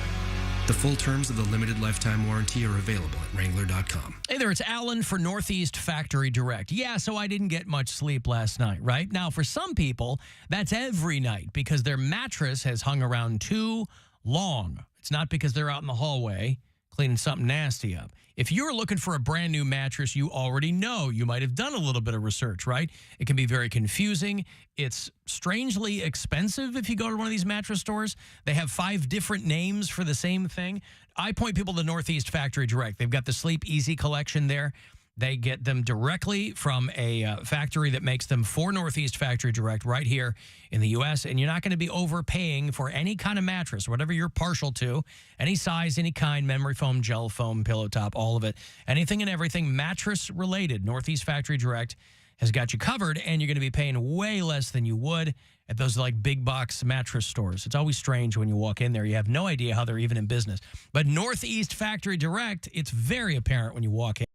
The full terms of the limited lifetime warranty are available at Wrangler.com. Hey there, it's Alan for Northeast Factory Direct. Yeah, so I didn't get much sleep last night, right? Now, for some people, that's every night because their mattress has hung around too long. It's not because they're out in the hallway cleaning something nasty up. If you're looking for a brand new mattress, you already know. You might have done a little bit of research, right? It can be very confusing. It's strangely expensive if you go to one of these mattress stores. They have 5 different names for the same thing. I point people to Northeast Factory Direct. They've got the Sleep Easy collection there. They get them directly from a factory that makes them for Northeast Factory Direct right here in the U.S., and you're not going to be overpaying for any kind of mattress, whatever you're partial to, any size, any kind, memory foam, gel foam, pillow top, all of it, anything and everything mattress-related. Northeast Factory Direct has got you covered, and you're going to be paying way less than you would at those like big box mattress stores. It's always strange when you walk in there. You have no idea how they're even in business. But Northeast Factory Direct, it's very apparent when you walk in.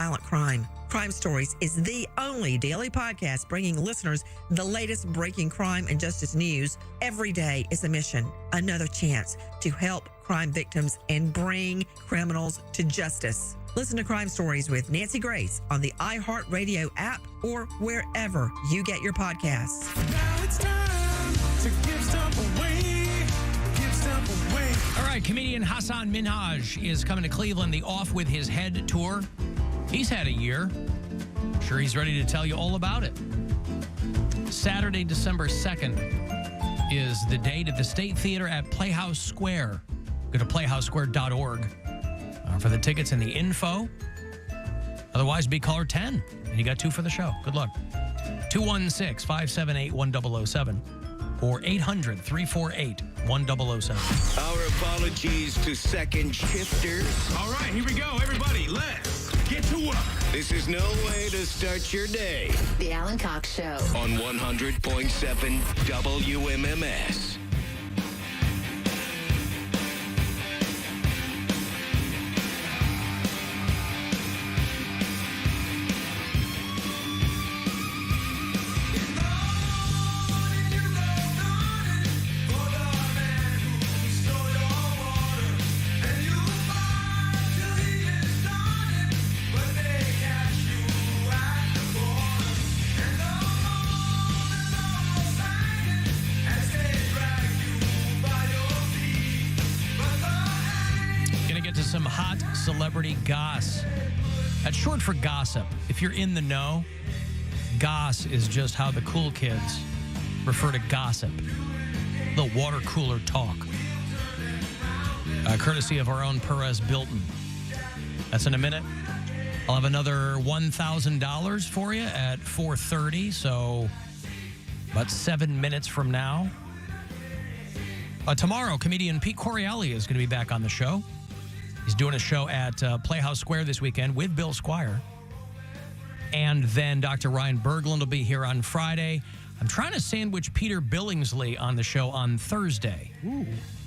Violent crime. Crime Stories is the only daily podcast bringing listeners the latest breaking crime and justice news. Every day is a mission, another chance to help crime victims and bring criminals to justice. Listen to Crime Stories with Nancy Grace on the iHeartRadio app or wherever you get your podcasts. Now it's time to give stuff away. Give stuff away. All right, comedian Hassan Minhaj is coming to Cleveland, the Off With His Head tour. He's had a year. Sure, he's ready to tell you all about it. Saturday, December 2nd is the date at the State Theater at Playhouse Square. Go to playhousesquare.org for the tickets and the info. Otherwise, be caller 10, and you got 2 for the show. Good luck. 216-578-1007 or 800-348-1007. Our apologies to second shifters. All right, here we go, everybody. Let's get to work. This is no way to start your day. The Alan Cox Show. On 100.7 WMMS. Some hot celebrity goss. That's short for gossip. If you're in the know, goss is just how the cool kids refer to gossip. The water cooler talk. Courtesy of our own Perez Bilton. That's in a minute. I'll have another $1,000 for you at 4:30, so about 7 minutes from now. Tomorrow, comedian Pete Corielli is going to be back on the show. He's doing a show at Playhouse Square this weekend with Bill Squire. And then Dr. Ryan Berglund will be here on Friday. I'm trying to sandwich Peter Billingsley on the show on Thursday. Ooh.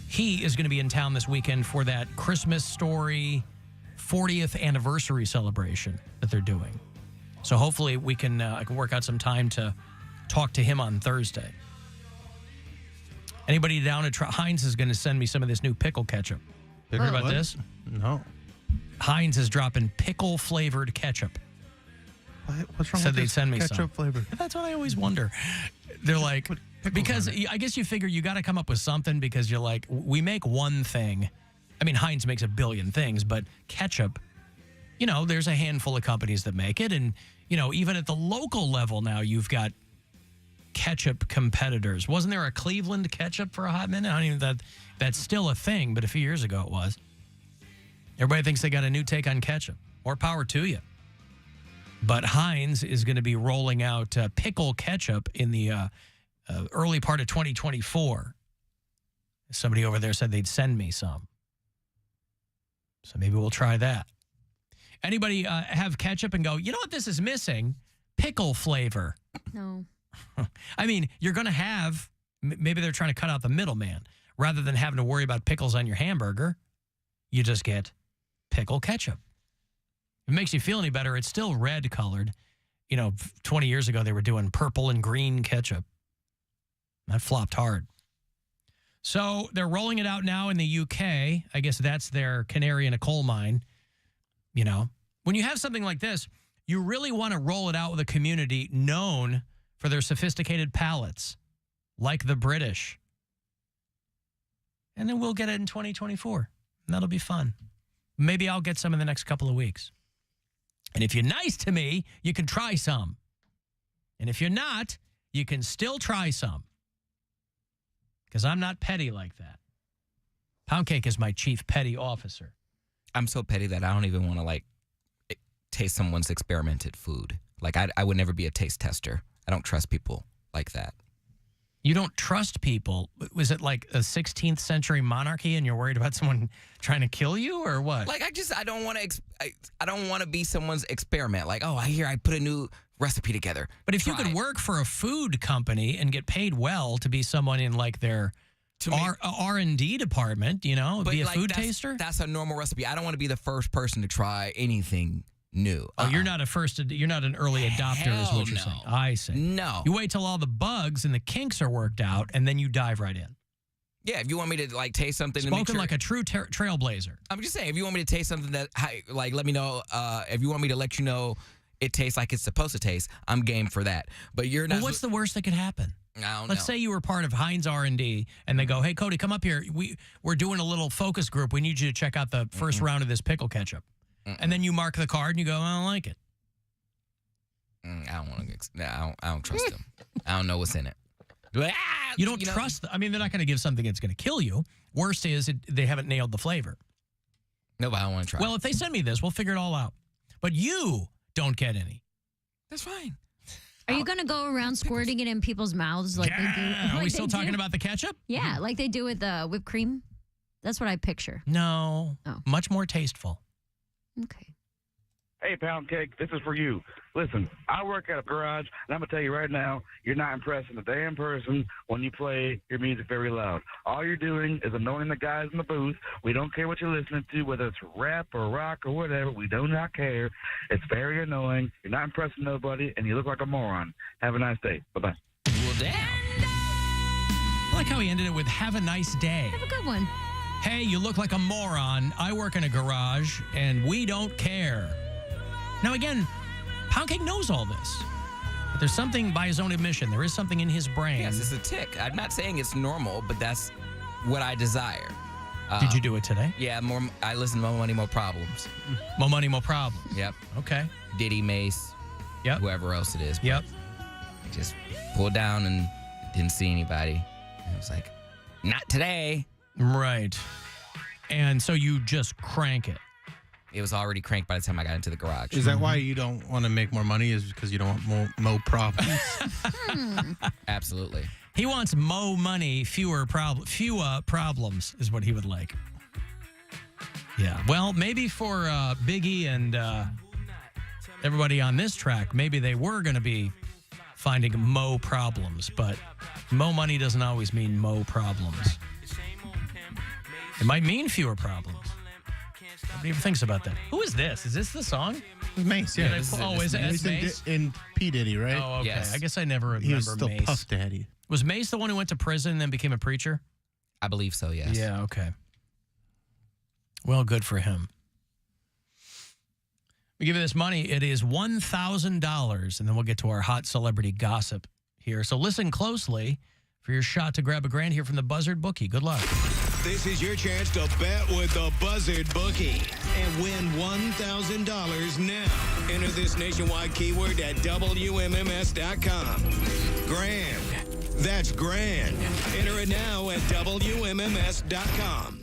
He is going to be in town this weekend for that Christmas Story 40th anniversary celebration that they're doing. So hopefully we can I can work out some time to talk to him on Thursday. Anybody down at Heinz is going to send me some of this new pickle ketchup. You heard about this? No. Heinz is dropping pickle-flavored ketchup. What's wrong Said with they'd this send me ketchup some. flavored? That's what I always wonder. They're like, because I guess you figure you got to come up with something because you're like, we make one thing. I mean, Heinz makes a billion things, but ketchup, you know, there's a handful of companies that make it. And, you know, even at the local level now, you've got ketchup competitors. Wasn't there a Cleveland ketchup for a hot minute? I don't even that's still a thing, but a few years ago it was. Everybody thinks they got a new take on ketchup. More power to you. But Heinz is going to be rolling out pickle ketchup in the early part of 2024. Somebody over there said they'd send me some. So maybe we'll try that. Anybody have ketchup and go, you know what this is missing? Pickle flavor. No. I mean, you're going to have, maybe they're trying to cut out the middleman. Rather than having to worry about pickles on your hamburger, you just get pickle ketchup. If it makes you feel any better, it's still red colored. You know, 20 years ago, they were doing purple and green ketchup. That flopped hard. So they're rolling it out now in the UK. I guess that's their canary in a coal mine. You know, when you have something like this, you really want to roll it out with a community known for their sophisticated palates, like the British. And then we'll get it in 2024. And that'll be fun. Maybe I'll get some in the next couple of weeks. And if you're nice to me, you can try some. And if you're not, you can still try some. Because I'm not petty like that. Poundcake is my chief petty officer. I'm so petty that I don't even want to, like, taste someone's experimented food. Like, I would never be a taste tester. I don't trust people like that. You don't trust people? Was it like a 16th century monarchy and you're worried about someone trying to kill you or what? Like, I don't want to I don't want to be someone's experiment. Like, oh, I put a new recipe together. But if you could work for a food company and get paid well to be someone in like their R&D department, you know, be a food taster? That's a normal recipe. I don't want to be the first person to try anything new. Oh, you're not an early adopter, is what you're saying. I see. No. You wait till all the bugs and the kinks are worked out, and then you dive right in. Yeah, if you want me to like taste something, to make Spoken sure, like a true trailblazer. I'm just saying, if you want me to taste something that, like, let me know. If you want me to let you know it tastes like it's supposed to taste, I'm game for that. But you're not. Well, what's the worst that could happen? I don't Let's know. say you were part of Heinz R&D, and they go, "Hey, Cody, come up here. We're doing a little focus group. We need you to check out the first round of this pickle ketchup." And then you mark the card, and you go, "I don't like it." I don't want to. I don't trust them. I don't know what's in it. You don't trust. I mean, they're not going to give something that's going to kill you. Worst is they haven't nailed the flavor. No, but I don't want to try. Well, if they send me this, we'll figure it all out. But you don't get any. That's fine. Are you going to go around squirting it in people's mouths like they do? Are we like still they talking do? about the ketchup? Yeah, like they do with whipped cream. That's what I picture. No. Oh. Much more tasteful. Okay. Hey, Poundcake, this is for you. Listen, I work at a garage, and I'm going to tell you right now, you're not impressing a damn person when you play your music very loud. All you're doing is annoying the guys in the booth. We don't care what you're listening to, whether it's rap or rock or whatever. We do not care. It's very annoying. You're not impressing nobody, and you look like a moron. Have a nice day. Bye-bye. Well, damn. I like how he ended it with "Have a nice day." Have a good one. Hey, you look like a moron. I work in a garage, and we don't care. Now, again, Poundcake knows all this. But there's something, by his own admission, there is something in his brain. Yes, it's a tick. I'm not saying it's normal, but that's what I desire. Did you do it today? Yeah, I listen to More Money, More Problems. More Money, More Problems. Yep. Okay. Diddy, Mace. Yep. Whoever else it is. Yep. I just pulled down and didn't see anybody. I was like, not today. Right. And so you just crank it. It was already cranked by the time I got into the garage. Is that why you don't want to make more money? Is because you don't want more problems? Absolutely. He wants mo money, fewer problems is what he would like. Yeah. Well, maybe for Biggie and everybody on this track, maybe they were going to be finding mo problems, but mo money doesn't always mean mo problems. It might mean fewer problems. Nobody even thinks about that. Who is this? Is this the song? Mace, yeah. Is it Mace? In P. Diddy, right? Oh, okay. Yes. I guess I never remember He was still Mace. Puff Daddy. Was Mace the one who went to prison and then became a preacher? I believe so, yes. Yeah, okay. Well, good for him. We give you this money. It is $1,000, and then we'll get to our hot celebrity gossip here. So listen closely for your shot to grab a grand here from the Buzzard Bookie. Good luck. This is your chance to bet with the Buzzard Bookie and win $1,000 now. Enter this nationwide keyword at WMMS.com. Grand. That's grand. Enter it now at WMMS.com.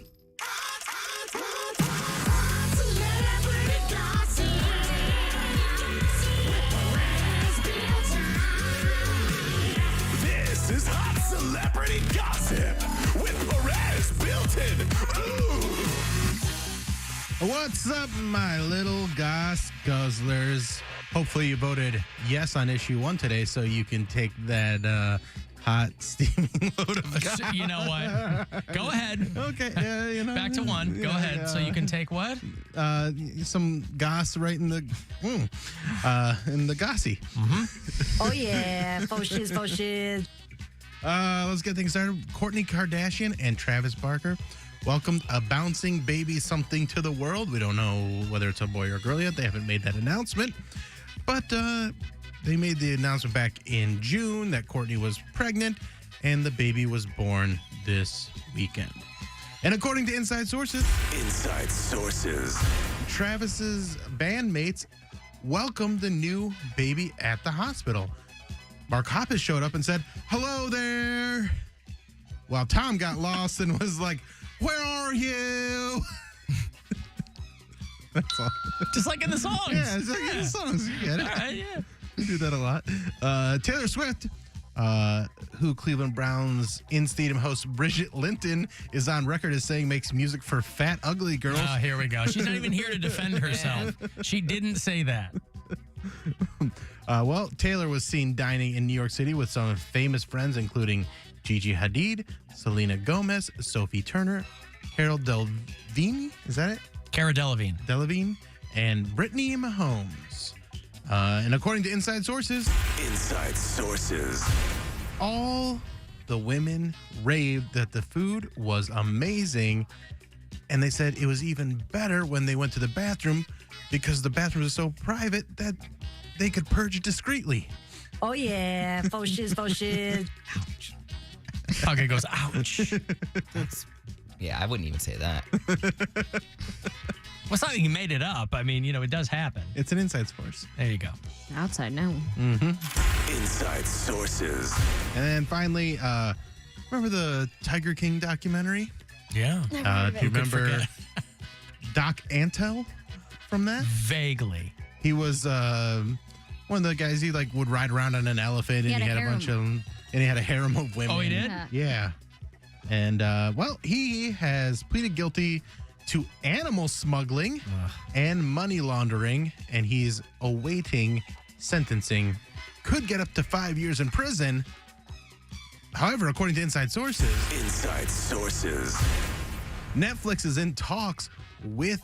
This is Hot Celebrity Gossip with Perez Built-in. What's up, my little goss guzzlers? Hopefully you voted yes on issue 1 today so you can take that hot, steaming load of goss. You know what? Go ahead. Okay. Back to 1. Go ahead. So you can take what? Some goss right in the gossy. Oh, yeah. Faux shiz, faux shiz. Let's get things started. Kourtney Kardashian and Travis Barker welcomed a bouncing baby something to the world. We don't know whether it's a boy or a girl yet. They haven't made that announcement. But they made the announcement back in June that Kourtney was pregnant and the baby was born this weekend. And according to inside sources, Travis's bandmates welcomed the new baby at the hospital. Mark Hoppus showed up and said, "Hello there." While Tom got lost and was like, "Where are you?" That's all. Just like in the songs. Yeah, it's like in the songs. You get it. All right, yeah. We do that a lot. Taylor Swift, who Cleveland Browns in-stadium host Bridget Linton is on record as saying makes music for fat, ugly girls. Oh, here we go. She's not even here to defend herself. She didn't say that. Well, Taylor was seen dining in New York City with some famous friends, including Gigi Hadid, Selena Gomez, Sophie Turner, Carol Delevingne. Is that it? Cara Delevingne. and Brittany Mahomes. And according to inside sources, all the women raved that the food was amazing. And they said it was even better when they went to the bathroom because the bathroom was so private that they could purge discreetly. Oh, yeah. Faux shiz, faux shiz. Ouch. Okay, goes, ouch. Yeah, I wouldn't even say that. Well, it's not like you made it up. I mean, it does happen. It's an inside source. There you go. Outside now. Inside sources. And then finally, remember the Tiger King documentary? Yeah. Do you remember Doc Antle from that? Vaguely. He was one of the guys. He would ride around on an elephant, and he had a bunch of, and he had a harem of women. Oh, he did? Yeah. And he has pleaded guilty to animal smuggling and money laundering, and he's awaiting sentencing. Could get up to 5 years in prison. However, according to inside sources, Netflix is in talks with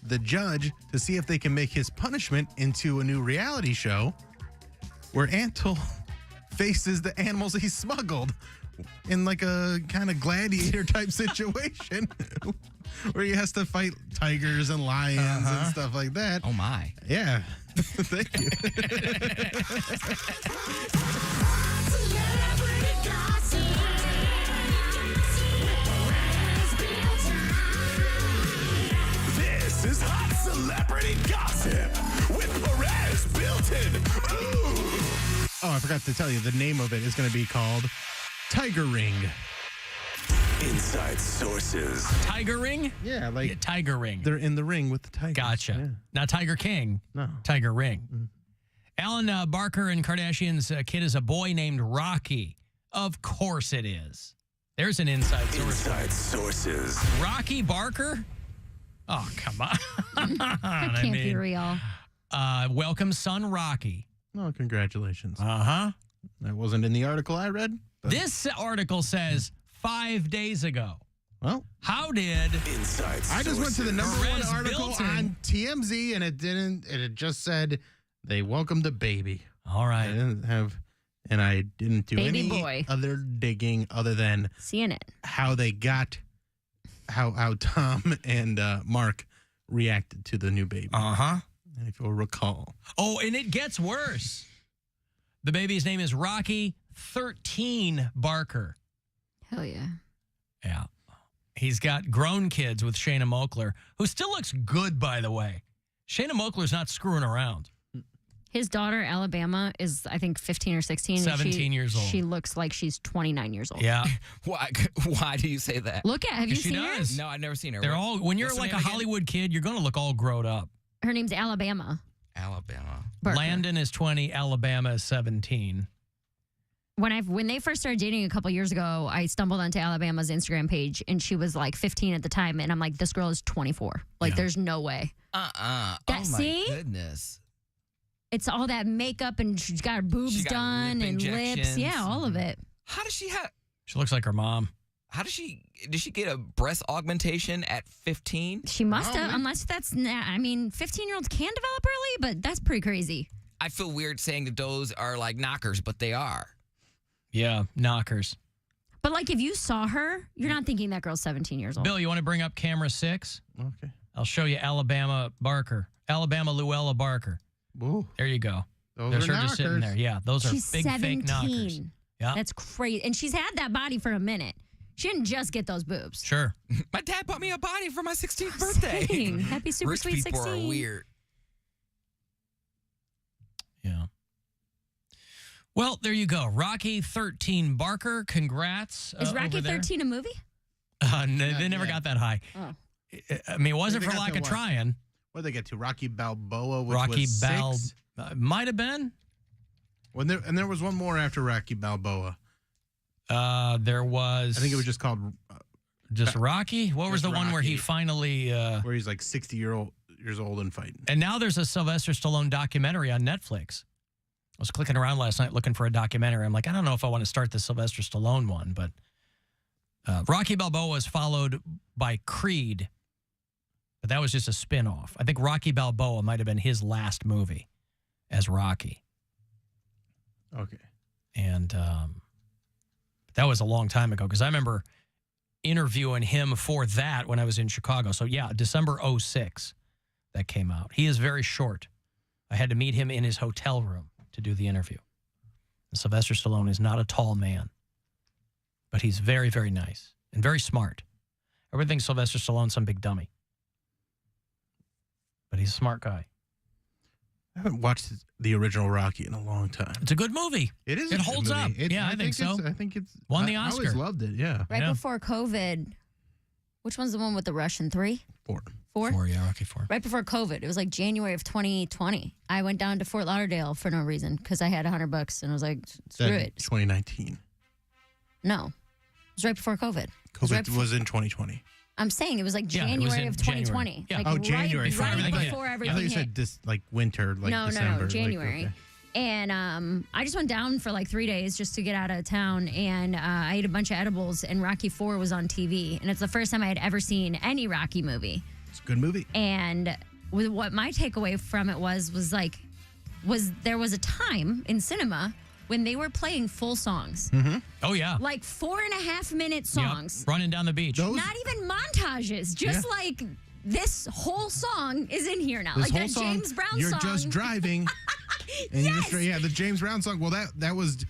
the judge to see if they can make his punishment into a new reality show where Antle faces the animals he smuggled in like a kind of gladiator type situation where he has to fight tigers and lions and stuff like that. Oh, my. Yeah. Thank you. This is Hot Celebrity Gossip with Perez Bilton. Ooh. Oh, I forgot to tell you, the name of it is going to be called Tiger Ring. Inside sources. Tiger Ring? Yeah, like Tiger Ring. They're in the ring with the tigers. Gotcha. Yeah. Not Tiger King. No. Tiger Ring. Alan Barker and Kardashian's kid is a boy named Rocky. Of course it is. There's an inside source. Inside sources. Rocky Barker? Oh, come on. That can't be real. Welcome, son Rocky. Oh, congratulations. Uh-huh. That wasn't in the article I read. But This article says 5 days ago. Well, how did inside I just went to the number one Perez article Bilton. on TMZ, and it didn't. It just said they welcomed a baby. All right. I didn't do Baby any boy. other digging other than seeing it. How they got how Tom and Mark reacted to the new baby. Uh-huh. If you'll recall. Oh, and it gets worse. The baby's name is Rocky 13 Barker. Hell yeah. Yeah. He's got grown kids with Shayna Moakler, who still looks good, by the way. Shayna Moakler's not screwing around. His daughter, Alabama, is, I think, 15 or 16. 17 years old. She looks like she's 29 years old. Yeah. Why do you say that? Look at, have you She seen does. her? No, I've never seen her. They're all, when you're What's her like a name again? Hollywood kid, you're going to look all grown up. Her name's Alabama. Alabama. Barker. Landon is 20, Alabama is 17. When they first started dating a couple years ago, I stumbled onto Alabama's Instagram page, and she was like 15 at the time, and I'm like, this girl is 24. Like, there's no way. Oh That- my see? goodness. It's all that makeup, and she's got her boobs She got done, lip and lips. injections. Yeah, all of it. How does she have? She looks like her mom. How does she? Did she get a breast augmentation at 15? She must have, unless that's, 15-year-olds can develop early, but that's pretty crazy. I feel weird saying that those are like knockers, but they are. Yeah, knockers. But like, if you saw her, you're not thinking that girl's 17 years old. Bill, you want to bring up camera 6? Okay. I'll show you Alabama Barker. Alabama Luella Barker. Ooh. There you go. Those There's are her just sitting knockers. there. Yeah, those She's are big 17. fake knockers. Yeah. That's crazy. And she's had that body for a minute. She didn't just get those boobs. Sure. My dad bought me a body for my 16th birthday. Saying. Happy super Rich sweet people 16. are weird. Yeah. Well, there you go. Rocky 13 Barker. Congrats. Is Rocky over there. 13 a movie? No, they never got that high. Oh. I mean, it wasn't They for got lack to of what? trying. What did they get to? Rocky Balboa, which Rocky was 6? Might have been. And there was one more after Rocky Balboa. There was. I think it was just called just Rocky. What was just the one where he Rocky. finally? Where he's like 60 years old and fighting. And now there's a Sylvester Stallone documentary on Netflix. I was clicking around last night looking for a documentary. I'm like, I don't know if I want to start the Sylvester Stallone one, but Rocky Balboa is followed by Creed. but that was just a spin-off. I think Rocky Balboa might have been his last movie as Rocky. Okay. And that was a long time ago because I remember interviewing him for that when I was in Chicago. So, yeah, December 06 that came out. He is very short. I had to meet him in his hotel room to do the interview. And Sylvester Stallone is not a tall man, but he's very, very nice and very smart. Everyone thinks Sylvester Stallone's some big dummy, but he's a smart guy. I haven't watched the original Rocky in a long time. It's a good movie. It is. It holds up. Yeah, I think so. I think it's won the I Oscar. always loved it. Yeah. Right before COVID, which one's the one with the Russian? 3? 4. 4, yeah, Rocky 4. Right before COVID. It was like January of 2020. I went down to Fort Lauderdale for no reason because I had $100 and I was like, screw it. 2019. No. It was right before COVID. COVID was in 2020. I'm saying it was like Yeah, it was January in of 2020. January. Yeah. Like January. Right before everything I thought you hit. said this like winter, like No, December. like, January. okay. And I just went down for like 3 days just to get out of town. And I ate a bunch of edibles, and Rocky 4 was on TV. And it's the first time I had ever seen any Rocky movie. It's a good movie. And what my takeaway from it was there was a time in cinema when they were playing full songs. Mm-hmm. Oh, yeah. Like 4.5-minute songs. Yep. Running down the beach. Not even montages. Just like this whole song is in here now. This like whole that song, James Brown you're song. just driving. And you just, the James Brown song. Well, that was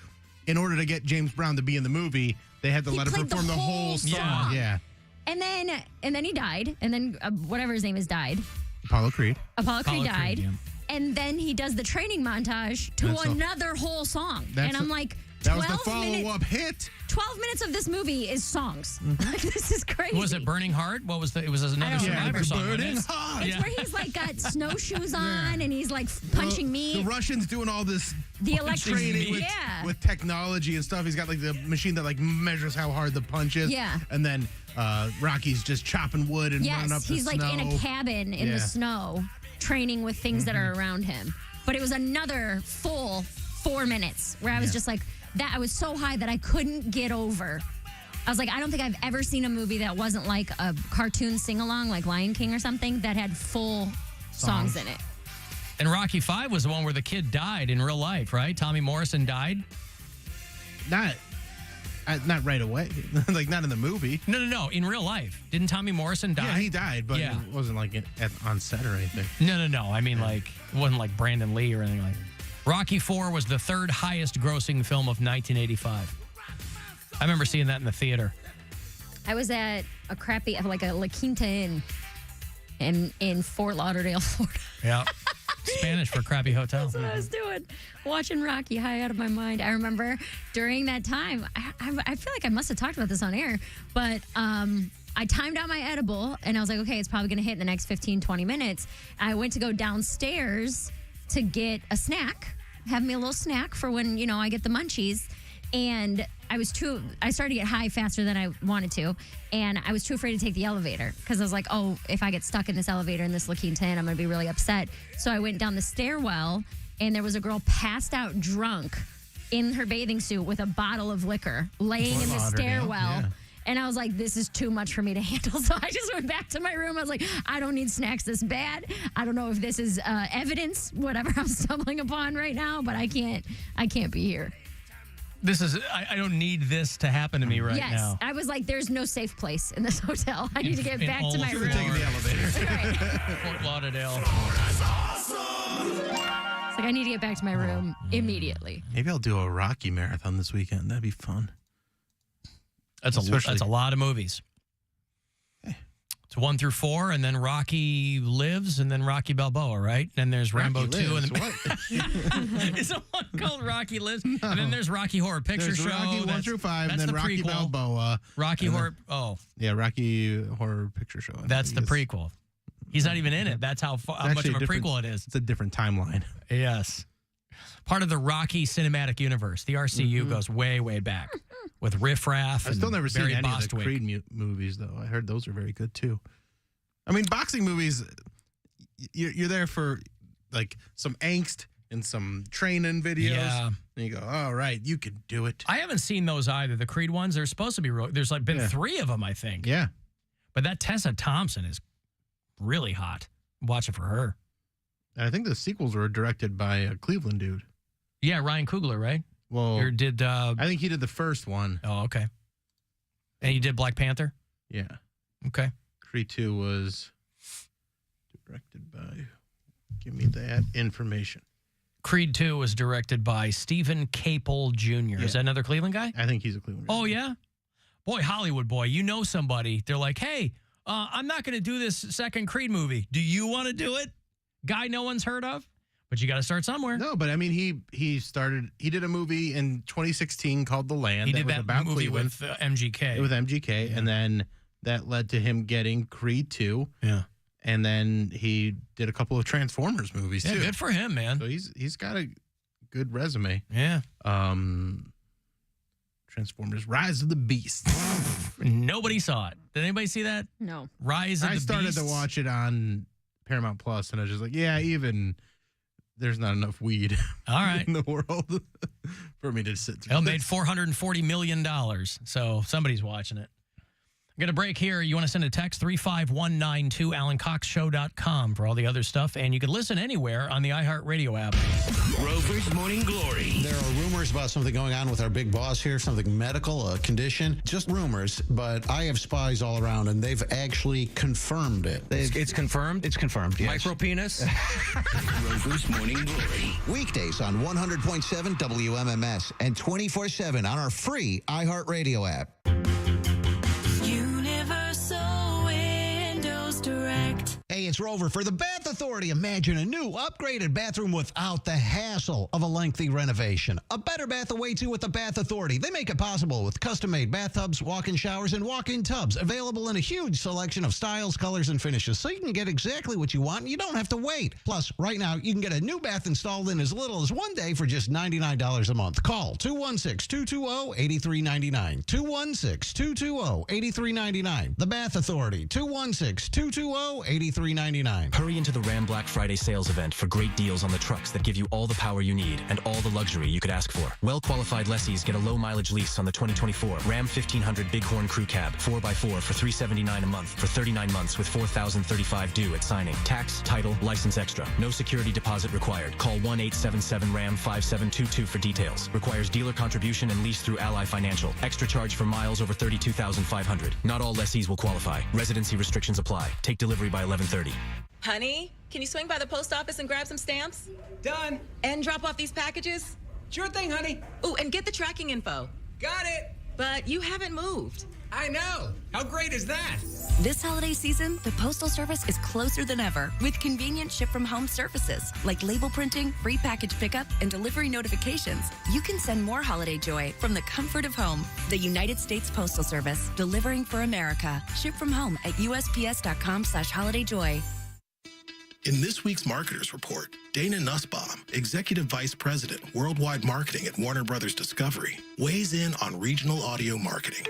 in order to get James Brown to be in the movie, they had to let him played perform the whole song. Yeah. And then he died. And then whatever his name is died. Apollo Creed. Apollo Creed died. And then he does the training montage to That's another whole song. And I'm like, that was 12 the follow-up hit. 12 minutes of this movie is songs. Like, this is crazy. Was it Burning Heart? What was it was another Survivor song. Burning wasn't it? Heart. It's where he's like got snowshoes on and he's like punching meat. The Russians doing all this The electric training meat. with technology and stuff. He's got like the machine that like measures how hard the punch is. Yeah. And then Rocky's just chopping wood and running up the he's like snow. in a cabin in the snow training with things that are around him. But it was another full 4 minutes where I was just like, that I was so high that I couldn't get over. I was like, I don't think I've ever seen a movie that wasn't like a cartoon sing-along, like Lion King or something, that had full songs in it. And Rocky 5 was the one where the kid died in real life, right? Tommy Morrison died? Not right away. Like, not in the movie. No. In real life. Didn't Tommy Morrison die? Yeah, he died, but it wasn't like on set or anything. No. I mean, like, it wasn't like Brandon Lee or anything like that. Rocky 4 was the third highest grossing film of 1985. I remember seeing that in the theater. I was at a crappy, like a La Quinta Inn in Fort Lauderdale, Florida. Yeah. Spanish for crappy hotel. That's what I was doing. Watching Rocky high out of my mind. I remember during that time, I feel like I must have talked about this on air, but I timed out my edible and I was like, okay, it's probably going to hit in the next 15, 20 minutes. I went to go downstairs to get a snack, have me a little snack for when, I get the munchies. And I started to get high faster than I wanted to. And I was too afraid to take the elevator because I was like, oh, if I get stuck in this elevator in this La Quinta Inn, I'm going to be really upset. So I went down the stairwell and there was a girl passed out drunk in her bathing suit with a bottle of liquor laying in the stairwell. Yeah. And I was like, this is too much for me to handle. So I just went back to my room. I was like, I don't need snacks this bad. I don't know if this is evidence, whatever I'm stumbling upon right now, but I can't be here. I don't need this to happen to me right now. Yes, I was like, there's no safe place in this hotel. I need to get back to my room. Taking the elevator. Fort Lauderdale. It's like, I need to get back to my room immediately. Maybe I'll do a Rocky marathon this weekend. That'd be fun. That's a lot of movies. It's 1 through 4, and then Rocky Lives, and then Rocky Balboa, right? Then there's Rambo 2. And Is it one called Rocky Lives? No. And then there's Rocky Horror Picture Show. Rocky 1 through 5, and then Rocky prequel. Balboa. Rocky Horror. Yeah, Rocky Horror Picture Show. That's the prequel. He's not even in it. That's how much of a prequel it is. It's a different timeline. Yes. Part of the Rocky cinematic universe. The RCU goes way, way back with Riff Raff. I've still never seen Barry any Bostwick. of the Creed movies, though. I heard those are very good, too. I mean, boxing movies, you're there for, like, some angst and some training videos. Yeah. And you go, all right, you can do it. I haven't seen those either. The Creed ones, they're supposed to be, there's like been 3 of them, I think. Yeah. But that Tessa Thompson is really hot. Watch it for her. I think the sequels were directed by a Cleveland dude. Yeah, Ryan Coogler, right? Well, Or did I think he did the first one. Oh, okay. And you did Black Panther? Yeah. Okay. Creed 2 was directed by. Give me that information. Creed 2 was directed by Stephen Capel Jr. Is that another Cleveland guy? I think he's a Cleveland guy. Oh, yeah? Boy, Hollywood boy, you know somebody. They're like, hey, I'm not going to do this second Creed movie. Do you want to do it? Guy no one's heard of? But you got to start somewhere. No, but I mean, he did a movie in 2016 called The Land. He did was that about movie Cleveland. with MGK. With MGK, and then that led to him getting Creed 2. Yeah. And then he did a couple of Transformers movies, Yeah, too. good for him, man. So he's got a good resume. Yeah. Transformers Rise of the Beast. Nobody saw it. Did anybody see that? No. Rise of the I Beast. started to watch it on Paramount Plus, and I was just like, yeah, even there's not enough weed All right. in the world for me to sit through. It made $440 million, so somebody's watching it. I'm going to break here. You want to send a text, 35192, AlanCoxShow.com for all the other stuff, and you can listen anywhere on the iHeartRadio app. Rover's Morning Glory. There are rumors about something going on with our big boss here, something medical, a condition. Just rumors, but I have spies all around, and they've actually confirmed it. It's confirmed? It's confirmed, yes. Micro penis? Rover's Morning Glory. Weekdays on 100.7 WMMS and 24/7 on our free iHeartRadio app. Universal Windows Direct. Hey, it's Rover for the Bath Authority. Imagine a new upgraded bathroom without the hassle of a lengthy renovation. A better bath awaits you with the Bath Authority. They make it possible with custom-made bathtubs, walk-in showers, and walk-in tubs available in a huge selection of styles, colors, and finishes, so you can get exactly what you want and you don't have to wait. Plus, right now, you can get a new bath installed in as little as 1 day for just $99 a month. Call 216-220-8399. 216-220-8399. The Bath Authority. 216-220-8399. Hurry into the Ram Black Friday sales event for great deals on the trucks that give you all the power you need and all the luxury you could ask for. Well-qualified lessees get a low-mileage lease on the 2024 Ram 1500 Bighorn Crew Cab 4x4 for $379 a month for 39 months with $4,035 due at signing. Tax, title, license extra. No security deposit required. Call 1-877-RAM-5722 for details. Requires dealer contribution and lease through Ally Financial. Extra charge for miles over 32,500. Not all lessees will qualify. Residency restrictions apply. Take delivery by 11:30. Honey, can you swing by the post office and grab some stamps? Done. And drop off these packages? Sure thing, honey. Oh, and get the tracking info. Got it. But you haven't moved. I know. How great is that? This holiday season, the Postal Service is closer than ever with convenient ship-from-home services like label printing, free package pickup, and delivery notifications. You can send more holiday joy from the comfort of home. The United States Postal Service, delivering for America. Ship from home at USPS.com/holidayjoy. In this week's Marketers Report, Dana Nussbaum, Executive Vice President, Worldwide Marketing at Warner Brothers Discovery, weighs in on regional audio marketing.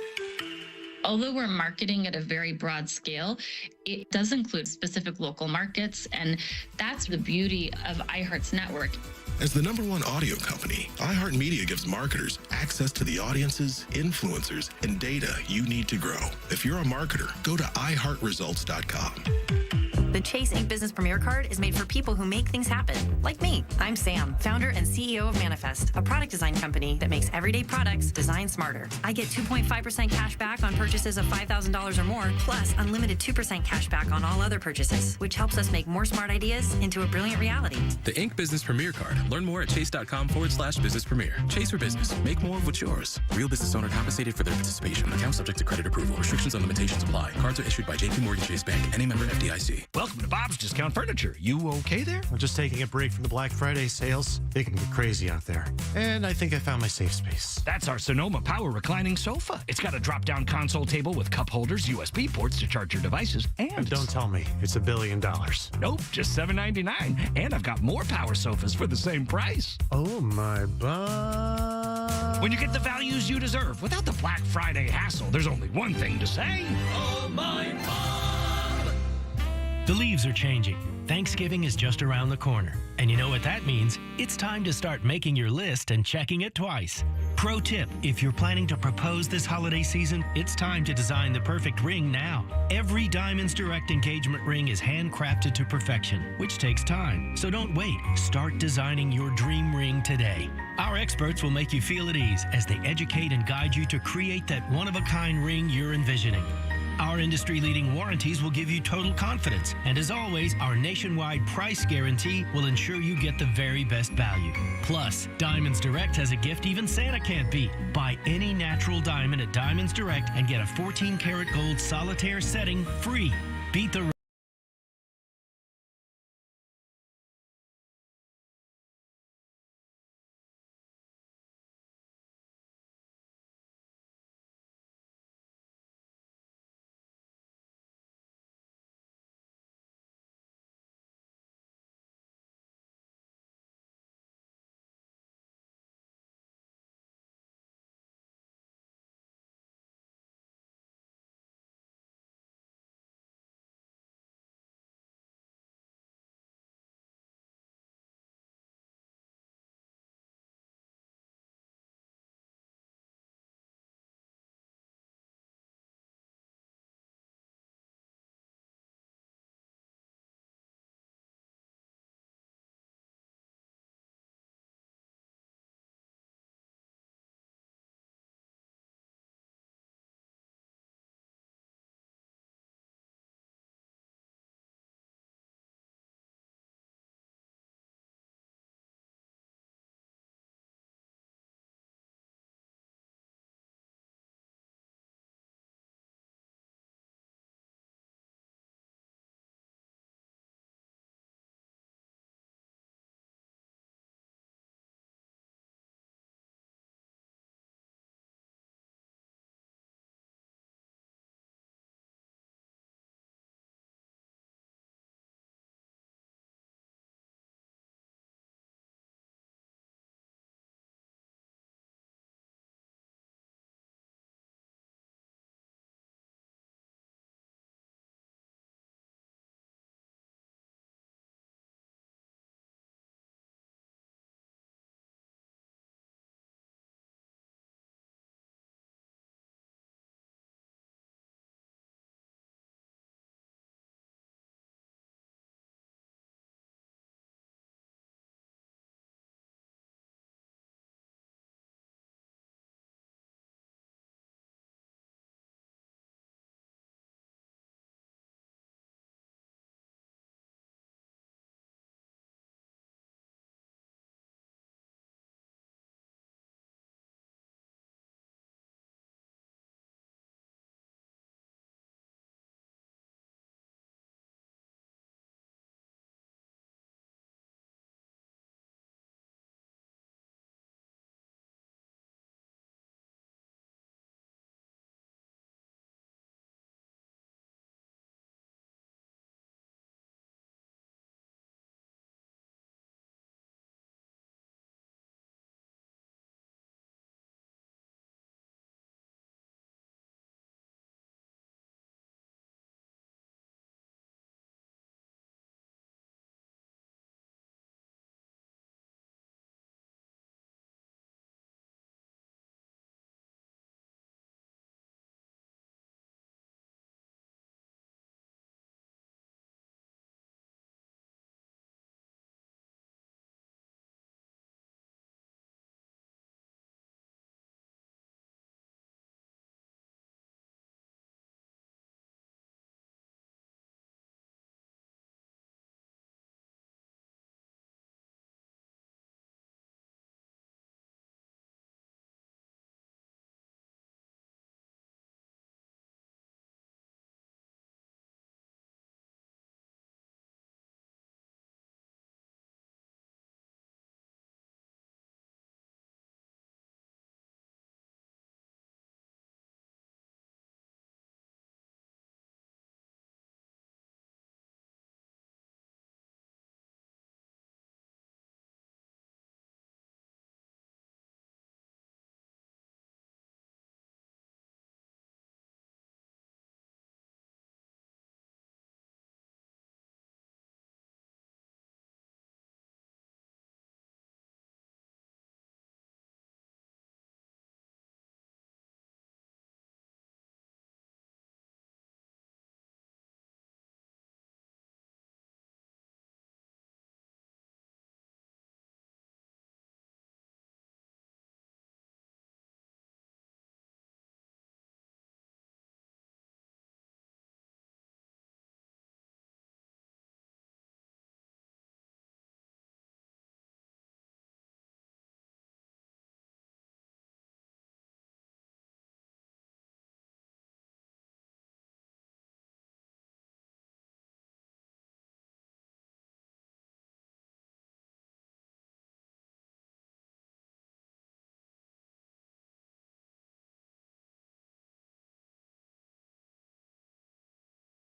Although we're marketing at a very broad scale, it does include specific local markets, and that's the beauty of iHeart's network. As the #1 audio company, iHeartMedia gives marketers access to the audiences, influencers, and data you need to grow. If you're a marketer, go to iHeartResults.com. The Chase Ink Business Premier Card is made for people who make things happen, like me. I'm Sam, founder and CEO of Manifest, a product design company that makes everyday products designed smarter. I get 2.5% cash back on purchases of $5,000 or more, plus unlimited 2% cash back on all other purchases, which helps us make more smart ideas into a brilliant reality. The Ink Business Premier Card. Learn more at chase.com/business premier. Chase for business. Make more of what's yours. Real business owner compensated for their participation. Account subject to credit approval. Restrictions and limitations apply. Cards are issued by JP Morgan Chase Bank. Any member FDIC. Welcome to Bob's Discount Furniture. You okay there? I'm just taking a break from the Black Friday sales. They can get crazy out there. And I think I found my safe space. That's our Sonoma Power Reclining Sofa. It's got a drop-down console table with cup holders, USB ports to charge your devices, and don't tell me it's $1 billion. Nope, just $799. And I've got more power sofas for the same price. Oh my Bob. When you get the values you deserve without the Black Friday hassle, there's only one thing to say. Oh my Bob. The leaves are changing. Thanksgiving is just around the corner. And you know what that means? It's time to start making your list and checking it twice. Pro tip, if you're planning to propose this holiday season, it's time to design the perfect ring now. Every Diamonds Direct engagement ring is handcrafted to perfection, which takes time. So don't wait. Start designing your dream ring today. Our experts will make you feel at ease as they educate and guide you to create that one-of-a-kind ring you're envisioning. Our industry-leading warranties will give you total confidence. And as always, our nationwide price guarantee will ensure you get the very best value. Plus, Diamonds Direct has a gift even Santa can't beat. Buy any natural diamond at Diamonds Direct and get a 14-karat gold solitaire setting free. Beat the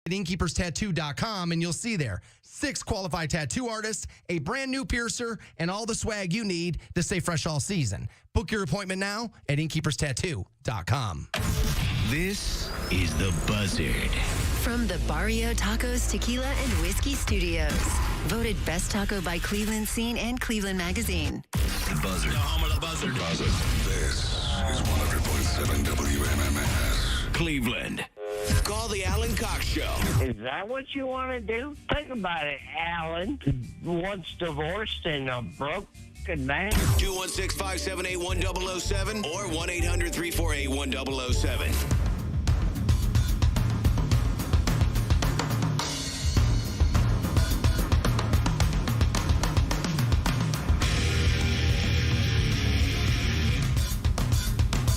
at innkeeperstattoo.com, and you'll see there 6 qualified tattoo artists, a brand new piercer, and all the swag you need to stay fresh all season. Book your appointment now at innkeeperstattoo.com. This is The Buzzard. From the Barrio Tacos, Tequila, and Whiskey Studios. Voted Best Taco by Cleveland Scene and Cleveland Magazine. The Buzzard. The home of The Buzzard. This is 100.7 WMMS. Cleveland. Call the Alan Cox Show. Is that what you want to do? Think about it, Alan. Once divorced and a broken man. 216-578-1007 or 1-800-348-1007.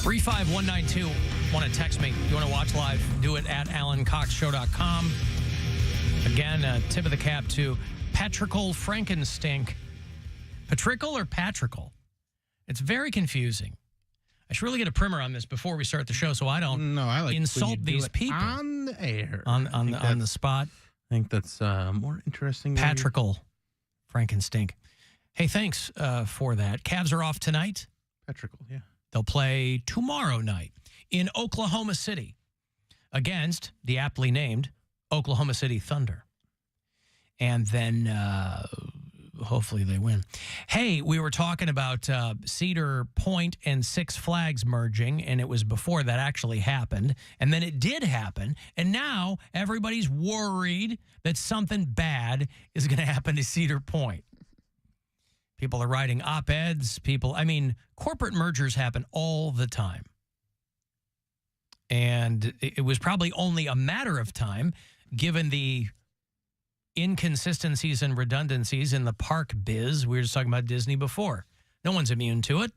$35192. Want to text me? You want to watch live? Do it at AlanCoxShow.com. Again, tip of the cap to Patrickle Frankenstink. Patrickle or Patrickle? It's very confusing. I should really get a primer on this before we start the show so I don't insult these people. On the air. On the spot. I think that's more interesting. Patrickle Frankenstink. Hey, thanks for that. Cavs are off tonight. Patrickle, yeah. They'll play tomorrow night in Oklahoma City against the aptly named Oklahoma City Thunder. And then hopefully they win. Hey, we were talking about Cedar Point and Six Flags merging, and it was before that actually happened. And then it did happen. And now everybody's worried that something bad is going to happen to Cedar Point. People are writing op-eds. Corporate mergers happen all the time. And it was probably only a matter of time, given the inconsistencies and redundancies in the park biz. We were just talking about Disney before. No one's immune to it.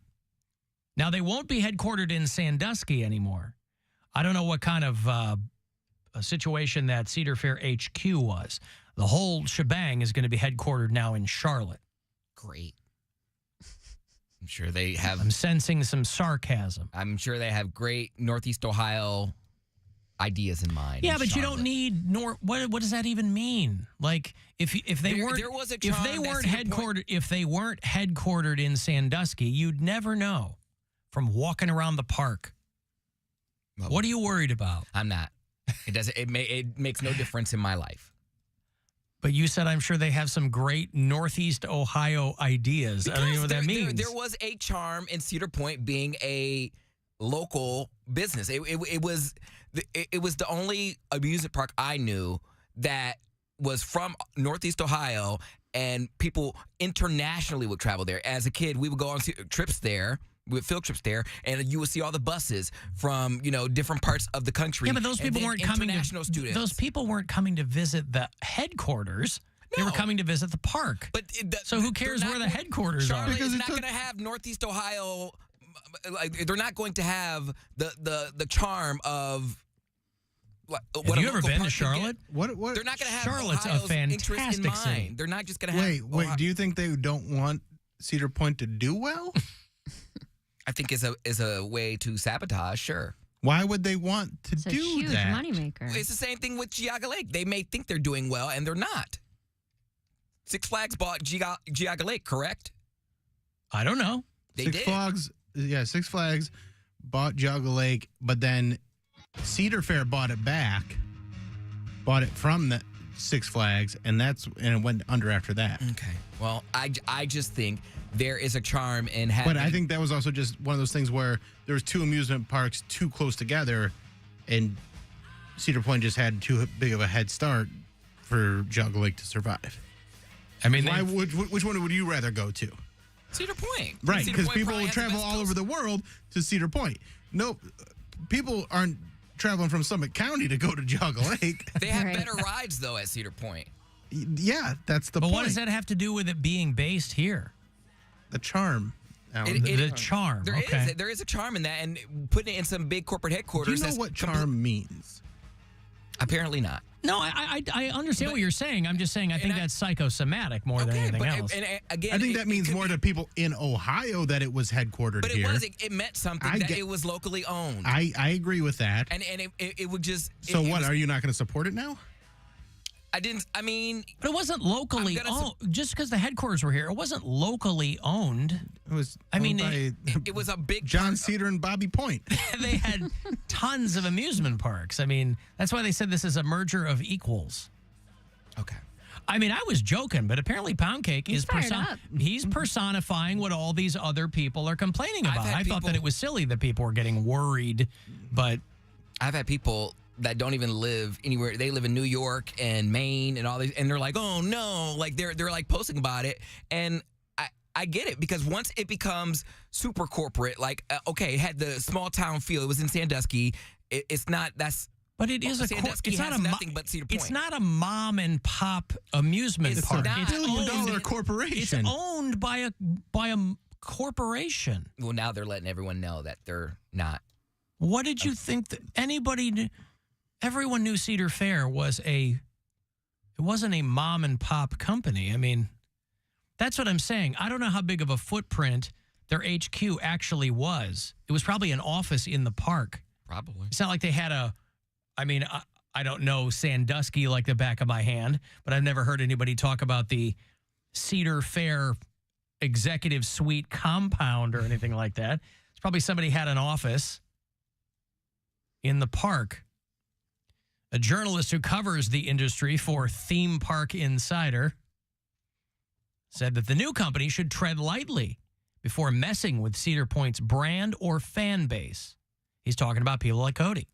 Now, they won't be headquartered in Sandusky anymore. I don't know what kind of a situation that Cedar Fair HQ was. The whole shebang is going to be headquartered now in Charlotte. Great. I'm sure they have. I'm sensing some sarcasm. I'm sure they have great Northeast Ohio ideas in mind. Yeah, but you don't need what does that even mean? Like if they weren't headquartered in Sandusky, you'd never know from walking around the park. Well, what are you worried about? I'm not. It makes no difference in my life. But you said, I'm sure they have some great Northeast Ohio ideas. I don't know what that means. There was a charm in Cedar Point being a local business. It was the only amusement park I knew that was from Northeast Ohio, and people internationally would travel there. As a kid, we would go on trips there. With field trips there, and you would see all the buses from different parts of the country. Yeah, but those people weren't coming international students. Those people weren't coming to visit the headquarters. No. They were coming to visit the park. But so who cares where the headquarters are? Charlotte is not going to have Northeast Ohio. They're not going to have the charm of. Have you ever been to Charlotte? What? They're not going to have Charlotte's Ohio's a fantastic interest in city. mind. They're not just going to have. Wait. Do you think they don't want Cedar Point to do well? I think is a way to sabotage, sure. Why would they want to it's do a huge that? moneymaker. It's the same thing with Geauga Lake. They may think they're doing well, and they're not. Six Flags bought Geauga Lake, correct? I don't know. Six Flags bought Geauga Lake, but then Cedar Fair bought it back, bought it from the Six Flags, and it went under after that. Okay. Well, I just think there is a charm in having. But I think that was also just one of those things where there was two amusement parks too close together, and Cedar Point just had too big of a head start for Geauga Lake to survive. I mean, which one would you rather go to? Cedar Point. Right, because people will travel all over the world to Cedar Point. No, people aren't traveling from Summit County to go to Geauga Lake. They have better rides, though, at Cedar Point. Yeah, that's the point. But what does that have to do with it being based here? The charm. The charm. There is a charm in that, and putting it in some big corporate headquarters. Do you know what charm means? Apparently not. No, I understand what you're saying. I'm just saying I think that's psychosomatic more than anything else. Again, I think that means more to people in Ohio that it was headquartered here. But it meant something that it was locally owned. I agree with that. And it would just. So what? Are you not going to support it now? I mean, but it wasn't locally owned. Just because the headquarters were here, it wasn't locally owned. It was. I mean, it was a big John Cedar and Bobby Point. They had tons of amusement parks. I mean, that's why they said this is a merger of equals. Okay. I mean, I was joking, but apparently Poundcake is fired up. he's personifying what all these other people are complaining about. I thought that it was silly that people were getting worried, but I've had people that don't even live anywhere. They live in New York and Maine and all these, and they're like, "Oh no!" Like they're like posting about it, and I get it, because once it becomes super corporate, like okay, it had the small town feel. It was in Sandusky. It's not. But it is Sandusky it's not has a nothing but Cedar Point. It's not a mom and pop amusement park. It's It's $1 corporation. It's owned by a corporation. Well, now they're letting everyone know that they're not. What did you think that everyone knew Cedar Fair it wasn't a mom and pop company. I mean, that's what I'm saying. I don't know how big of a footprint their HQ actually was. It was probably an office in the park. Probably. It's not like they had I don't know Sandusky like the back of my hand, but I've never heard anybody talk about the Cedar Fair executive suite compound or anything like that. It's probably somebody had an office in the park. A journalist who covers the industry for Theme Park Insider said that the new company should tread lightly before messing with Cedar Point's brand or fan base. He's talking about people like Cody.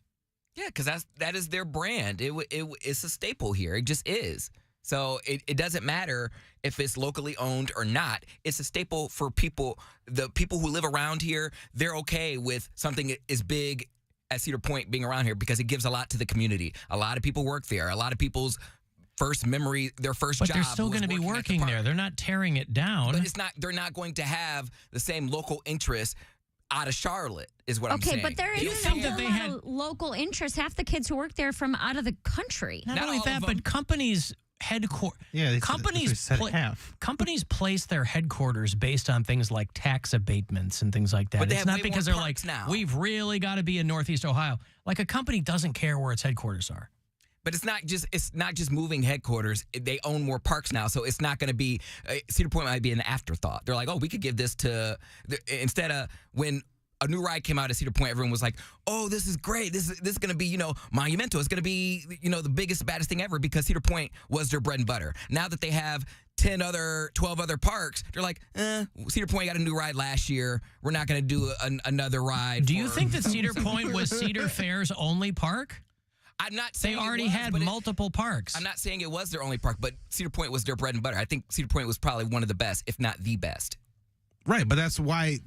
Yeah, because that is their brand. It's a staple here. It just is. So it doesn't matter if it's locally owned or not. It's a staple for people. The people who live around here, they're okay with something as big as Cedar Point being around here because it gives a lot to the community. A lot of people work there. A lot of people's first memory, their first job. But they're still going to be working there. They're not tearing it down. But they're not going to have the same local interest out of Charlotte, is what I'm saying. Okay, but there isn't a whole lot of local interest. Half the kids who work there are from out of the country. Not only that, but companies headquarters. Yeah, companies place their headquarters based on things like tax abatements and things like that. But they it's have not way because more they're like, parks now. we've really got to be in Northeast Ohio. Like a company doesn't care where its headquarters are. But it's not just moving headquarters. They own more parks now, so it's not going to be Cedar Point might be an afterthought. They're like, oh, we could give this to instead of when a new ride came out at Cedar Point, everyone was like, oh, this is great. This is going to be, monumental. It's going to be, the biggest, baddest thing ever because Cedar Point was their bread and butter. Now that they have 12 other parks, they're like, Cedar Point got a new ride last year. We're not going to do another ride. Do you think that Cedar Point was Cedar Fair's only park? I'm not saying they already had multiple parks. I'm not saying it was their only park, but Cedar Point was their bread and butter. I think Cedar Point was probably one of the best, if not the best. Right, but that's why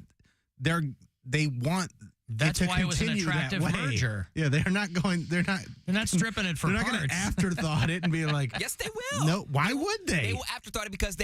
they want. That's why it was an attractive merger. Yeah, they're not stripping it for They're not parts. going to afterthought it and be like, yes, they will. No, why would they? They will afterthought it because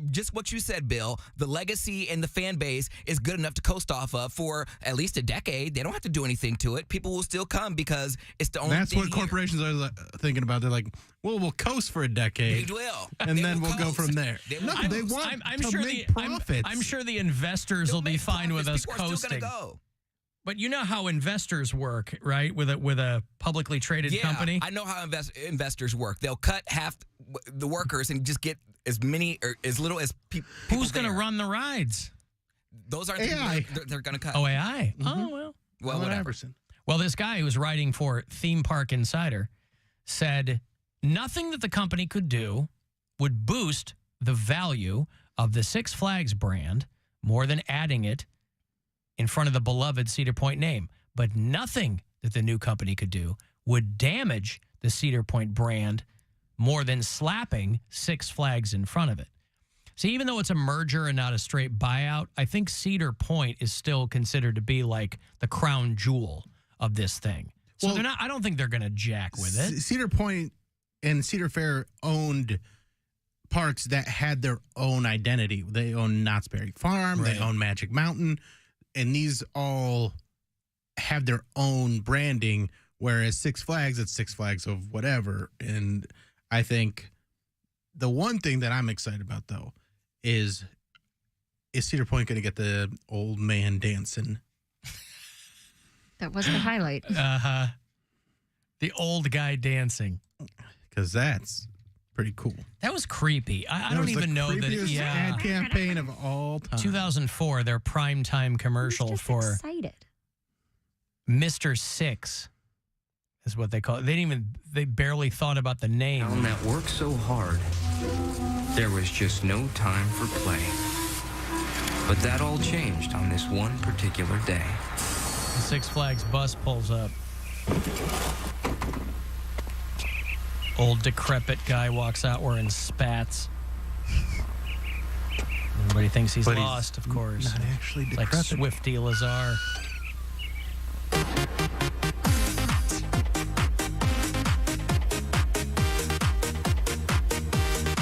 just what you said, Bill, the legacy and the fan base is good enough to coast off of for at least a decade. They don't have to do anything to it. People will still come because it's the only That's thing what corporations are thinking about. They're like, well, we'll coast for a decade. They will. And They then will we'll go coast. from there. They will No, coast. they want I'm to sure make profits. I'm sure the investors will be fine with us People are still coasting. gonna go. But you know how investors work, right? With a publicly traded company. I know how investors work. They'll cut half the workers and just get as many or as little as people. Who's going to run the rides? Those aren't AI. They're going to cut. Oh, AI. Oh, well. Whatever. Well, this guy who was writing for Theme Park Insider said nothing that the company could do would boost the value of the Six Flags brand more than adding it in front of the beloved Cedar Point name. But nothing that the new company could do would damage the Cedar Point brand more than slapping Six Flags in front of it. So even though it's a merger and not a straight buyout, I think Cedar Point is still considered to be like the crown jewel of this thing. So Well, they're not. I don't think they're going to jack with it. Cedar Point and Cedar Fair owned parks that had their own identity. They own Knott's Berry Farm. Right. They own Magic Mountain. And these all have their own branding, whereas Six Flags, it's Six Flags of whatever. And I think the one thing that I'm excited about, though, is Cedar Point going to get the old man dancing? That was the highlight. The old guy dancing. Because that's Pretty cool. That was creepy. I don't even know that. Creepiest ad campaign of all time. 2004, their primetime commercial Just for excited. Mr. Six is what they call it. They barely thought about the name. Alan that worked so hard, there was just no time for play. But that all changed on this one particular day. The Six Flags bus pulls up. Old decrepit guy walks out wearing spats. Everybody thinks he's lost, of course. Not actually Like decrepit. Swifty Lazar.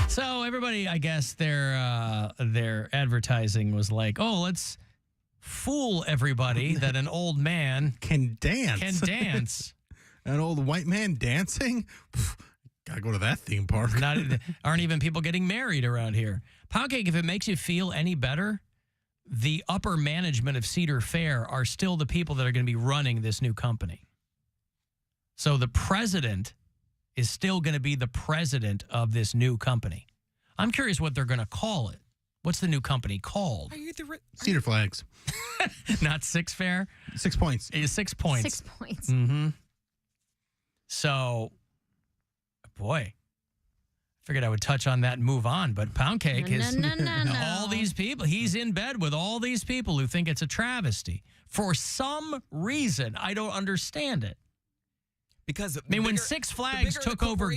So everybody, I guess their advertising was like, oh, let's fool everybody that an old man can dance. An old white man dancing? Gotta go to that theme park. Aren't even people getting married around here. Poundcake, if it makes you feel any better, the upper management of Cedar Fair are still the people that are going to be running this new company. So the president is still going to be the president of this new company. I'm curious what they're going to call it. What's the new company called? Cedar Flags. Not Six Fair? 6 points. It's 6 points. 6 points. Mm-hmm. So, boy, figured I would touch on that and move on, but Poundcake is all these people. He's in bed with all these people who think it's a travesty. For some reason, I don't understand it. Because I mean, when Six Flags took over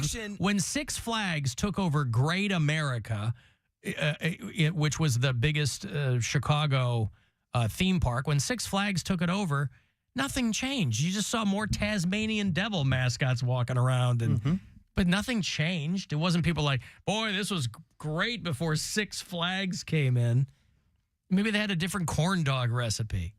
Great America, which was the biggest Chicago theme park, when Six Flags took it over, nothing changed. You just saw more Tasmanian devil mascots walking around, and but nothing changed. It wasn't people like, boy, this was great before Six Flags came in. Maybe they had a different corn dog recipe.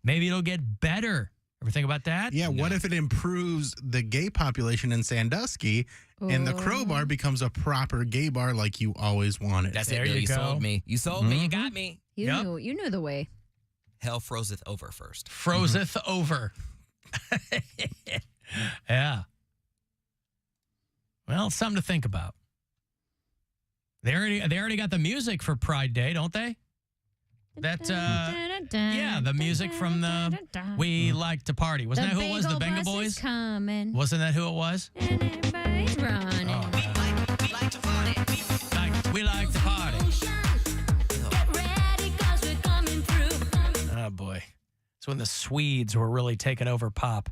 Maybe it'll get better. Ever think about that? Yeah, what if it improves the gay population in Sandusky and the Crowbar becomes a proper gay bar like you always wanted? That's it, Bill. You sold me. You sold me. You got me. You knew the way. Hell frozeth over first. Frozeth over. Yeah. Well, it's something to think about. They already got the music for Pride Day, don't they? That yeah, the music from the We Like to Party. Wasn't that who it was? The Benga Boys? Coming. Wasn't that who it was? And everybody's running. We like to party. Oh boy. It's when the Swedes were really taking over pop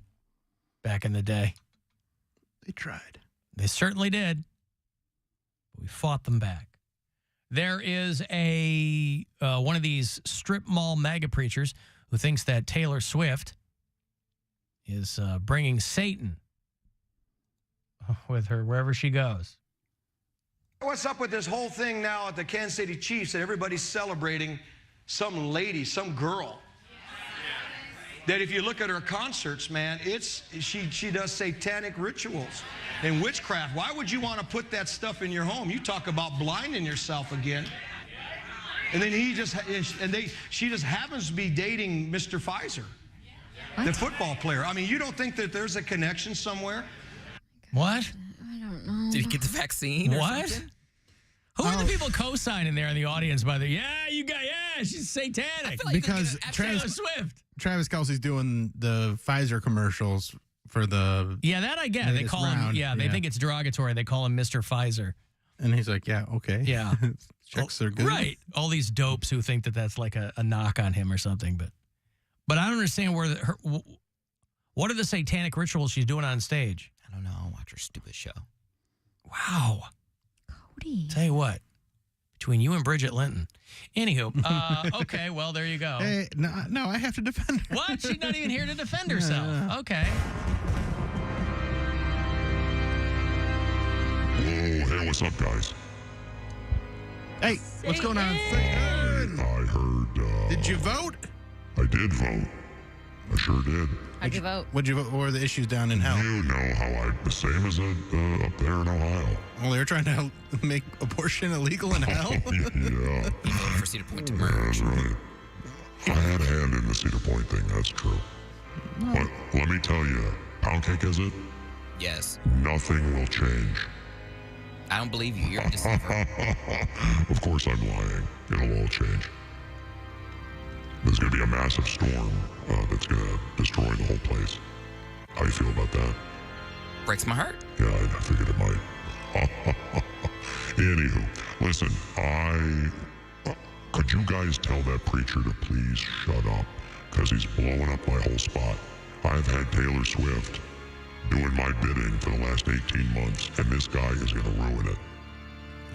back in the day. They tried. They certainly did. But we fought them back. There is a one of these strip mall MAGA preachers who thinks that Taylor Swift is bringing Satan with her wherever she goes. What's up with this whole thing now at the Kansas City Chiefs that everybody's celebrating some lady, some girl? That if you look at her concerts, man, she does satanic rituals and witchcraft. Why would you want to put that stuff in your home? You talk about blinding yourself again. And then she just happens to be dating Mr. Pfizer, the football player. I mean, you don't think that there's a connection somewhere? What? I don't know. Did he get the vaccine? Or What? something? Who are the people co-signing there in the audience? By the she's satanic Because Taylor Swift. Travis Kelce's doing the Pfizer commercials for the that I get. They call him. They think it's derogatory. They call him Mr. Pfizer. And he's like, yeah, okay. Yeah. Checks are good. Right. All these dopes who think that that's like a knock on him or something. But I don't understand what are the satanic rituals she's doing on stage? I don't know. Watch her stupid show. Wow. Cody. Tell you what. Between you and Bridget Linton. Anywho, okay, well, there you go. Hey, no, I have to defend her. What? She's not even here to defend herself. Okay. Whoa, hey, what's up, guys? Hey, what's going on? I heard, did you vote? I did vote. I sure did. How'd you vote? What'd you vote? What were the issues down in hell? You know how the same as up there in Ohio. Well, they're trying to make abortion illegal in hell? Yeah. For Cedar Point to merge. That's right. I had a hand in the Cedar Point thing, that's true. But let me tell you, Poundcake is it? Yes. Nothing will change. I don't believe you. You're a deceiver. Of course I'm lying. It'll all change. There's going to be a massive storm that's going to destroy the whole place. How do you feel about that? Breaks my heart. Yeah, I figured it might. Anywho, listen, could you guys tell that preacher to please shut up? Because he's blowing up my whole spot. I've had Taylor Swift doing my bidding for the last 18 months, and this guy is going to ruin it.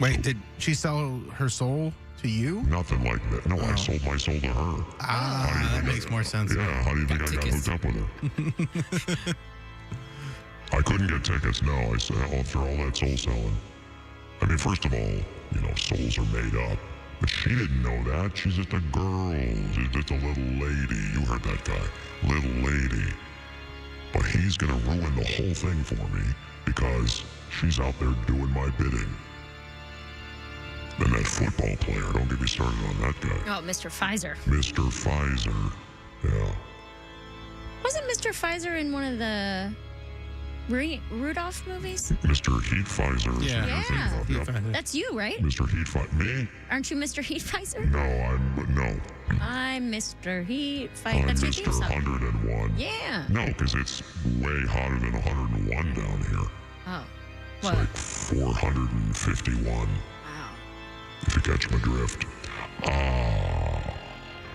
Wait, did she sell her soul to you? Nothing like that. No, I sold my soul to her. That makes more sense. Yeah, how do you think I got hooked up with her? I couldn't get tickets, no. I said, after all that soul selling. I mean, first of all, souls are made up. But she didn't know that. She's just a girl. She's just a little lady. You heard that guy. Little lady. But he's going to ruin the whole thing for me because she's out there doing my bidding. Then that football player, don't get me started on that guy. Oh, Mr. Pfizer. Mr. Pfizer. Yeah. Wasn't Mr. Pfizer in one of the Rudolph movies? Mr. Heat Pfizer. Yeah. Yep. That's you, right? Mr. Heat Pfizer. Me? Aren't you Mr. Heat Pfizer? No. I'm Mr. Heat Pfizer. I'm That's your Mr. theme song. 101. Yeah. No, because it's way hotter than 101 down here. Oh. It's like 451. Wow. If you catch my drift.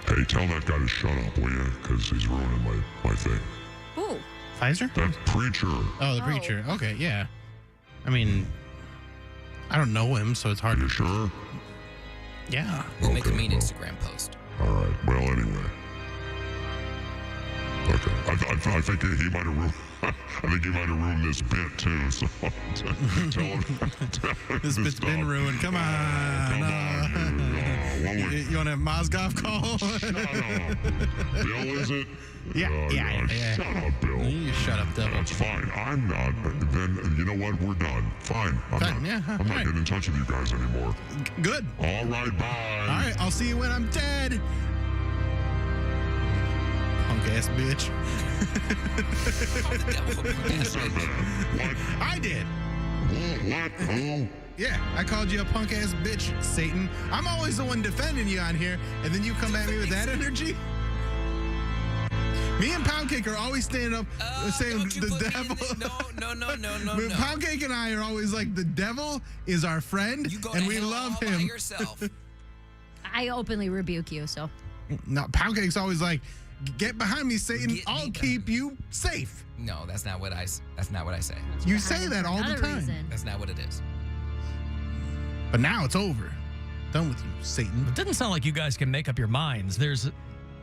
Hey, tell that guy to shut up, will you? Because he's ruining my thing. Who? Pfizer? That preacher. Oh, the preacher. Okay, yeah. I mean, I don't know him, so it's hard. You sure? Yeah. We'll make a mean Instagram post. All right. Well, anyway. Okay. I think he might have ruined. I think he might have ruined this bit too. So tell him. This bit's been ruined. Come on. You want to have Mozgov call? Shut up. Bill, is it? Yeah. Shut up, Bill. You shut up, devil. That's fine. I'm not. Then you know what? We're done. Fine. I'm not getting in touch with you guys anymore. Good. All right. Bye. All right. I'll see you when I'm dead. Punk ass bitch. Who said that? What? I did. What? Who? Yeah, I called you a punk ass bitch, Satan. I'm always the one defending you on here, and then you come at me with that energy. Me and Poundcake are always standing up saying the devil. No. Poundcake and I are always like, the devil is our friend, and we love him. By yourself. I openly rebuke you, so. No, Poundcake's always like, get behind me, Satan. I'll keep you safe. No, that's not what I say. You say that all the time. That's not what it is. But now it's over. Done with you, Satan. It doesn't sound like you guys can make up your minds. There's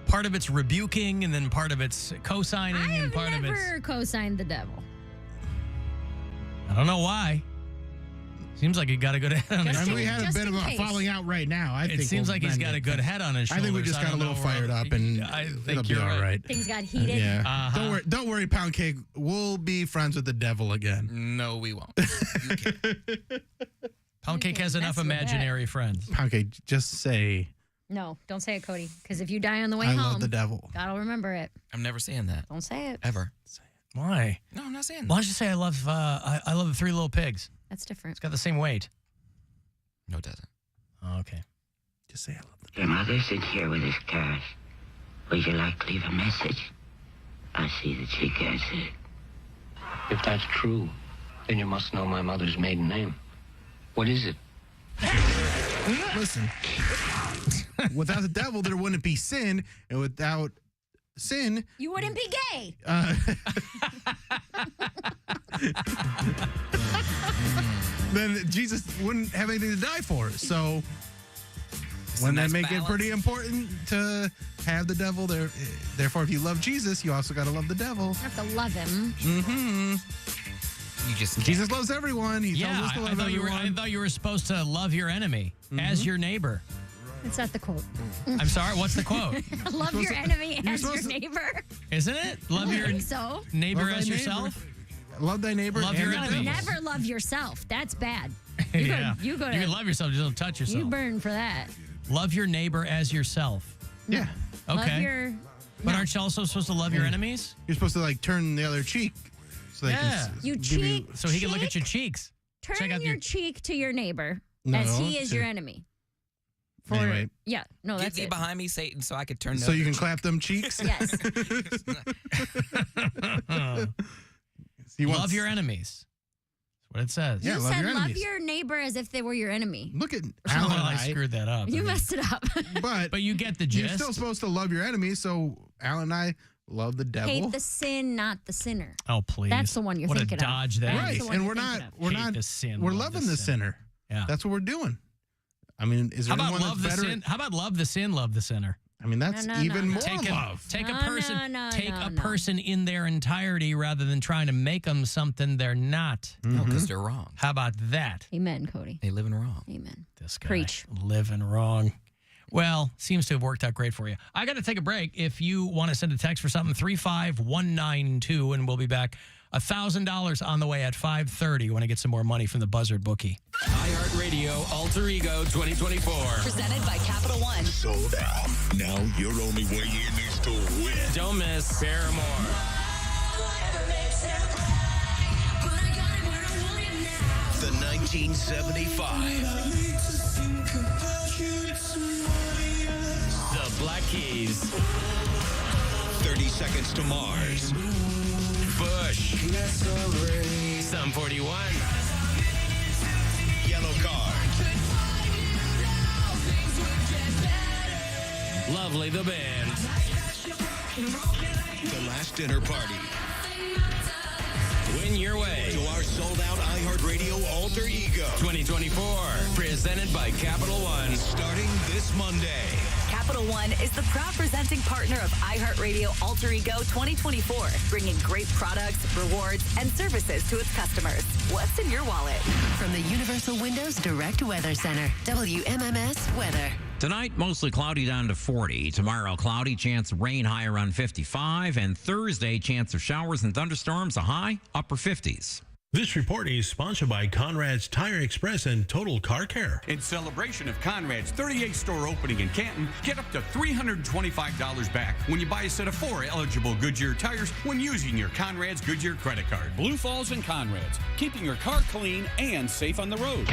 part of it's rebuking, and then part of it's co-signing, and part of it's... I've never co-signed the devil. I don't know why. Seems like he got a good head on his shoulders. We had a bit of a falling out right now. It seems like he's got a good head on his shoulders. I think we just got a little fired up, and it'll be all right. Things got heated. Yeah. Don't worry, Poundcake. We'll be friends with the devil again. No, we won't. Poundcake has enough imaginary friends. Poundcake, just say... No, don't say it, Cody. Because if you die on the way I home, love the devil. God will remember it. I'm never saying that. Don't say it. Ever. Why? No, I'm not saying that. Why don't you say I love the Three Little Pigs? That's different. It's got the same weight. No, it doesn't. Oh, okay. Just say I love the Your mother's in here with his cash. Would you like to leave a message? I see that she gets it. If that's true, then you must know my mother's maiden name. What is it? Listen, without the devil, there wouldn't be sin, and without sin, you wouldn't be gay. Then Jesus wouldn't have anything to die for. So, wouldn't that make it pretty important to have the devil there? Therefore, if you love Jesus, you also got to love the devil. You have to love him. Mm-hmm. Jesus loves everyone. He tells us to love everyone. I thought you were supposed to love your enemy as your neighbor. It's not the quote. I'm sorry, what's the quote? Love your enemy as your neighbor. Isn't it? Love your neighbor as yourself? Love thy neighbor. Love your enemy. Never love yourself. That's bad. You go to. You can love yourself, just don't touch yourself. You burn for that. Love your neighbor as yourself. Yeah. Okay. But aren't you also supposed to love your enemies? You're supposed to turn the other cheek. So they can You give cheek. So he can look at your cheeks. Turn your cheek to your neighbor No, as he is to- your enemy. Anyway. Yeah, no, Get that's thee it. behind me, Satan, so I could turn. So you can clap them cheeks? Yes. Love your enemies. That's what it says. You said love your neighbor as if they were your enemy. Look at Alan Alan and and I screwed that up. You messed it up. But you get the You're gist. still supposed to love your enemies, so Alan and I love the devil. Hate the sin, not the sinner. Oh, please. That's the one you're what thinking a dodge of. that Right, is. and we're not Hate the sin, we're love loving the sinner. Yeah. That's what we're doing. I mean, is How there about anyone love that's the better? sin? How about love the sin, love the sinner? I mean, that's even more take love. Take No, a person, no, take no, a no. person in their entirety rather than trying to make them something they're not. No, because they're wrong. How about that? Amen, Cody. They live in wrong. Amen. This guy Preach. living wrong. Well, seems to have worked out great for you. I got to take a break. If you want to send a text for something, 35192, and we'll be back. $1,000 on the way at 5:30 when I get some more money from the Buzzard bookie. iHeartRadio Alter Ego 2024. Presented by Capital One. Sold out. Now your only way in is to win. Don't miss Paramore. The 1975. The Black Keys. 30 Seconds to Mars. Bush. Sum 41. Yellow Card. Lovely the Band. The Last Dinner Party. Win your way to our sold-out iHeartRadio Alter Ego 2024. Presented by Capital One. Starting this Monday. Capital One is the proud presenting partner of iHeartRadio Alter Ego 2024, bringing great products, rewards, and services to its customers. What's in your wallet? From the Universal Windows Direct Weather Center, WMMS Weather. Tonight, mostly cloudy down to 40. Tomorrow, cloudy, chance of rain, high around 55. And Thursday, chance of showers and thunderstorms, a high, upper 50s. This report is sponsored by Conrad's Tire Express and Total Car Care. In celebration of Conrad's 38th store opening in Canton, get up to $325 back when you buy a set of 4 eligible Goodyear tires when using your Conrad's Goodyear credit card. Blue Falls and Conrad's, keeping your car clean and safe on the road.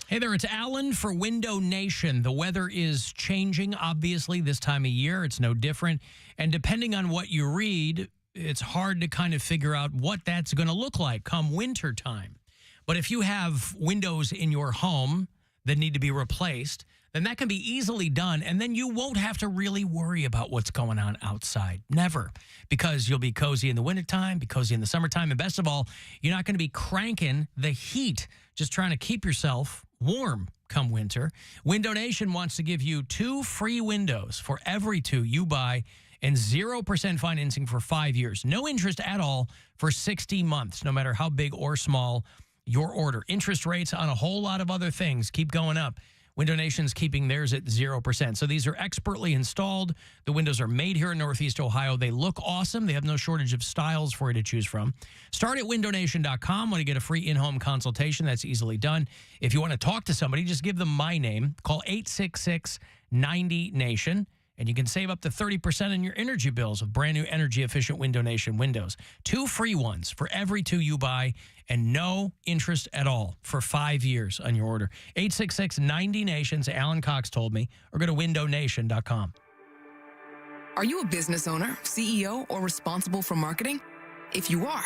Hey there, it's Alan for Window Nation. The weather is changing, obviously, this time of year. It's no different. And depending on what you read, it's hard to kind of figure out what that's going to look like come winter time. But if you have windows in your home that need to be replaced, then that can be easily done. And then you won't have to really worry about what's going on outside. Never. Because you'll be cozy in the wintertime, be cozy in the summertime. And best of all, you're not going to be cranking the heat, just trying to keep yourself warm come winter. Window Nation wants to give you 2 free windows for every 2 you buy and 0% financing for 5 years. No interest at all for 60 months, no matter how big or small your order. Interest rates on a whole lot of other things keep going up. Window Nation's keeping theirs at 0%. So these are expertly installed. The windows are made here in Northeast Ohio. They look awesome. They have no shortage of styles for you to choose from. Start at windownation.com when you get a free in-home consultation. That's easily done. If you want to talk to somebody, just give them my name. Call 866-90-NATION. And you can save up to 30% on your energy bills with brand new energy-efficient Window Nation windows. 2 free ones for every 2 you buy and no interest at all for 5 years on your order. 866-90-NATION, Alan Cox told me, or go to windownation.com. Are you a business owner, CEO, or responsible for marketing? If you are,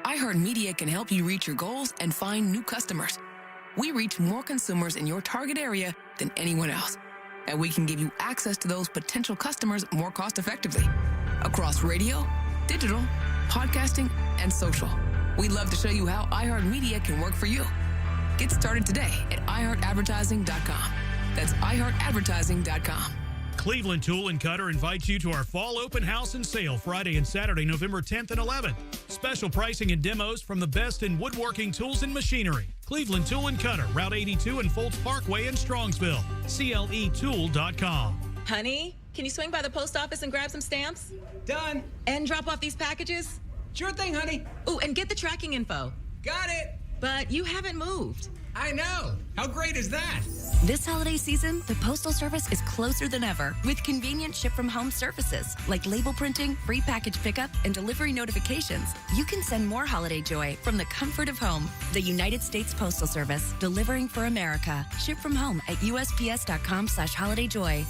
iHeartMedia can help you reach your goals and find new customers. We reach more consumers in your target area than anyone else. And we can give you access to those potential customers more cost-effectively across radio, digital, podcasting, and social. We'd love to show you how iHeartMedia can work for you. Get started today at iHeartAdvertising.com. That's iHeartAdvertising.com. Cleveland Tool & Cutter invites you to our fall open house and sale Friday and Saturday, November 10th and 11th. Special pricing and demos from the best in woodworking tools and machinery. Cleveland Tool & Cutter, Route 82 and Foltz Parkway in Strongsville. CLEtool.com. Honey, can you swing by the post office and grab some stamps? Done. And drop off these packages? Sure thing, honey. Oh, and get the tracking info. Got it. But you haven't moved. I know. How great is that? This holiday season, the Postal Service is closer than ever with convenient ship-from-home services like label printing, free package pickup, and delivery notifications. You can send more holiday joy from the comfort of home. The United States Postal Service, delivering for America. Ship from home at USPS.com/holidayjoy.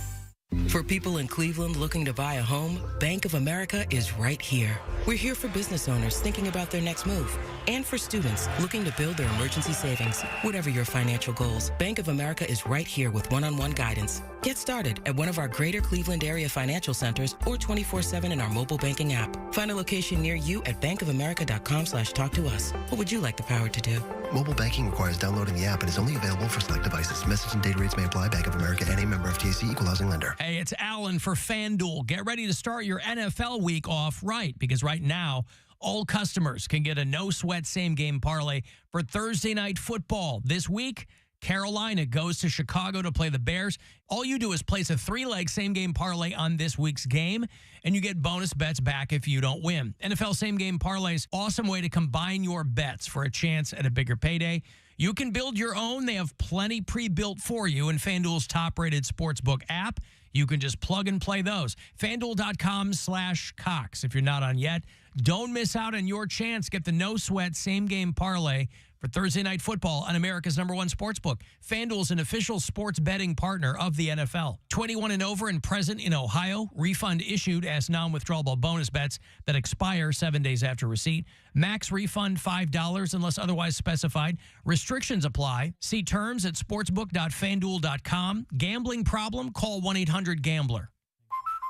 For people in Cleveland looking to buy a home, Bank of America is right here. We're here for business owners thinking about their next move and for students looking to build their emergency savings. Whatever your financial goals, Bank of America is right here with one-on-one guidance. Get started at one of our greater Cleveland area financial centers or 24/7 in our mobile banking app. Find a location near you at bankofamerica.com/talktous. What would you like the power to do? Mobile banking requires downloading the app and is only available for select devices. Message and data rates may apply. Bank of America and a member of FDIC equal housing lender. Hey, it's Alan for FanDuel. Get ready to start your NFL week off right, because right now, all customers can get a no-sweat same-game parlay for Thursday night football. This week, Carolina goes to Chicago to play the Bears. All you do is place a 3-leg same-game parlay on this week's game, and you get bonus bets back if you don't win. NFL same-game parlays, awesome way to combine your bets for a chance at a bigger payday. You can build your own. They have plenty pre-built for you in FanDuel's top-rated sportsbook app. You can just plug and play those. FanDuel.com/Cox. If you're not on yet, don't miss out on your chance. Get the no-sweat same-game parlay for Thursday night football on America's #1 sportsbook. FanDuel's an official sports betting partner of the NFL. 21 and over and present in Ohio. Refund issued as non-withdrawable bonus bets that expire 7 days after receipt. Max refund $5 unless otherwise specified. Restrictions apply. See terms at sportsbook.fanduel.com. Gambling problem? Call 1-800-GAMBLER.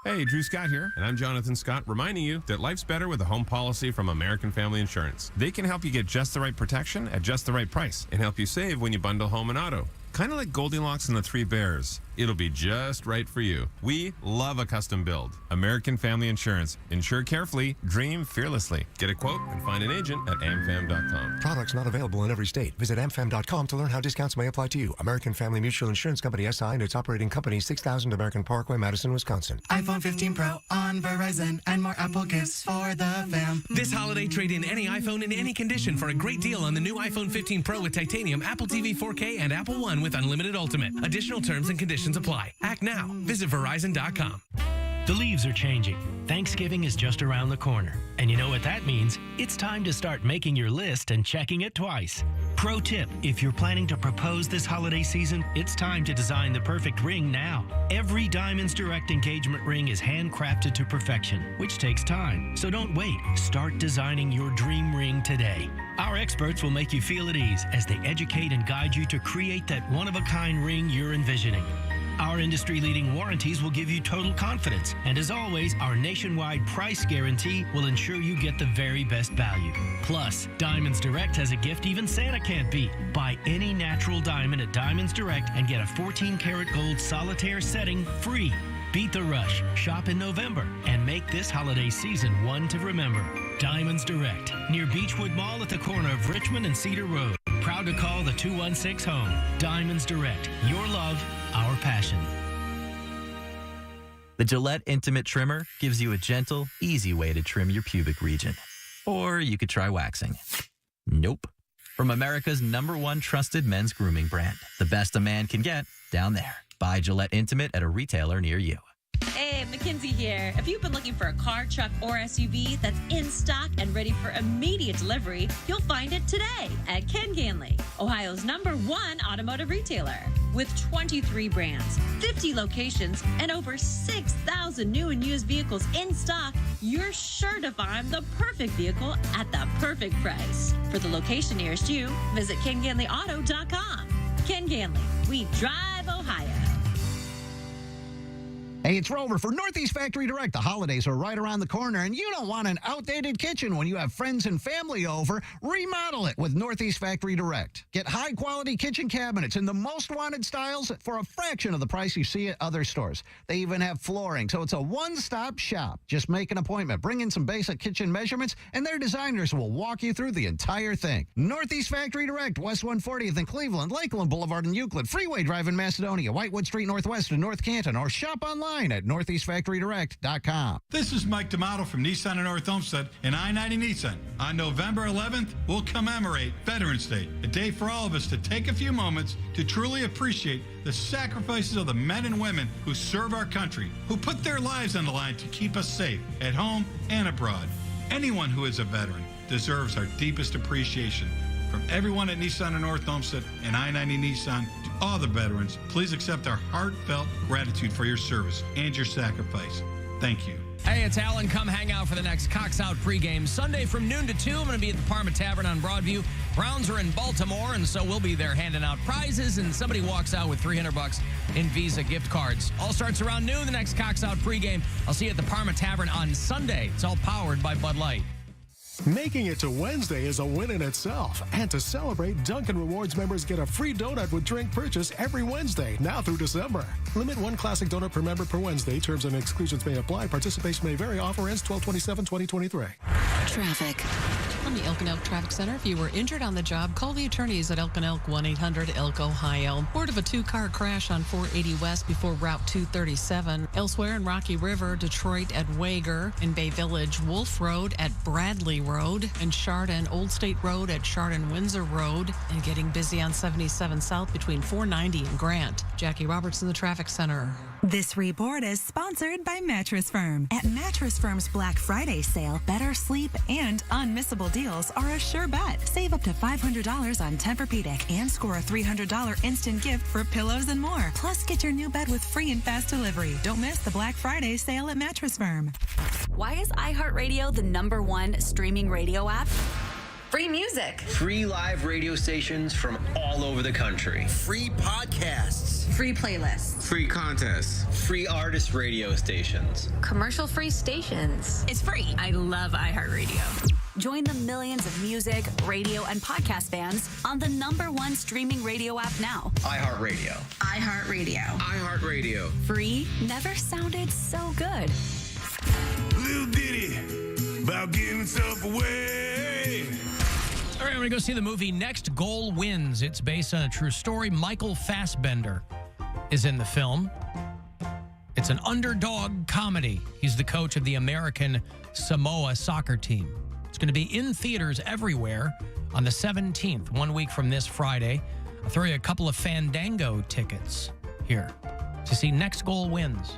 Hey, Drew Scott here, and I'm Jonathan Scott, reminding you that life's better with a home policy from American Family Insurance. They can help you get just the right protection at just the right price and help you save when you bundle home and auto. Kind of like Goldilocks and the Three Bears. It'll be just right for you. We love a custom build. American Family Insurance. Insure carefully, dream fearlessly. Get a quote and find an agent at amfam.com. Products not available in every state. Visit amfam.com to learn how discounts may apply to you. American Family Mutual Insurance Company SI and its operating company, 6000 American Parkway, Madison, Wisconsin. iPhone 15 Pro on Verizon and more Apple gifts for the fam. This holiday, trade in any iPhone in any condition for a great deal on the new iPhone 15 Pro with titanium, Apple TV 4K, and Apple One with unlimited Ultimate. Additional terms and conditions apply. Act now. Visit Verizon.com. The leaves are changing. Thanksgiving is just around the corner. And you know what that means? It's time to start making your list and checking it twice. Pro tip, if you're planning to propose this holiday season, it's time to design the perfect ring now. Every Diamonds Direct engagement ring is handcrafted to perfection, which takes time. So don't wait. Start designing your dream ring today. Our experts will make you feel at ease as they educate and guide you to create that one-of-a-kind ring you're envisioning. Our industry-leading warranties will give you total confidence. And as always, our nationwide price guarantee will ensure you get the very best value. Plus, Diamonds Direct has a gift even Santa can't beat. Buy any natural diamond at Diamonds Direct and get a 14-karat gold solitaire setting free. Beat the rush, shop in November, and make this holiday season one to remember. Diamonds Direct, near Beechwood Mall at the corner of Richmond and Cedar Road. Proud to call the 216 home. Diamonds Direct, your love, our passion. The Gillette Intimate Trimmer gives you a gentle, easy way to trim your pubic region. Or you could try waxing. Nope. From America's #1 trusted men's grooming brand. The best a man can get, down there. Buy Gillette Intimate at a retailer near you. Hey, Mackenzie here. If you've been looking for a car, truck, or SUV that's in stock and ready for immediate delivery, you'll find it today at Ken Ganley, Ohio's #1 automotive retailer. With 23 brands, 50 locations, and over 6,000 new and used vehicles in stock, you're sure to find the perfect vehicle at the perfect price. For the location nearest you, visit KenGanleyAuto.com. Ken Ganley, we drive Ohio. Hey, it's Rover for Northeast Factory Direct. The holidays are right around the corner, and you don't want an outdated kitchen when you have friends and family over. Remodel it with Northeast Factory Direct. Get high-quality kitchen cabinets in the most wanted styles for a fraction of the price you see at other stores. They even have flooring, so it's a one-stop shop. Just make an appointment, bring in some basic kitchen measurements, and their designers will walk you through the entire thing. Northeast Factory Direct, West 140th in Cleveland, Lakeland Boulevard in Euclid, Freeway Drive in Macedonia, Whitewood Street Northwest in North Canton, or shop online online at northeastfactorydirect.com. This is Mike D'Amato from Nissan in North Olmsted and I-90 Nissan. On November 11th, we'll commemorate Veterans Day, a day for all of us to take a few moments to truly appreciate the sacrifices of the men and women who serve our country, who put their lives on the line to keep us safe at home and abroad. Anyone who is a veteran deserves our deepest appreciation. From everyone at Nissan in North Olmsted and I-90 Nissan to all the veterans, please accept our heartfelt gratitude for your service and your sacrifice. Thank you. Hey, it's Alan. Come hang out for the next Cox Out pregame. Sunday from noon to 2. I'm going to be at the Parma Tavern on Broadview. Browns are in Baltimore, and so we'll be there handing out prizes, and somebody walks out with $300 in Visa gift cards. All starts around noon, the next Cox Out pregame. I'll see you at the Parma Tavern on Sunday. It's all powered by Bud Light. Making it to Wednesday is a win in itself. And to celebrate, Dunkin' Rewards members get a free donut with drink purchase every Wednesday, now through December. Limit one classic donut per member per Wednesday. Terms and exclusions may apply. Participation may vary. Offer ends 12/27/2023. Traffic. From the Elk and Elk Traffic Center, if you were injured on the job, call the attorneys at Elk and Elk 1-800-ELK Ohio. Word of a two-car crash on 480 West before Route 237. Elsewhere in Rocky River, Detroit at Wager, in Bay Village, Wolf Road at Bradley Road, and Chardon Old State Road at Chardon Windsor Road, and getting busy on 77 South between 490 and Grant. Jackie Roberts in the Traffic Center. This report is sponsored by Mattress Firm. At Mattress Firm's Black Friday sale, better sleep and unmissable deals are a sure bet. Save up to $500 on Tempur-Pedic and score a $300 instant gift for pillows and more. Plus, get your new bed with free and fast delivery. Don't miss the Black Friday sale at Mattress Firm. Why is iHeartRadio the #1 streaming radio app? Free music. Free live radio stations from all over the country. Free podcasts. Free playlists. Free contests. Free artist radio stations. Commercial-free stations. It's free. I love iHeartRadio. Join the millions of music, radio, and podcast fans on the #1 streaming radio app now. iHeartRadio. iHeartRadio. iHeartRadio. Free never sounded so good. Lil Diddy, about giving stuff away. All right, we're going to go see the movie Next Goal Wins. It's based on a true story. Michael Fassbender is in the film. It's an underdog comedy. He's the coach of the American Samoa soccer team. It's going to be in theaters everywhere on the 17th, 1 week from this Friday. I'll throw you a couple of Fandango tickets here to see Next Goal Wins.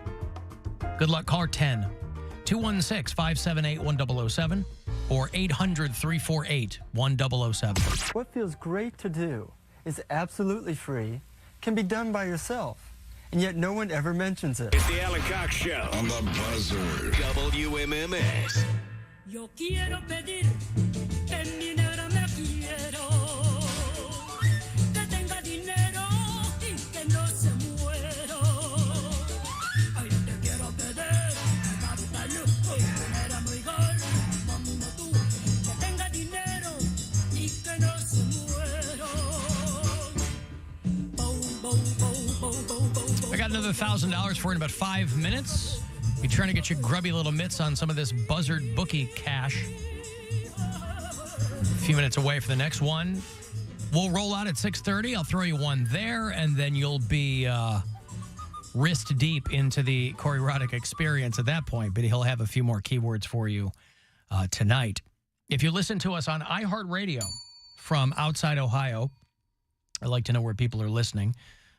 Good luck. Caller 10 216-578-1007 or 800-348-1007. What feels great to do is absolutely free, can be done by yourself, and yet no one ever mentions it. It's the Alan Cox Show on the Buzzard. WMMS. Yo quiero pedir que mi negra me quiero, que tenga dinero y que no se muero. Ay, te quiero pedir, muy gordo, mami, no tú, que tenga dinero y que no se muero. I got another $1,000 for in about 5 minutes. Be trying to get you grubby little mitts on some of this Buzzard bookie cash. A few minutes away for the next one. We'll roll out at 6:30. I'll throw you one there, and then you'll be wrist deep into the choreotic experience at that point. But he'll have a few more keywords for you tonight. If you listen to us on iHeartRadio from outside Ohio, I'd like to know where people are listening.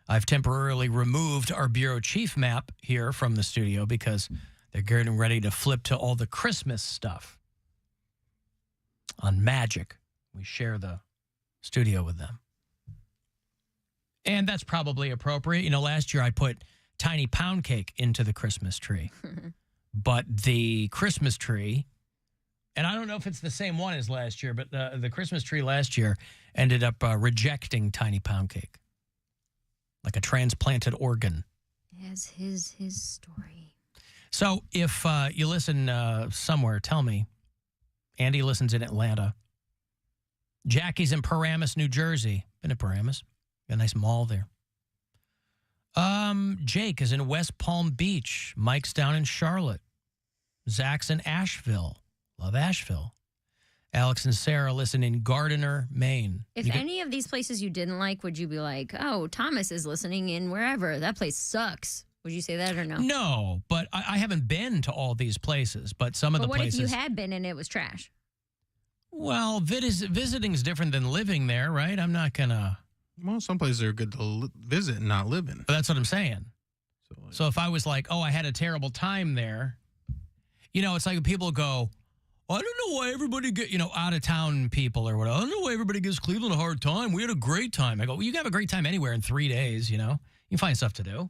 I've temporarily removed our bureau chief map here from the studio because they're getting ready to flip to all the Christmas stuff. On Magic, we share the studio with them. And that's probably appropriate. You know, last year I put tiny pound cake into the Christmas tree. But the Christmas tree, and I don't know if it's the same one as last year, but the Christmas tree last year ended up rejecting tiny pound cake. Like a transplanted organ. Yes, his story. So if you listen somewhere, tell me. Andy listens in Atlanta. Jackie's in Paramus, New Jersey. Been to Paramus. Got a nice mall there. Jake is in West Palm Beach. Mike's down in Charlotte. Zach's in Asheville. Love Asheville. Alex and Sarah listen in Gardiner, Maine. If any of these places you didn't like, would you be like, oh, Thomas is listening in wherever. That place sucks. Would you say that or no? No, but I haven't been to all these places, but some of the what places. if you had been and it was trash? Well, visiting is different than living there, right? I'm not going to. Well, some places are good to visit and not live in. That's what I'm saying. So if I was like, oh, I had a terrible time there, it's like people go, I don't know why everybody out of town people or whatever. I don't know why everybody gives Cleveland a hard time. We had a great time. I go, well, you can have a great time anywhere in 3 days, You can find stuff to do.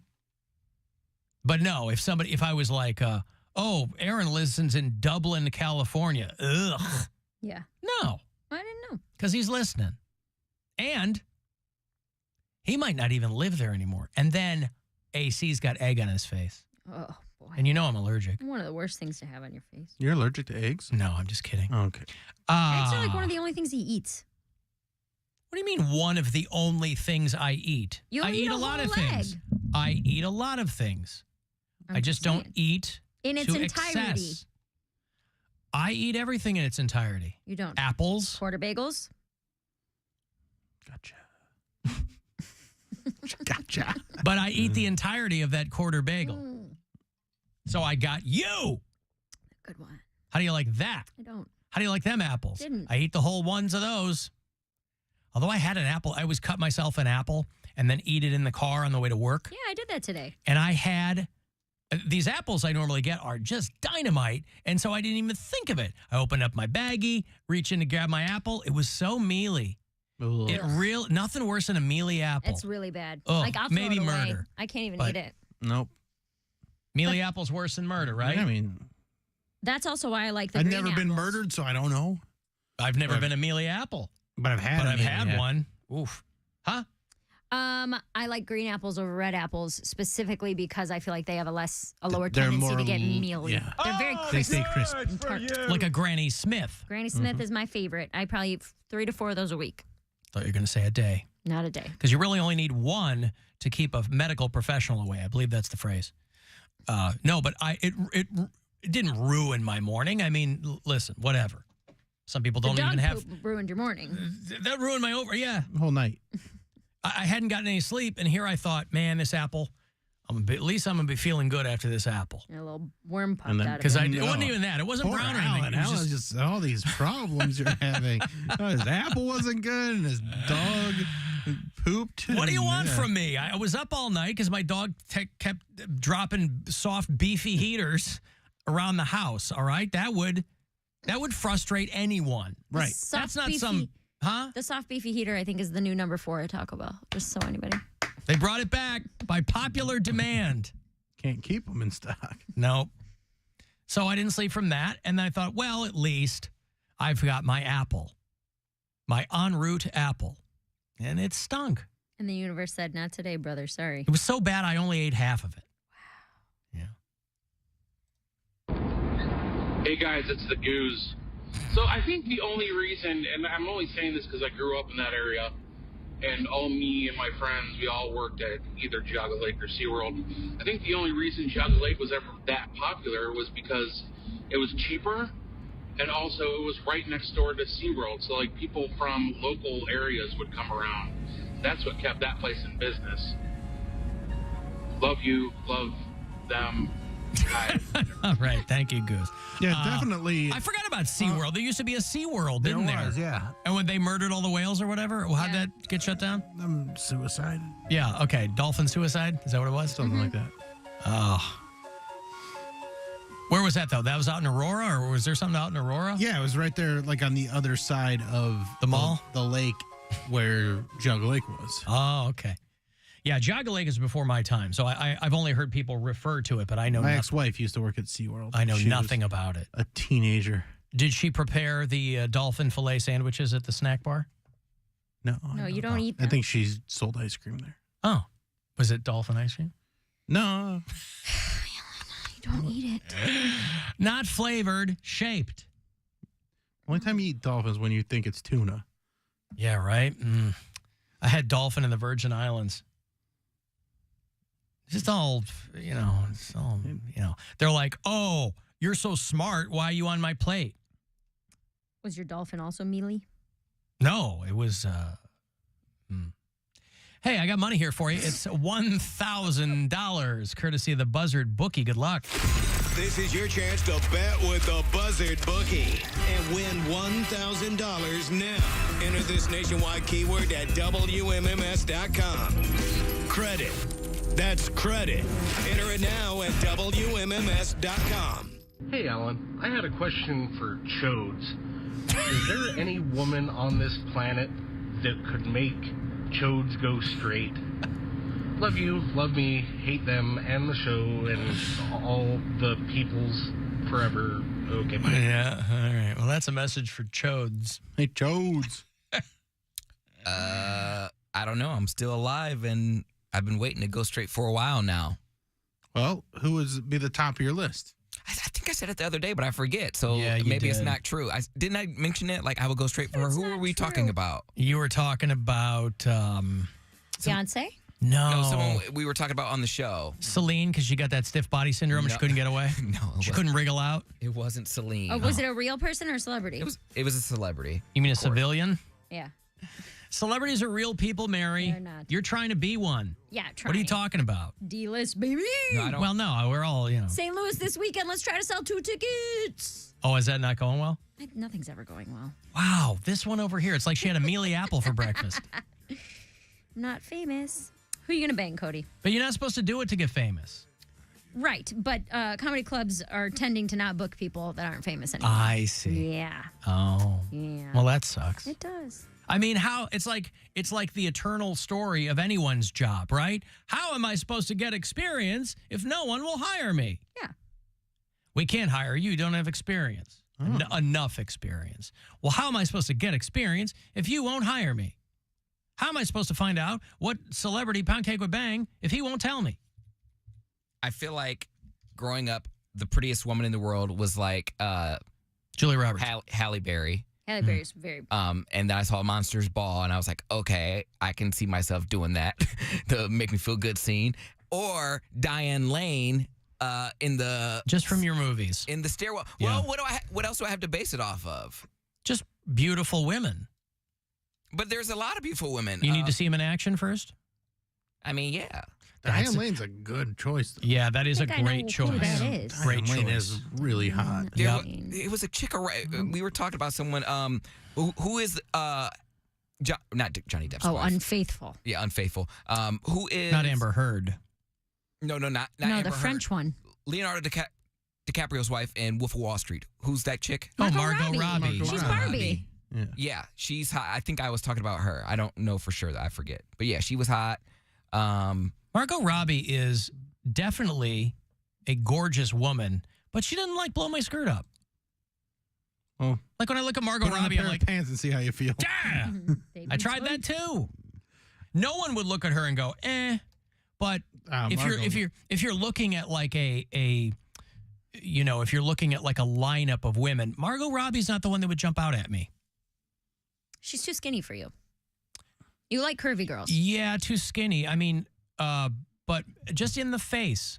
But no, if I was like, Aaron listens in Dublin, California. Ugh. Yeah. No. I didn't know. Because he's listening. And he might not even live there anymore. And then AC's got egg on his face. Oh, boy. And I'm allergic. One of the worst things to have on your face. You're allergic to eggs? No, I'm just kidding. Okay. Eggs are like one of the only things he eats. What do you mean one of the only things I eat? You I eat eat a a lot whole of things. egg. I eat a lot of things. I just don't eat in its to entirety. excess. I eat everything in its entirety. You don't. Apples. Quarter bagels. Gotcha. But I eat the entirety of that quarter bagel. So I got you. Good one. How do you like that? I don't. How do you like them apples? Didn't. I eat the whole ones of those. Although I had an apple, I always cut myself an apple and then eat it in the car on the way to work. Yeah, I did that today. And I had these apples I normally get are just dynamite. And so I didn't even think of it. I opened up my baggie, reach in to grab my apple. It was so mealy. Nothing worse than a mealy apple. It's really bad. Ugh, Like I'll throw maybe it away. murder. I can't even But- eat it. Nope. Mealy apple's worse than murder, right? I mean, That's also why I like the I've green never been apples. murdered, so I don't know. I've never been a mealy apple. But I've had one. Oof. Huh? I like green apples over red apples specifically because I feel like they have a lower They're tendency to more get l- mealy. yeah. They're very They crisp. stay crisp. and tart. Like a Granny Smith. Granny Smith is my favorite. I probably eat 3 to 4 of those a week. Thought you were going to say a day. Not a day. Because you really only need one to keep a medical professional away. I believe that's the phrase. No, but it didn't ruin my morning. I mean, listen, whatever. Some people don't the dog even have. poop ruined your morning. That ruined my yeah. Whole night. I hadn't gotten any sleep, and here I thought, man, this apple. At least I'm gonna be feeling good after this apple. A little worm popped out of Because it. it wasn't even that. It wasn't Poor brown or Alan. anything. It was Alan's just all these problems you're having. His apple wasn't good, and his dog pooped. What do you want Yeah. from me? I was up all night because my dog kept dropping soft, beefy heaters around the house. All right, that would frustrate anyone. Right. That's not some. Huh? The soft beefy heater, I think, is the new number 4 at Taco Bell. Just so anybody. They brought it back by popular demand. Can't keep them in stock. Nope. So I didn't sleep from that, and then I thought, well, at least I've got my apple, my en route apple, and it stunk. And the universe said, not today, brother. Sorry. It was so bad I only ate half of it. Hey guys, it's the Goose. So I think the only reason, and I'm only saying this because I grew up in that area, and all me and my friends, we all worked at either Juggalos Lake or SeaWorld. I think the only reason Juggalos Lake was ever that popular was because it was cheaper, and also it was right next door to SeaWorld. So like people from local areas would come around. That's what kept that place in business. Love you, love them. All right. Thank you, Goose. Yeah, definitely. I forgot about SeaWorld. There used to be a SeaWorld, didn't there? was, yeah. And when they murdered all the whales or whatever, how'd that get shut down? Suicide. Yeah, okay. Dolphin suicide? Is that what it was? Something like that. Oh. Where was that, though? That was out in Aurora, or was there something out in Aurora? Yeah, it was right there, like on the other side of the mall, the lake where Juggalos Lake was. Oh, okay. Yeah, Juggalos Lake is before my time, so I've only heard people refer to it, but I know My ex-wife used to work at SeaWorld. I know She nothing was about it. A teenager. Did she prepare the dolphin fillet sandwiches at the snack bar? No. No, you don't eat I them. think she sold ice cream there. Oh. Was it dolphin ice cream? No. You don't eat it. Not flavored, shaped. Only time you eat dolphins when you think it's tuna. Yeah, right? I had dolphin in the Virgin Islands. Just all, it's all, They're like, oh, you're so smart. Why are you on my plate? Was your dolphin also mealy? No, it was, Hey, I got money here for you. It's $1,000, courtesy of the Buzzard Bookie. Good luck. This is your chance to bet with the Buzzard Bookie and win $1,000 now. Enter this nationwide keyword at WMMS.com. Credit. That's credit. Enter it now at WMMS.com. Hey, Alan. I had a question for Chodes. Is there any woman on this planet that could make Chodes go straight? Love you, love me, hate them, and the show, and all the peoples forever. Okay, bye. Yeah, all right. Well, that's a message for Chodes. Hey, Chodes. I don't know. I'm still alive, and I've been waiting to go straight for a while now. Well, who would be the top of your list? I think I said it the other day, but I forget. So Yeah, you maybe it's did. not true. Didn't I mention it? Like I would go straight for her. Who were we talking about? You were talking about Beyonce? no, someone we were talking about on the show. Celine, because she got that stiff body syndrome and she couldn't get away. No, She couldn't wriggle out. It wasn't Celine. Oh, was it a real person or a celebrity? It was a celebrity. You mean a civilian? Yeah. Celebrities are real people, Mary. They're not. You're trying to be one. Yeah, What are you talking about? D-list, baby. Well, no, we're all, St. Louis this weekend. Let's try to sell 2 tickets. Oh, is that not going well? Nothing's ever going well. Wow, this one over here. It's like she had a mealy apple for breakfast. I'm not famous. Who are you going to bang, Cody? But you're not supposed to do it to get famous. Right, but comedy clubs are tending to not book people that aren't famous anymore. I see. Yeah. Oh. Yeah. Well, that sucks. It does. I mean, it's like the eternal story of anyone's job, right? How am I supposed to get experience if no one will hire me? Yeah. We can't hire you. You don't have experience. Enough experience. Well, how am I supposed to get experience if you won't hire me? How am I supposed to find out what celebrity Poundcake would bang if he won't tell me? I feel like growing up, the prettiest woman in the world was like Julia Roberts, Halle Berry. Halle Berry's very. And then I saw Monsters Ball, and I was like, okay, I can see myself doing that, the make me feel good scene. Or Diane Lane in the just from your movies in the stairwell. Yeah. Well, what else do I have to base it off of? Just beautiful women. But there's a lot of beautiful women. You need to see them in action first. I mean, yeah. Diane Lane's a good choice, though. Yeah, that is a great choice. Great Diane Lane choice. is really hot. It was a chick. We were talking about someone who is not Johnny Depp's Oh, wife. Unfaithful. Yeah, Unfaithful. Who is Not Amber Heard. No, not No, Amber the Heard. French one. Leonardo DiCaprio's wife in Wolf of Wall Street. Who's that chick? Margot Robbie. She's Barbie. Yeah, she's hot. I think I was talking about her. I don't know for sure. I forget. But yeah, she was hot. Margot Robbie is definitely a gorgeous woman, but she doesn't like blow my skirt up. Oh, like when I look at Margot put on Robbie, a I'm pair like, of pants and see how you feel. yeah. I tried that too. No one would look at her and go, eh. But if you're looking at like if you're looking at like a lineup of women, Margot Robbie's not the one that would jump out at me. She's too skinny for you. You like curvy girls. Yeah, too skinny. I mean, but just in the face.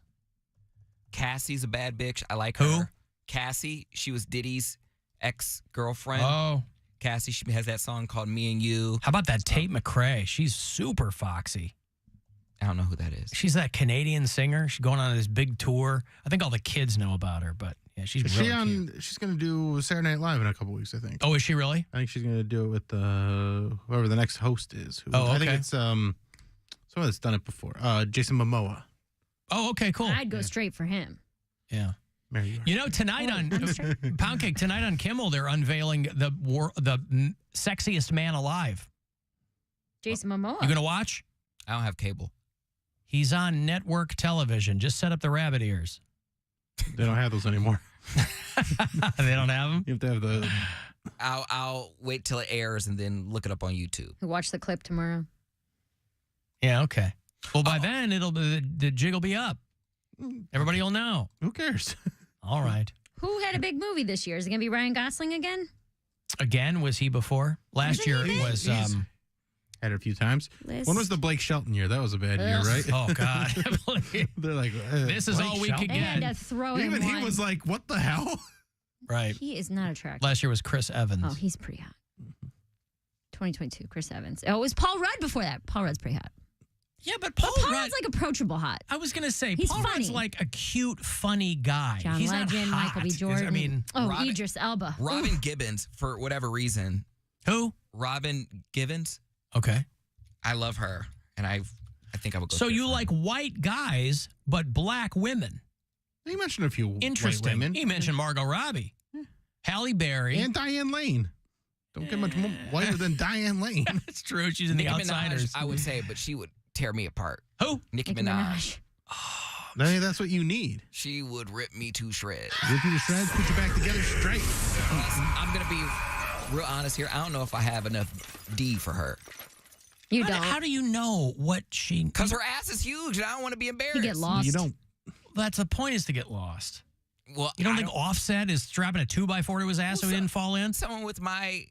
Cassie's a bad bitch. I like Who? her. Cassie. She was Diddy's ex-girlfriend. Oh. Cassie. She has that song called Me and You. How about that Tate McRae? She's super foxy. I don't know who that is. She's that Canadian singer. She's going on this big tour. I think all the kids know about her, but yeah, she's really cute. She's going to do Saturday Night Live in a couple weeks, I think. Oh, is she really? I think she's going to do it with whoever the next host is. Oh, I think okay. it's someone that's done it before. Jason Momoa. Oh, okay, cool. I'd go straight for him. Yeah. Mary, You know, tonight on Poundcake, tonight on Kimmel, they're unveiling the sexiest man alive. Jason Momoa. You going to watch? I don't have cable. He's on network television. Just set up the rabbit ears. They don't have those anymore. They don't have them? You have to have the... I'll wait till it airs and then look it up on YouTube. We'll watch the clip tomorrow. Yeah, okay. Well, by then, the jig will be up. Everybody will know. Who cares? All right. Who had a big movie this year? Is it going to be Ryan Gosling again? Again, was he before? Last year it was... Had it a few times. List. When was the Blake Shelton year? That was a bad year, right? Oh, God. They're like, this is Blake all we Shelton? could They had get. to throw him Even he one. was like, what the hell? Right. He is not attractive. Last year was Chris Evans. Oh, he's pretty hot. 2022, Chris Evans. Oh, it was Paul Rudd before that. Paul Rudd's pretty hot. Yeah, but Paul Rudd's like approachable hot. I was going to say, He's Paul funny. Rudd's like a cute, funny guy. John He's Legend, not hot. Michael B. Jordan. I mean, Idris Elba. Robin Gibbons, for whatever reason. Who? Robin Givens. Okay. I love her, and I think I would go. So you like white guys, but black women. He mentioned a few Interesting. white women. He mentioned Margot Robbie, Halle Berry, and Diane Lane. Don't get much more whiter than Diane Lane. That's true. She's in Nicki The Outsiders. Minaj, I would say, but she would tear me apart. Who? Nicki Minaj. No, that's what you need. She would rip me to shreds. Rip you to shreds, put you back together straight. I'm going to be real honest here. I don't know if I have enough D for her. You don't. How do you know what she... Because her ass is huge, and I don't want to be embarrassed. You get lost. You don't. That's the point, is to get lost. Well, You don't think Offset is strapping a 2x4 to his ass so he didn't fall in? Someone with my...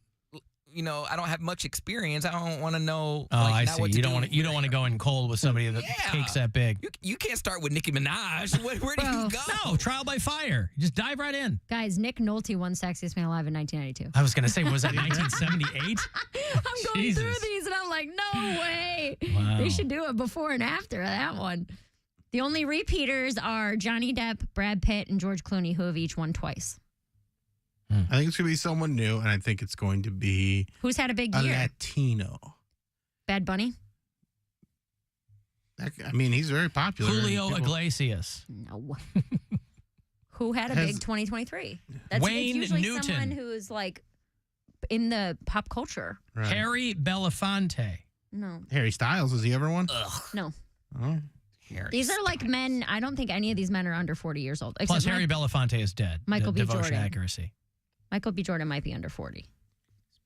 I don't have much experience. I don't want to know. Oh, like, I not see. what to You don't do. want to. You don't want to go in cold with somebody that cakes that big. You can't start with Nicki Minaj. Where do you go? No, trial by fire. You just dive right in. Guys, Nick Nolte won Sexiest Man Alive in 1992. I was going to say, was that 1978? I'm going Jesus. through these and I'm like, no way. Wow. They should do it before and after that one. The only repeaters are Johnny Depp, Brad Pitt, and George Clooney, who have each won twice. I think it's going to be someone new, and I think it's going to be Who's had a big a year? Latino. Bad Bunny? I mean, he's very popular. Julio People- Iglesias. No. Who had a big 2023? That's Wayne it's usually Newton. someone who's like in the pop culture. Right. Harry Belafonte. No. Harry Styles, has he ever won? No. Oh. These are like men. I don't think any of these men are under 40 years old. Plus, except Harry Belafonte is dead. Michael B. Devotion Jordan. accuracy. Michael B. Jordan might be under 40.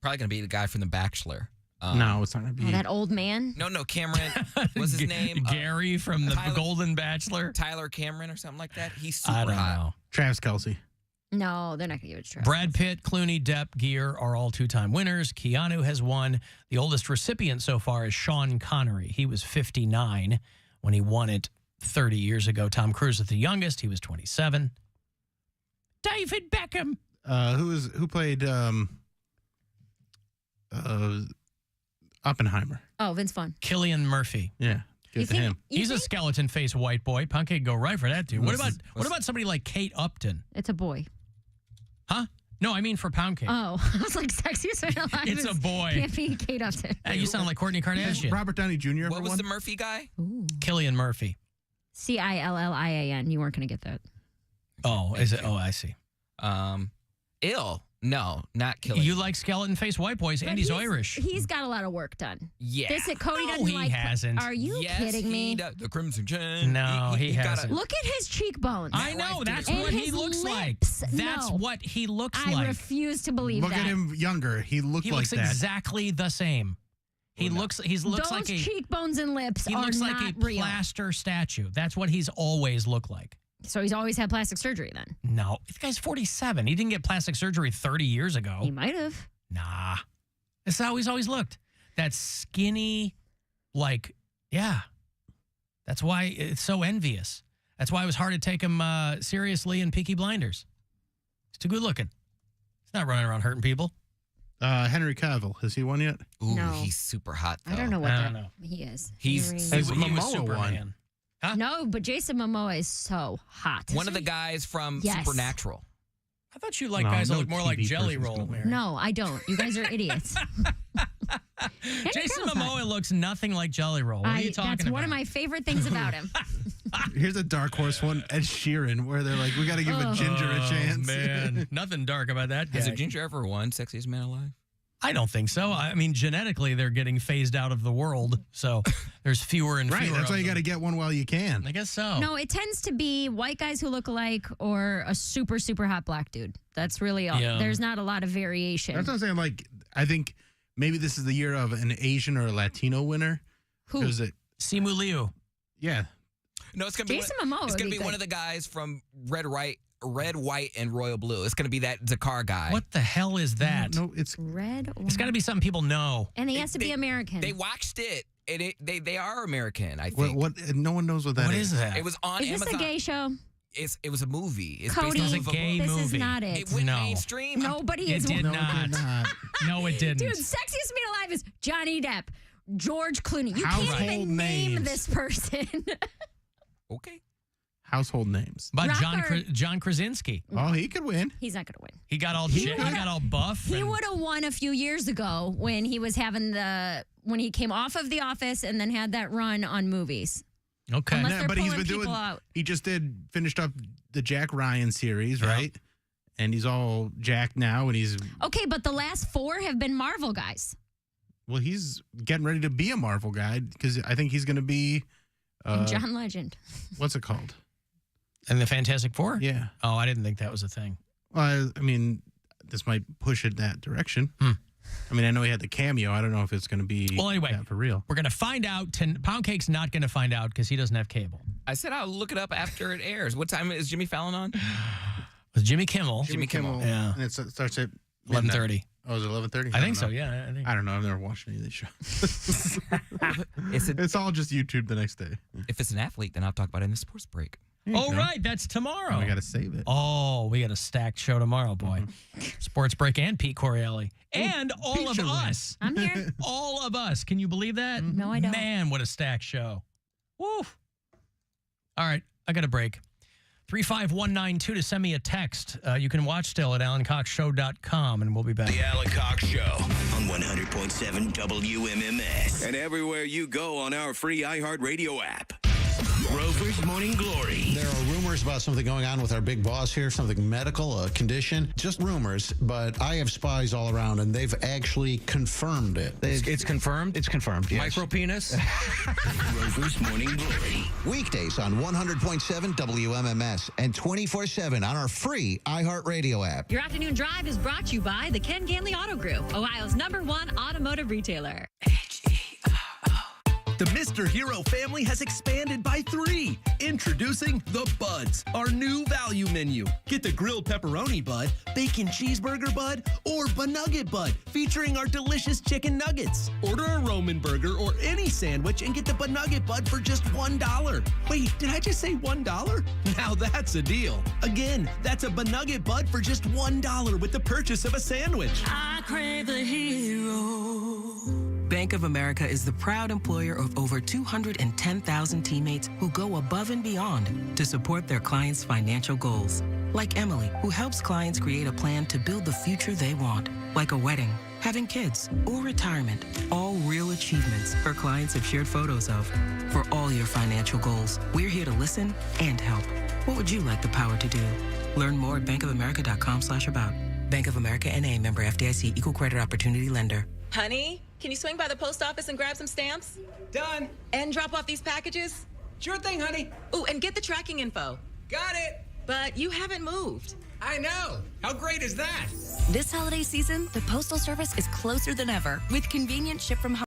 Probably going to be the guy from The Bachelor. No, it's not going to be. Oh, that old man? No, Cameron. What's his name? Gary from the Golden Bachelor. Tyler Cameron or something like that. He's I super don't hot. know. Travis Kelce. No, they're not going to give it to Travis. Brad Pitt, Clooney, Depp, Gere are all two-time winners. Keanu has won. The oldest recipient so far is Sean Connery. He was 59 when he won it 30 years ago. Tom Cruise is the youngest. He was 27. David Beckham. Who played Oppenheimer? Oh, Vince Vaughn. Cillian Murphy. Yeah, good to him. He's a skeleton-faced white boy. Poundcake go right for that dude. What about somebody like Kate Upton? It's a boy. Huh? No, I mean for Poundcake. Oh, I was like, Sexiest Man Alive. It's a boy. Can't be Kate Upton. Hey, you sound like Kourtney Kardashian. Robert Downey Jr. What was the Murphy guy? Cillian Murphy. Cillian. You weren't going to get that. Oh, is it? Oh, I see. Ill. No, not killing. You like skeleton-faced white boys. But Andy's Irish. He's got a lot of work done. Yeah. Cody No, doesn't he like. hasn't. Are you kidding me? The Crimson Chain. No, he hasn't. Look at his cheekbones. I know. That's And what he his looks like. lips. That's No. what he looks I like. refuse to believe Look that. at him younger. He looked He like looks that. exactly the same. He looks. He looks Those like a. cheekbones and lips He are looks like not a real. plaster statue. That's what he's always looked like. So he's always had plastic surgery then? No, this guy's 47. He didn't get plastic surgery 30 years ago. He might have. Nah. This is how he's always looked. That skinny, yeah. That's why it's so envious. That's why it was hard to take him seriously in Peaky Blinders. He's too good looking. He's not running around hurting people. Henry Cavill, has he won yet? Ooh, No. he's super hot, though. I don't know what I that don't know. he is. He's- Henry- His He was Momoa Superman. won. Huh? No, but Jason Momoa is so hot. One of the guys from Yes. Supernatural. I thought you liked No, guys that no look more like TV Jelly person's Roll. gonna win. Mary. No, I don't. You guys are idiots. Jason Cavill's hot. Momoa looks nothing like Jelly Roll. What are you talking That's about? one of my favorite things about him. Here's a dark horse one, Ed Sheeran, where they're like, we got to give a ginger a chance. Man, nothing dark about that guy. Has a ginger ever won Sexiest Man Alive? I don't think so. I mean, genetically, they're getting phased out of the world, so there's fewer and Right, fewer. that's of why you them. got to get one while you can. I guess so. No, it tends to be white guys who look alike or a super, super hot black dude. That's really all. Yeah. There's not a lot of variation. That's what I'm saying. Like, I think maybe this is the year of an Asian or a Latino winner. Who? Is it? Simu Liu. Yeah. No, it's gonna be Jason Momoa It's would gonna be be one good. of the guys from Red, White, and Royal Blue. It's gonna be that Zakar guy. What the hell is that? No, it's Red. It's got to be something people know. And he has to be American. They watched it, and they are American. I think. What? No one knows what that is. What is that? It was on Is this Amazon. a gay show? It was a movie. It's Cody, based It was off a gay this movie. is not it. It went No. mainstream. Nobody It is. did No, not. it did not. No, it didn't. Dude, Sexiest Man Alive is Johnny Depp, George Clooney. You can't Household even name names. this person. Okay. Household names. But Rocker. John Krasinski. Oh, he could win. He's not going to win. He got all he got all buff. He and- would have won a few years ago when he was having when he came off of The Office and then had that run on movies. Okay. Unless Yeah, they're but he's pulling been people doing. out. He just finished up the Jack Ryan series, right? And he's all jacked now, and he's Okay, but the last 4 have been Marvel guys. well, he's getting ready to be a Marvel guy because I think he's going to be. And John Legend. What's it called? And the Fantastic Four? Yeah. Oh, I didn't think that was a thing. Well, I mean, this might push it that direction. I mean, I know he had the cameo. I don't know if it's going to be Well, anyway, that for real. We're going to find out. Poundcake's not going to find out because he doesn't have cable. I said I'll look it up after it airs. What time is Jimmy Fallon on? With Jimmy Kimmel. Jimmy Kimmel. Yeah. And it starts at 11:30. Oh, is it 11:30? I think so, yeah. I don't know. I've never watched any of these shows. It's all just YouTube the next day. If it's an athlete, then I'll talk about it in the sports break. Oh, right. That's tomorrow. I got to save it. Oh, we got a stacked show tomorrow, boy. Sports Break and Pete Corielli. And all of Pete us. I'm here. All of us. Can you believe that? No, I don't. Man, what a stacked show. Woo. All right. I got a break. 35192 to send me a text. You can watch still at alancoxshow.com, and we'll be back. The Alan Cox Show on 100.7 WMMS. And everywhere you go on our free iHeartRadio app. Rover's Morning Glory. There are rumors about something going on with our big boss here, something medical, a condition. Just rumors, but I have spies all around, and they've actually confirmed it. It's confirmed? It's confirmed, yes. Micro penis? Rover's Morning Glory. Weekdays on 100.7 WMMS and 24/7 on our free iHeartRadio app. Your afternoon drive is brought to you by the Ken Ganley Auto Group, Ohio's #1 automotive retailer. The Mr. Hero family has expanded by 3. Introducing the Buds, our new value menu. Get the grilled pepperoni bud, bacon cheeseburger bud, or Bunugget bud, featuring our delicious chicken nuggets. Order a Roman burger or any sandwich and get the Bunugget bud for just $1. Wait, did I just say $1? Now that's a deal. Again, that's a Bunugget bud for just $1 with the purchase of a sandwich. I crave the hero. Bank of America is the proud employer of over 210,000 teammates who go above and beyond to support their clients' financial goals. Like Emily, who helps clients create a plan to build the future they want, like a wedding, having kids, or retirement. All real achievements her clients have shared photos of. For all your financial goals, we're here to listen and help. What would you like the power to do? Learn more at bankofamerica.com/about. Bank of America NA, member FDIC, equal credit opportunity lender. Honey, can you swing by the post office and grab some stamps? Done. And drop off these packages? Sure thing, honey. Oh, and get the tracking info. Got it. But you haven't moved. I know. How great is that? This holiday season, the Postal Service is closer than ever with convenient ship from home.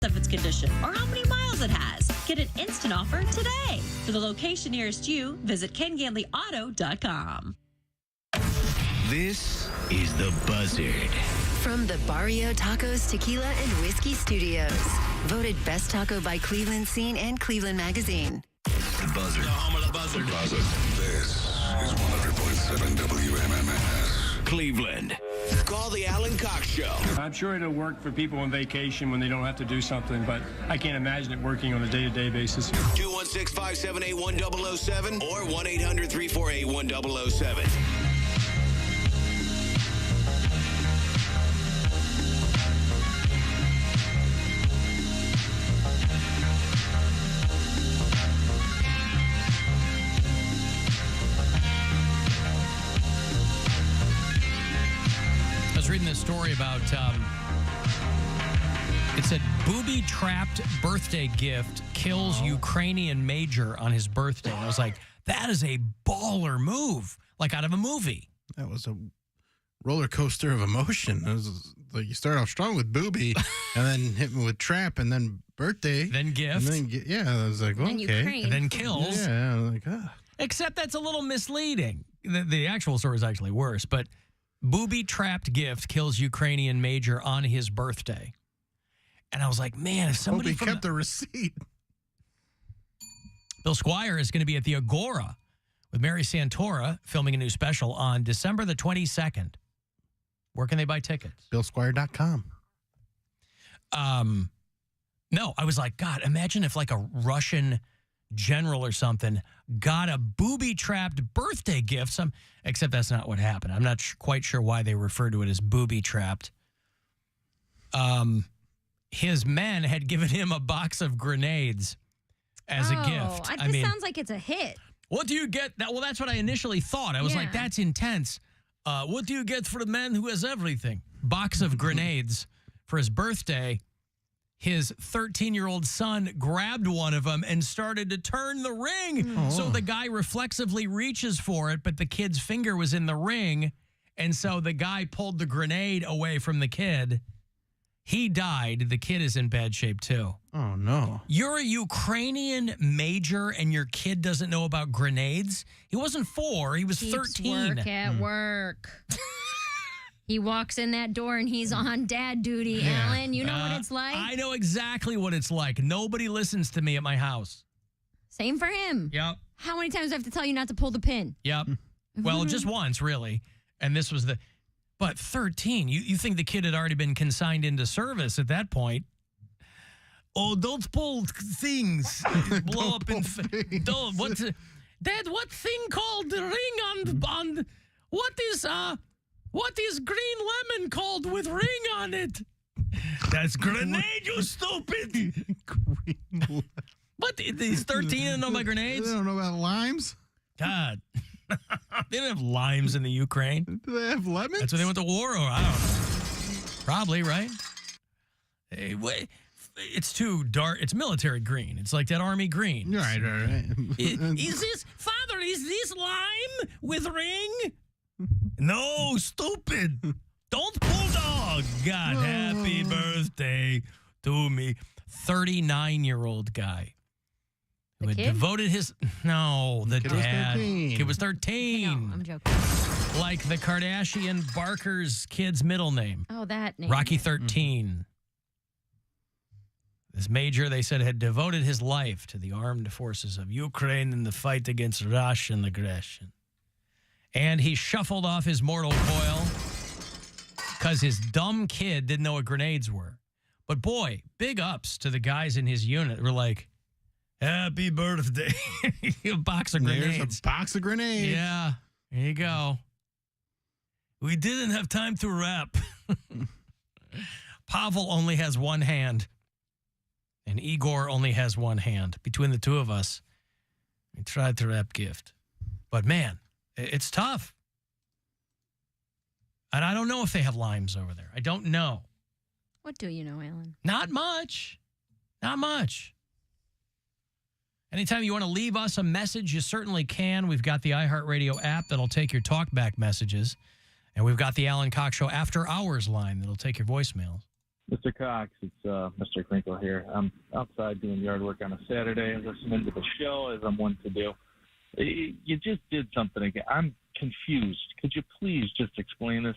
of its condition or how many miles it has. Get an instant offer today. For the location nearest you, visit KenGanleyAuto.com. This is The Buzzard. From the Barrio Tacos, Tequila, and Whiskey Studios. Voted Best Taco by Cleveland Scene and Cleveland Magazine. The Buzzard. The home of The Buzzard. This is 100.7 WMMS. Cleveland. Call the Alan Cox Show. I'm sure it'll work for people on vacation when they don't have to do something, but I can't imagine it working on a day-to-day basis. 216-578-1007 or 1-800-348-1007. I was reading this story about, it said, booby-trapped birthday gift kills Ukrainian major on his birthday. And I was like, that is a baller move, like out of a movie. That was a roller coaster of emotion. It was like you start off strong with booby, and then hit me with trap, and then birthday. Then gift. And then, I was like, then okay. Ukraine. And then kills. Yeah, I was like, Except that's a little misleading. The actual story is actually worse, but booby-trapped gift kills Ukrainian major on his birthday. And I was like, man, if somebody Hope he kept the receipt. Bill Squire is going to be at the Agora with Mary Santora filming a new special on December the 22nd. Where can they buy tickets? BillSquire.com. No, I was like, God, imagine if like a Russian general or something got a booby-trapped birthday gift. Except that's not what happened. I'm not quite sure why they refer to it as booby-trapped. His men had given him a box of grenades as a gift. This sounds like it's a hit. What do you get? Well, that's what I initially thought. I was like, that's intense. What do you get for the man who has everything? Box of grenades for his birthday. His 13-year-old son grabbed one of them and started to turn the ring. Oh. So the guy reflexively reaches for it, but the kid's finger was in the ring. And so the guy pulled the grenade away from the kid. He died. The kid is in bad shape, too. Oh, no. You're a Ukrainian major and your kid doesn't know about grenades? He wasn't 4. He was Keeps 13. Work at work. He walks in that door and he's on dad duty, Alan. You know what it's like? I know exactly what it's like. Nobody listens to me at my house. Same for him. Yep. How many times do I have to tell you not to pull the pin? Yep. Well, just once, really. And this was but 13, you think the kid had already been consigned into service at that point. Oh, don't pull things. Blow up in... Don't. Dad, what thing called the ring on... What is green lemon called with ring on it? That's grenade, you stupid. Green lemon. What? He's 13 and know about grenades? They don't know about limes? God. They didn't have limes in the Ukraine. Do they have lemons? That's what they went to war over. I don't know. Probably, right? Hey, wait. It's too dark. It's military green. It's like that army green. Right. Is this lime with ring? No, stupid. Don't pull dog. God, happy birthday to me. 39-year-old guy who had devoted his... No, the dad. Kid was 13. No, I'm joking. Like the Kardashian Barker's kid's middle name. Oh, that name. Rocky 13. This major, they said, had devoted his life to the armed forces of Ukraine in the fight against Russian aggression. And he shuffled off his mortal coil because his dumb kid didn't know what grenades were. But boy, big ups to the guys in his unit who were like, happy birthday. A box of grenades. There's a box of grenades. Yeah, there you go. We didn't have time to wrap. Pavel only has one hand. And Igor only has one hand. Between the two of us, we tried to wrap gift. But man, it's tough. And I don't know if they have limes over there. I don't know. What do you know, Alan? Not much. Not much. Anytime you want to leave us a message, you certainly can. We've got the iHeartRadio app that'll take your talkback messages. And we've got the Alan Cox Show After Hours line that'll take your voicemails. Mr. Cox, it's Mr. Crinkle here. I'm outside doing yard work on a Saturday, listening to the show as I'm wont to do. You just did something again. I'm confused. Could you please just explain this?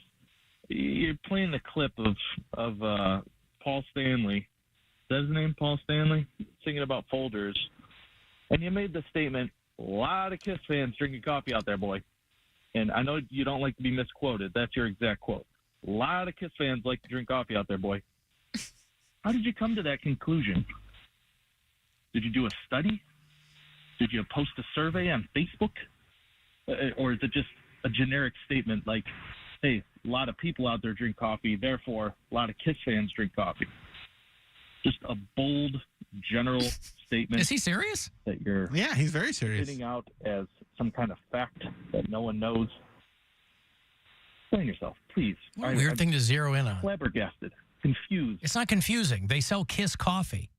You're playing the clip of Paul Stanley. Is that his name, Paul Stanley? Singing about folders. And you made the statement, a lot of Kiss fans drinking coffee out there, boy. And I know you don't like to be misquoted. That's your exact quote. A lot of Kiss fans like to drink coffee out there, boy. How did you come to that conclusion? Did you do a study? Did you post a survey on Facebook? Or is it just a generic statement like, hey, a lot of people out there drink coffee, therefore a lot of Kiss fans drink coffee? Just a bold, general statement. Is he serious? That you're he's very serious. Sitting out as some kind of fact that no one knows. Explain yourself, please. What a weird thing to zero in on. Flabbergasted. Confused. It's not confusing. They sell Kiss coffee.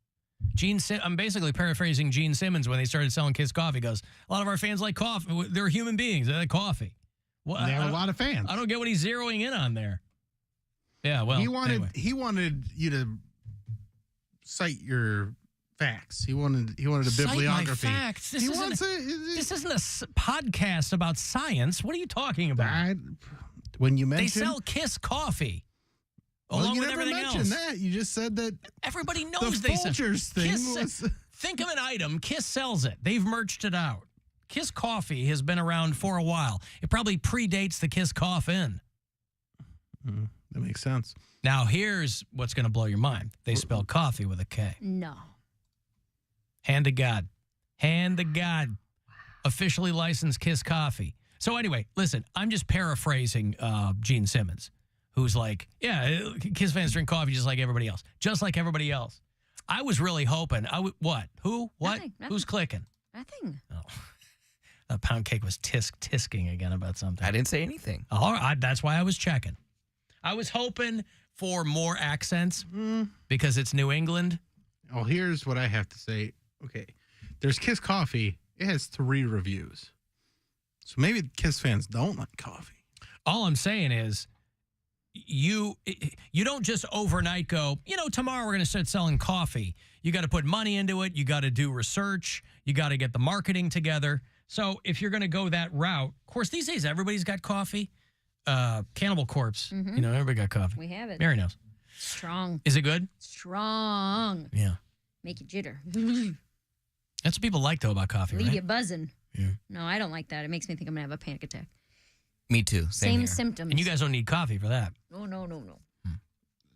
I'm basically paraphrasing Gene Simmons when they started selling Kiss coffee. He goes, a lot of our fans like coffee. They're human beings. They like coffee. Well, they have a lot of fans. I don't get what he's zeroing in on there. Yeah, well, he wanted anyway. he wanted you to cite your facts. He wanted a bibliography. Cite my facts. This isn't a podcast about science. What are you talking about? When you they mentioned sell Kiss coffee. Well, along you with never everything mentioned else. that. You just said that everybody knows the they sell Folgers thing Kiss, was. Think of an item. Kiss sells it. They've merged it out. Kiss coffee has been around for a while. It probably predates the Kiss Coffin. That makes sense. Now, here's what's going to blow your mind. They spell coffee with a K. No. Hand to God. Hand to God. Officially licensed Kiss Coffee. So anyway, listen, I'm just paraphrasing Gene Simmons, who's like, yeah, Kiss fans drink coffee just like everybody else. Just like everybody else. I was really hoping. What? Who? What? Nothing. Who's clicking? Nothing. Oh. Poundcake was tisking again about something. I didn't say anything. All right, that's why I was checking. I was hoping for more accents because it's New England. Oh, here's what I have to say. Okay, there's Kiss Coffee. It has 3 reviews. So maybe Kiss fans don't like coffee. All I'm saying is you don't just overnight go, tomorrow we're going to start selling coffee. You got to put money into it. You got to do research. You got to get the marketing together. So if you're going to go that route, of course, these days everybody's got coffee. Cannibal Corpse, everybody got coffee. We have it. Mary knows. Strong. Is it good? Strong. Yeah. Make you jitter. That's what people like, though, about coffee, Leave right? you buzzing. Yeah. No, I don't like that. It makes me think I'm going to have a panic attack. Me too. Same here. symptoms. And you guys don't need coffee for that. No.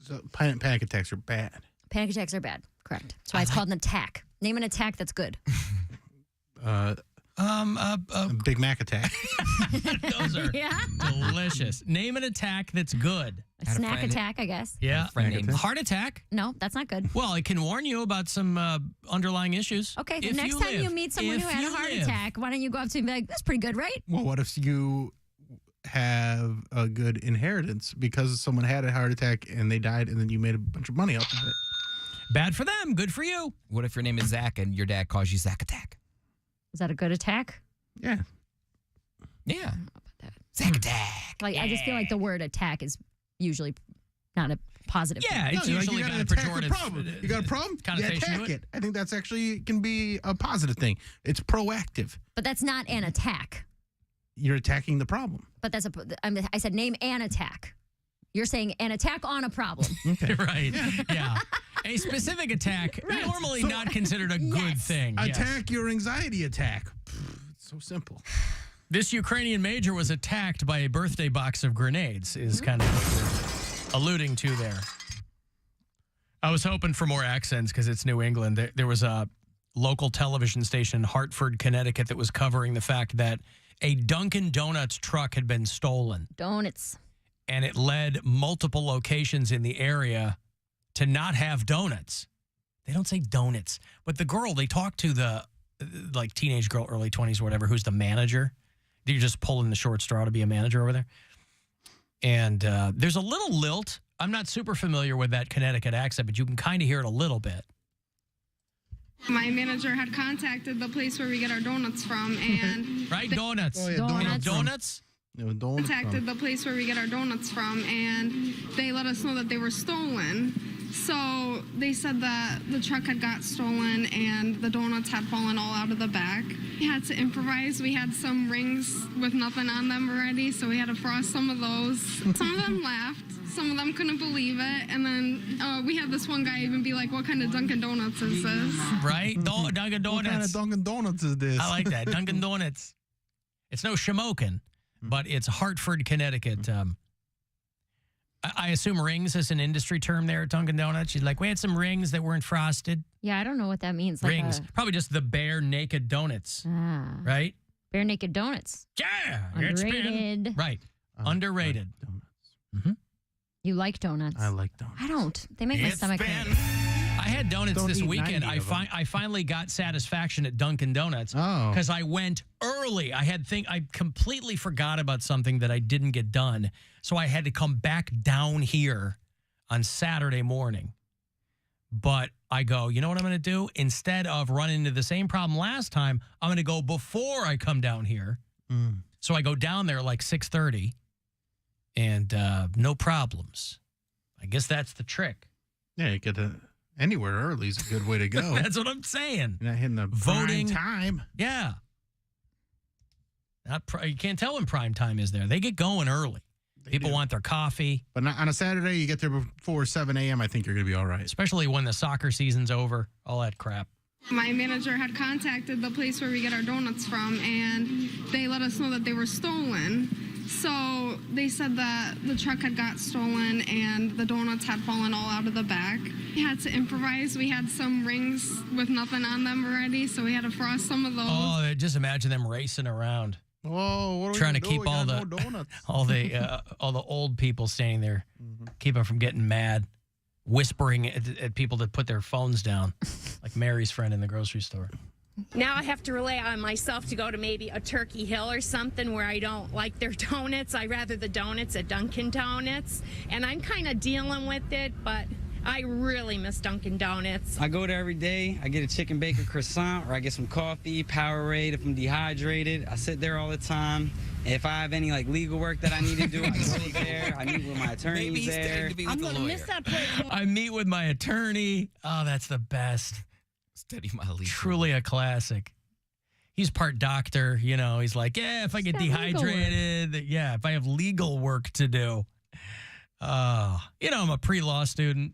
So panic attacks are bad. Panic attacks are bad. Correct. That's why it's called an attack. Name an attack that's good. Big Mac attack. Those are delicious. Name an attack that's good. A snack attack, I guess. Yeah. Heart attack? No, that's not good. Well, it can warn you about some underlying issues. Okay, the next time you meet someone who had a heart attack, why don't you go up to him and be like, that's pretty good, right? Well, what if you have a good inheritance because someone had a heart attack and they died and then you made a bunch of money off of it? Bad for them. Good for you. What if your name is Zach and your dad calls you Zach Attack? Is that a good attack? Yeah. Yeah. Zach Attack. Like, I just feel like the word attack is usually not a positive Yeah, thing. it's usually got a pejorative. You got a problem? You connotation to attack it. it. I think that's actually can be a positive thing. It's proactive. But that's not an attack. You're attacking the problem. But that's I said name an attack. You're saying an attack on a problem. Okay. Right. Yeah. A specific attack, normally not considered a good thing. Yes. Attack your anxiety attack. It's so simple. This Ukrainian major was attacked by a birthday box of grenades, is kind of what you're alluding to there. I was hoping for more accents because it's New England. There was a local television station in Hartford, Connecticut that was covering the fact that a Dunkin' Donuts truck had been stolen. Donuts. And it led multiple locations in the area to not have donuts. They don't say donuts. But the girl, they talked to the teenage girl, early 20s or whatever, who's the manager. You're just pulling the short straw to be a manager over there. And there's a little lilt. I'm not super familiar with that Connecticut accent, but you can kind of hear it a little bit. My manager had contacted the place where we get our donuts from, and right, donuts. Oh, yeah, Donuts. Contacted the place where we get our donuts from, and they let us know that they were stolen. they said that the truck had got stolen and the donuts had fallen all out of the back. We had to improvise. We had some rings with nothing on them already, so we had to frost some of those. Some of them laughed. Some of them couldn't believe it. And then we had this one guy even be like, what kind of Dunkin' Donuts is this? Right? Dunkin' Donuts. What kind of Dunkin' Donuts is this? I like that. Dunkin' Donuts. It's no Shamokin, but it's Hartford, Connecticut. I assume rings is an industry term there at Dunkin' Donuts. She's like, we had some rings that weren't frosted. Yeah, I don't know what that means. Like Rings. Probably just the bare naked donuts. Right? Bare naked donuts. Yeah. Underrated. Right. Underrated. You like donuts? I like donuts. I don't. They make my stomach hurt. I had donuts Don't this eat weekend. 90 of them. I finally got satisfaction at Dunkin' Donuts because I went early. I completely forgot about something that I didn't get done, so I had to come back down here on Saturday morning. But I go, you know what I'm going to do? Instead of running into the same problem last time, I'm going to go before I come down here. So I go down there like 6:30, and no problems. I guess that's the trick. Yeah, you get anywhere early is a good way to go. That's what I'm saying. You're not hitting the Voting prime time. Yeah. You can't tell when prime time is there. They get going early. People want their coffee. But on a Saturday, you get there before 7 a.m., I think you're going to be all right. Especially when the soccer season's over, all that crap. My manager had contacted the place where we get our donuts from, and they let us know that they were stolen. So they said that the truck had got stolen and the donuts had fallen all out of the back. We had to improvise. We had some rings with nothing on them already, so we had to frost some of those. Oh, just imagine them racing around. Whoa, what are we trying to gonna do? keep We all got the no donuts. all the old people standing there, keep them from getting mad, whispering at people that put their phones down, like Mary's friend in the grocery store. Now I have to rely on myself to go to maybe a Turkey Hill or something where I don't like their donuts. I rather the donuts at Dunkin' Donuts, and I'm kind of dealing with it, but I really miss Dunkin' Donuts. I go there every day. I get a chicken bacon croissant, or I get some coffee, Powerade if I'm dehydrated. I sit there all the time. If I have any legal work that I need to do, I go there. I meet with my attorneys there. I'm gonna miss that place. I meet with my attorney. Oh, that's the best. Study my legal. Truly a classic. He's part doctor, you know. He's like, yeah, if I get dehydrated, yeah, if I have legal work to do. I'm a pre-law student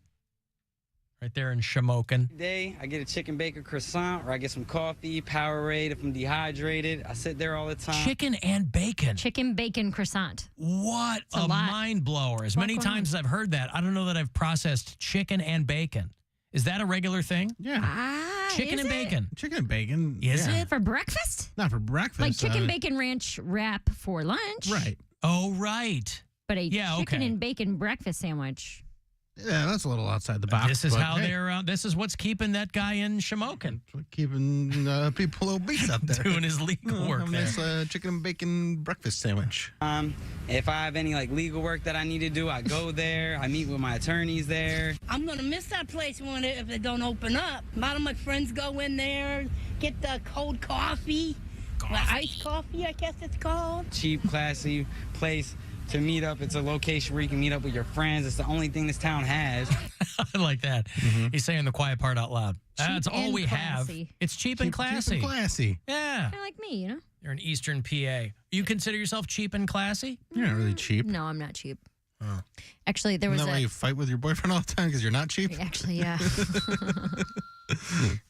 right there in Shamokin. Day, I get a chicken bacon croissant, or I get some coffee, Powerade if I'm dehydrated. I sit there all the time. Chicken and bacon. Chicken bacon croissant. What a mind blower. As many times as I've heard that, I don't know that I've processed chicken and bacon. Is that a regular thing? Yeah. Chicken and bacon. Chicken and bacon. Is yeah. it? For breakfast? Not for breakfast. Like chicken bacon ranch wrap for lunch. Right. Oh, right. But a chicken and bacon breakfast sandwich. Yeah, that's a little outside the box. This is how hey, they're. This is what's keeping that guy in Shamokin. Keeping people obese up there. Doing his legal work there. Nice chicken and bacon breakfast sandwich. If I have any legal work that I need to do, I go there. I meet with my attorneys there. I'm gonna miss that place if it don't open up. A lot of my friends go in there, get the cold coffee. Iced coffee, I guess it's called. Cheap, classy place to meet up. It's a location where you can meet up with your friends. It's the only thing this town has. I like that. He's saying the quiet part out loud. That's all we have. It's cheap and classy. Cheap and classy. Yeah. Kind of like me, you know? You're in Eastern PA. You consider yourself cheap and classy? You're not really cheap. No, I'm not cheap. Oh. Actually, there was Isn't that why you fight with your boyfriend all the time because you're not cheap? Actually, yeah.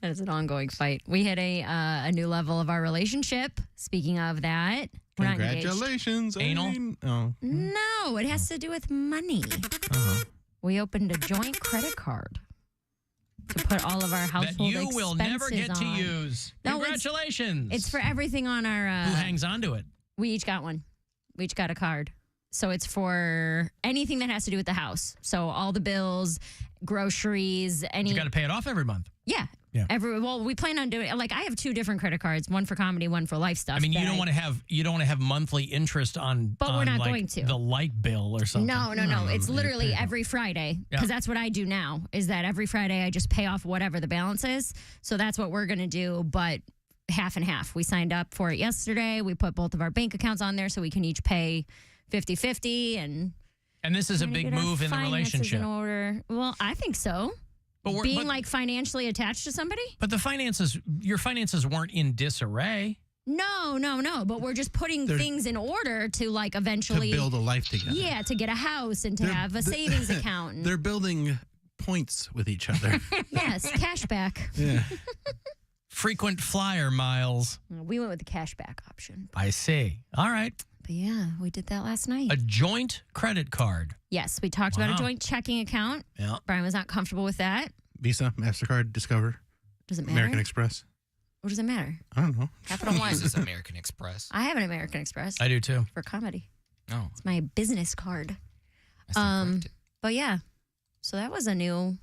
That is an ongoing fight. We hit a new level of our relationship. Speaking of that, we're not engaged. Congratulations. Anal? Oh. No, it has to do with money. We opened a joint credit card to put all of our household that you expenses will never get to on. use. No, Congratulations. It's for everything on our... Who hangs on to it? We each got one. We each got a card. So it's for anything that has to do with the house. So all the bills, groceries, any... You got to pay it off every month. Yeah. Well, we plan on doing I have two different credit cards, one for comedy, one for life stuff. I mean, you don't want to have monthly interest on But we're not going to. The light bill or something. No. It's literally every Friday because that's what I do now is that every Friday I just pay off whatever the balance is. So that's what we're going to do, but half and half. We signed up for it yesterday. We put both of our bank accounts on there so we can each pay 50-50 and this is a big move in the relationship. In order. Well, I think so. being like financially attached to somebody? But your finances weren't in disarray. No. But we're just putting things in order to like eventually to build a life together. Yeah, to get a house and to have a savings account. And, They're building points with each other. yes, cash back. Yeah. Frequent flyer miles. We went with the cash back option. I see. All right. But yeah, we did that last night. A joint credit card. Yes, we talked about a joint checking account. Yeah. Brian was not comfortable with that. Visa, MasterCard, Discover. Does it matter? American Express. What does it matter? I don't know. Capital One. This is American Express. I have an American Express. I do too. For comedy. Oh. It's my business card. But yeah. So that was a new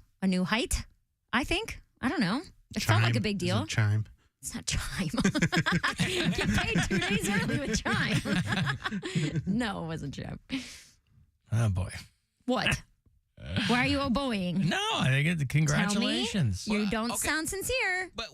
height, I think. I don't know. It felt like a big deal. Is it Chime? It's not Chime. Get paid 2 days early with Chime. No, it wasn't Chime. Oh boy. What? Why are you oboeing? No, I think it's congratulations. Tell me. You don't sound sincere. But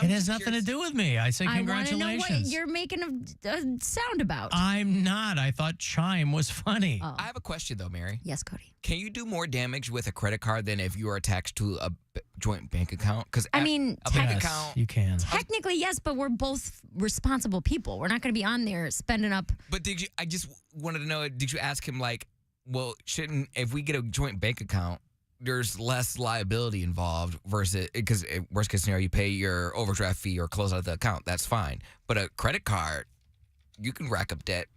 it has nothing to do with me. I say I want to congratulations. know what you're making a sound about. I'm not. I thought Chime was funny. Oh. I have a question though, Mary. Yes, Cody. Can you do more damage with a credit card than if you are attached to a joint bank account? Because I mean, a bank account, you can. Technically, yes, but we're both responsible people. We're not going to be on there spending up. But did you? I just wanted to know. Did you ask him like, well, shouldn't if we get a joint bank account, there's less liability involved versus because worst case scenario, you pay your overdraft fee or close out the account. That's fine. But a credit card, you can rack up debt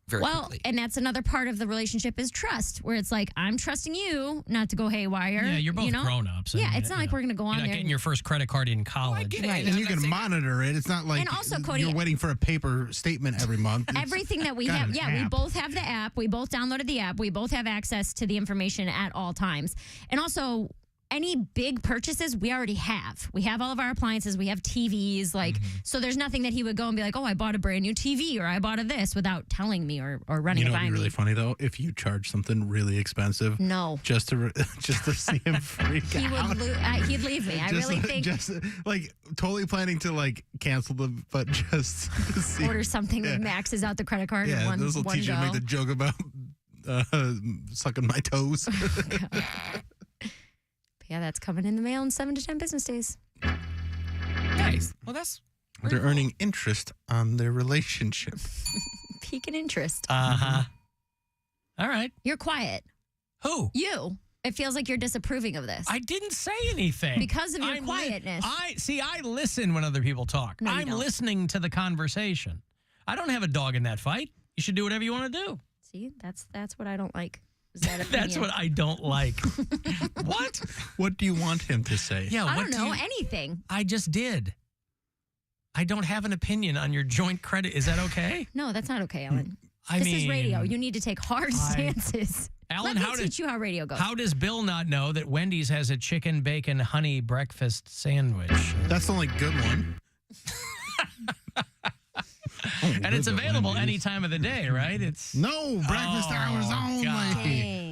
very quickly. And that's another part of the relationship is trust, where it's like I'm trusting you not to go haywire. Yeah, you're both grown-ups. Yeah, it's not like we're going to go on You're not there. getting your first credit card in college. Right. And you can monitor it. It's not like And also, Cody, you're waiting for a paper statement every month. It's everything that we got have, an we app. both have the app. We both downloaded the app. We both have access to the information at all times. And also, any big purchases we already have. We have all of our appliances. We have TVs. Like, so there's nothing that he would go and be like, oh, I bought a brand new TV or I bought this without telling me or running You it know, by it'd be me. really funny though if you charge something really expensive. No. Just to see him freak He out. would he'd leave me. I Just really think just like totally planning to like cancel them, but just to see. order something that maxes out the credit card in Yeah, one this will teach you to go. make the joke about sucking my toes. Yeah, that's coming in the mail in 7 to 10 business days. Nice. Well, that's They're earning interest on their relationship. Peak in interest. Uh-huh. All right. You're quiet. Who? You. It feels like you're disapproving of this. I didn't say anything. Because of your quietness. I listen when other people talk. No, you I'm don't. listening to the conversation. I don't have a dog in that fight. You should do whatever you want to do. See, that's what I don't like. Is that That's opinion. what I don't like. What? What do you want him to say? Yeah, I what don't know, do you, anything. I just did. I don't have an opinion on your joint credit. Is that okay? No, that's not okay, Alan. I this mean, is radio. You need to take hard stances. Alan, Let me teach you how radio goes. How does Bill not know that Wendy's has a chicken bacon honey breakfast sandwich? That's the only good one. And it's available any time of the day, right? It's No, breakfast hours only. God.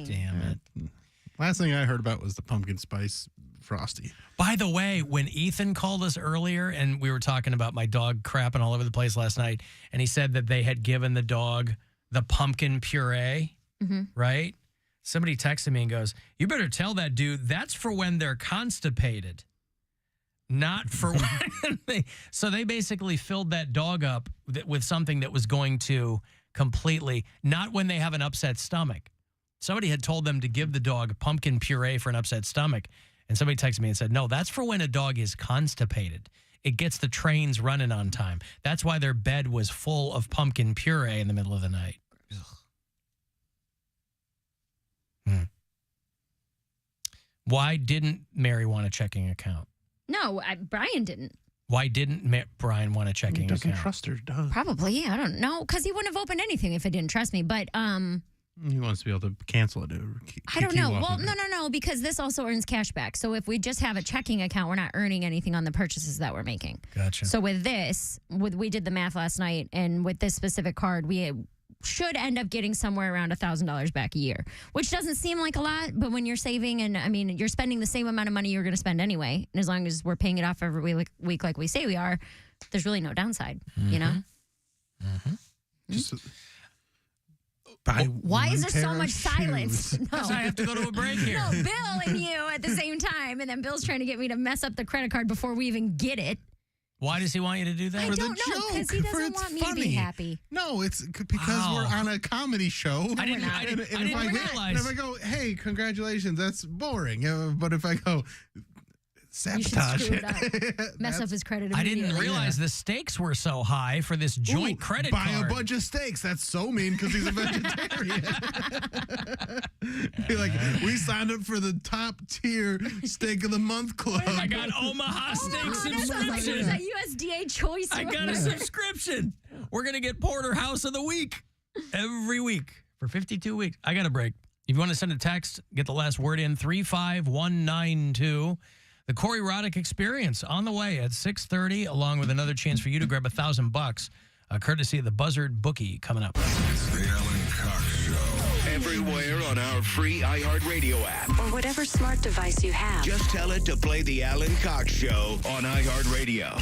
Damn it. Last thing I heard about was the pumpkin spice frosty. By the way, when Ethan called us earlier and we were talking about my dog crapping all over the place last night, and he said that they had given the dog the pumpkin puree, right? Somebody texted me and goes, "You better tell that dude that's for when they're constipated, not for when they." So they basically filled that dog up with something that was going to completely, not when they have an upset stomach. Somebody had told them to give the dog pumpkin puree for an upset stomach. And somebody texted me and said, no, that's for when a dog is constipated. It gets the trains running on time. That's why their bed was full of pumpkin puree in the middle of the night. Why didn't Mary want a checking account? No, Brian didn't. Why didn't Brian want a checking account? He doesn't trust her, does Probably, I don't know, because he wouldn't have opened anything if he didn't trust me. But he wants to be able to cancel it. I don't know. Well, no, because this also earns cash back. So if we just have a checking account, we're not earning anything on the purchases that we're making. Gotcha. So with this, we did the math last night, and with this specific card, we should end up getting somewhere around $1,000 back a year, which doesn't seem like a lot, but when you're saving and, I mean, you're spending the same amount of money you're going to spend anyway, and as long as we're paying it off every week like we say we are, there's really no downside, you know? Just, Why is there so much silence? No. Because I have to go to a break here. No, Bill and you at the same time, and then Bill's trying to get me to mess up the credit card before we even get it. Why does he want you to do that? I don't know, because he doesn't want me to be happy. No, it's because we're on a comedy show. I didn't realize. And if I go, hey, congratulations, that's boring. But if I go, sabotage it. Mess up his credit I immediately. didn't realize the stakes were so high for this joint credit buy card. a bunch of steaks. That's so mean because he's a vegetarian. Be like, we signed up for the top tier steak of the month club. I got Omaha steak subscription. That USDA choice. I got a subscription. We're going to get Porterhouse of the Week every week for 52 weeks. I got a break. If you want to send a text, get the last word in, 35192. The Corey Roddick Experience on the way at 6:30, along with another chance for you to grab $1,000, courtesy of the Buzzard Bookie coming up. It's the Alan Cox Show. Everywhere on our free iHeartRadio app. Or whatever smart device you have. Just tell it to play the Alan Cox Show on iHeartRadio.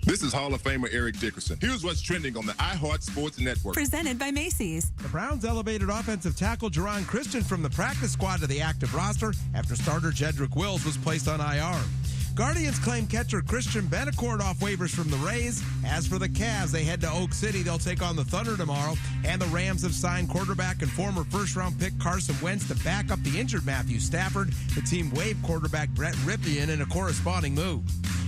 This is Hall of Famer Eric Dickerson. Here's what's trending on the iHeart Sports Network. Presented by Macy's. The Browns elevated offensive tackle Jerron Christian from the practice squad to the active roster after starter Jedrick Wills was placed on IR. Guardians claim catcher Christian Betancourt off waivers from the Rays. As for the Cavs, they head to Oak City. They'll take on the Thunder tomorrow. And the Rams have signed quarterback and former first-round pick Carson Wentz to back up the injured Matthew Stafford. The team waived quarterback Brett Ripien in a corresponding move.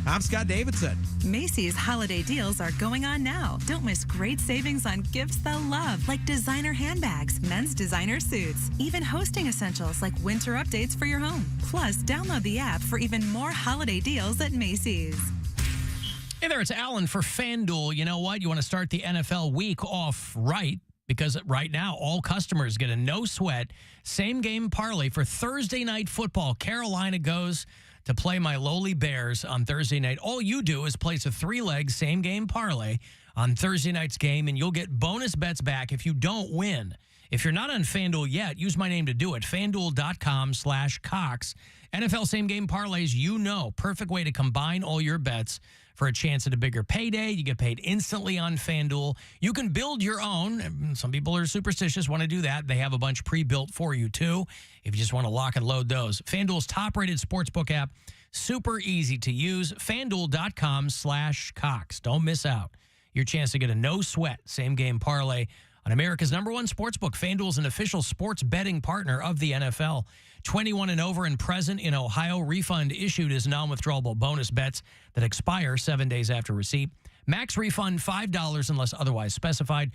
I'm Scott Davidson. Macy's holiday deals are going on now. Don't miss great savings on gifts they'll love, like designer handbags, men's designer suits, even hosting essentials like winter updates for your home. Plus, download the app for even more holiday deals at Macy's. Hey there, it's Alan for FanDuel. You know what? You want to start the NFL week off right, because right now all customers get a no-sweat same-game parlay for Thursday night football. Carolina goes to play my lowly Bears on Thursday night. All you do is place a 3-leg same-game parlay on Thursday night's game, and you'll get bonus bets back if you don't win. If you're not on FanDuel yet, use my name to do it, FanDuel.com/Cox. NFL same-game parlays, you know, perfect way to combine all your bets for a chance at a bigger payday. You get paid instantly on FanDuel. You can build your own. Some people are superstitious, want to do that. They have a bunch pre-built for you, too, if you just want to lock and load those. FanDuel's top-rated sportsbook app, super easy to use, FanDuel.com/Cox. Don't miss out. Your chance to get a no-sweat same-game parlay on America's #1 sportsbook. FanDuel's an official sports betting partner of the NFL. 21 and over and present in Ohio. Refund issued as non-withdrawable bonus bets that expire 7 days after receipt. Max refund $5 unless otherwise specified.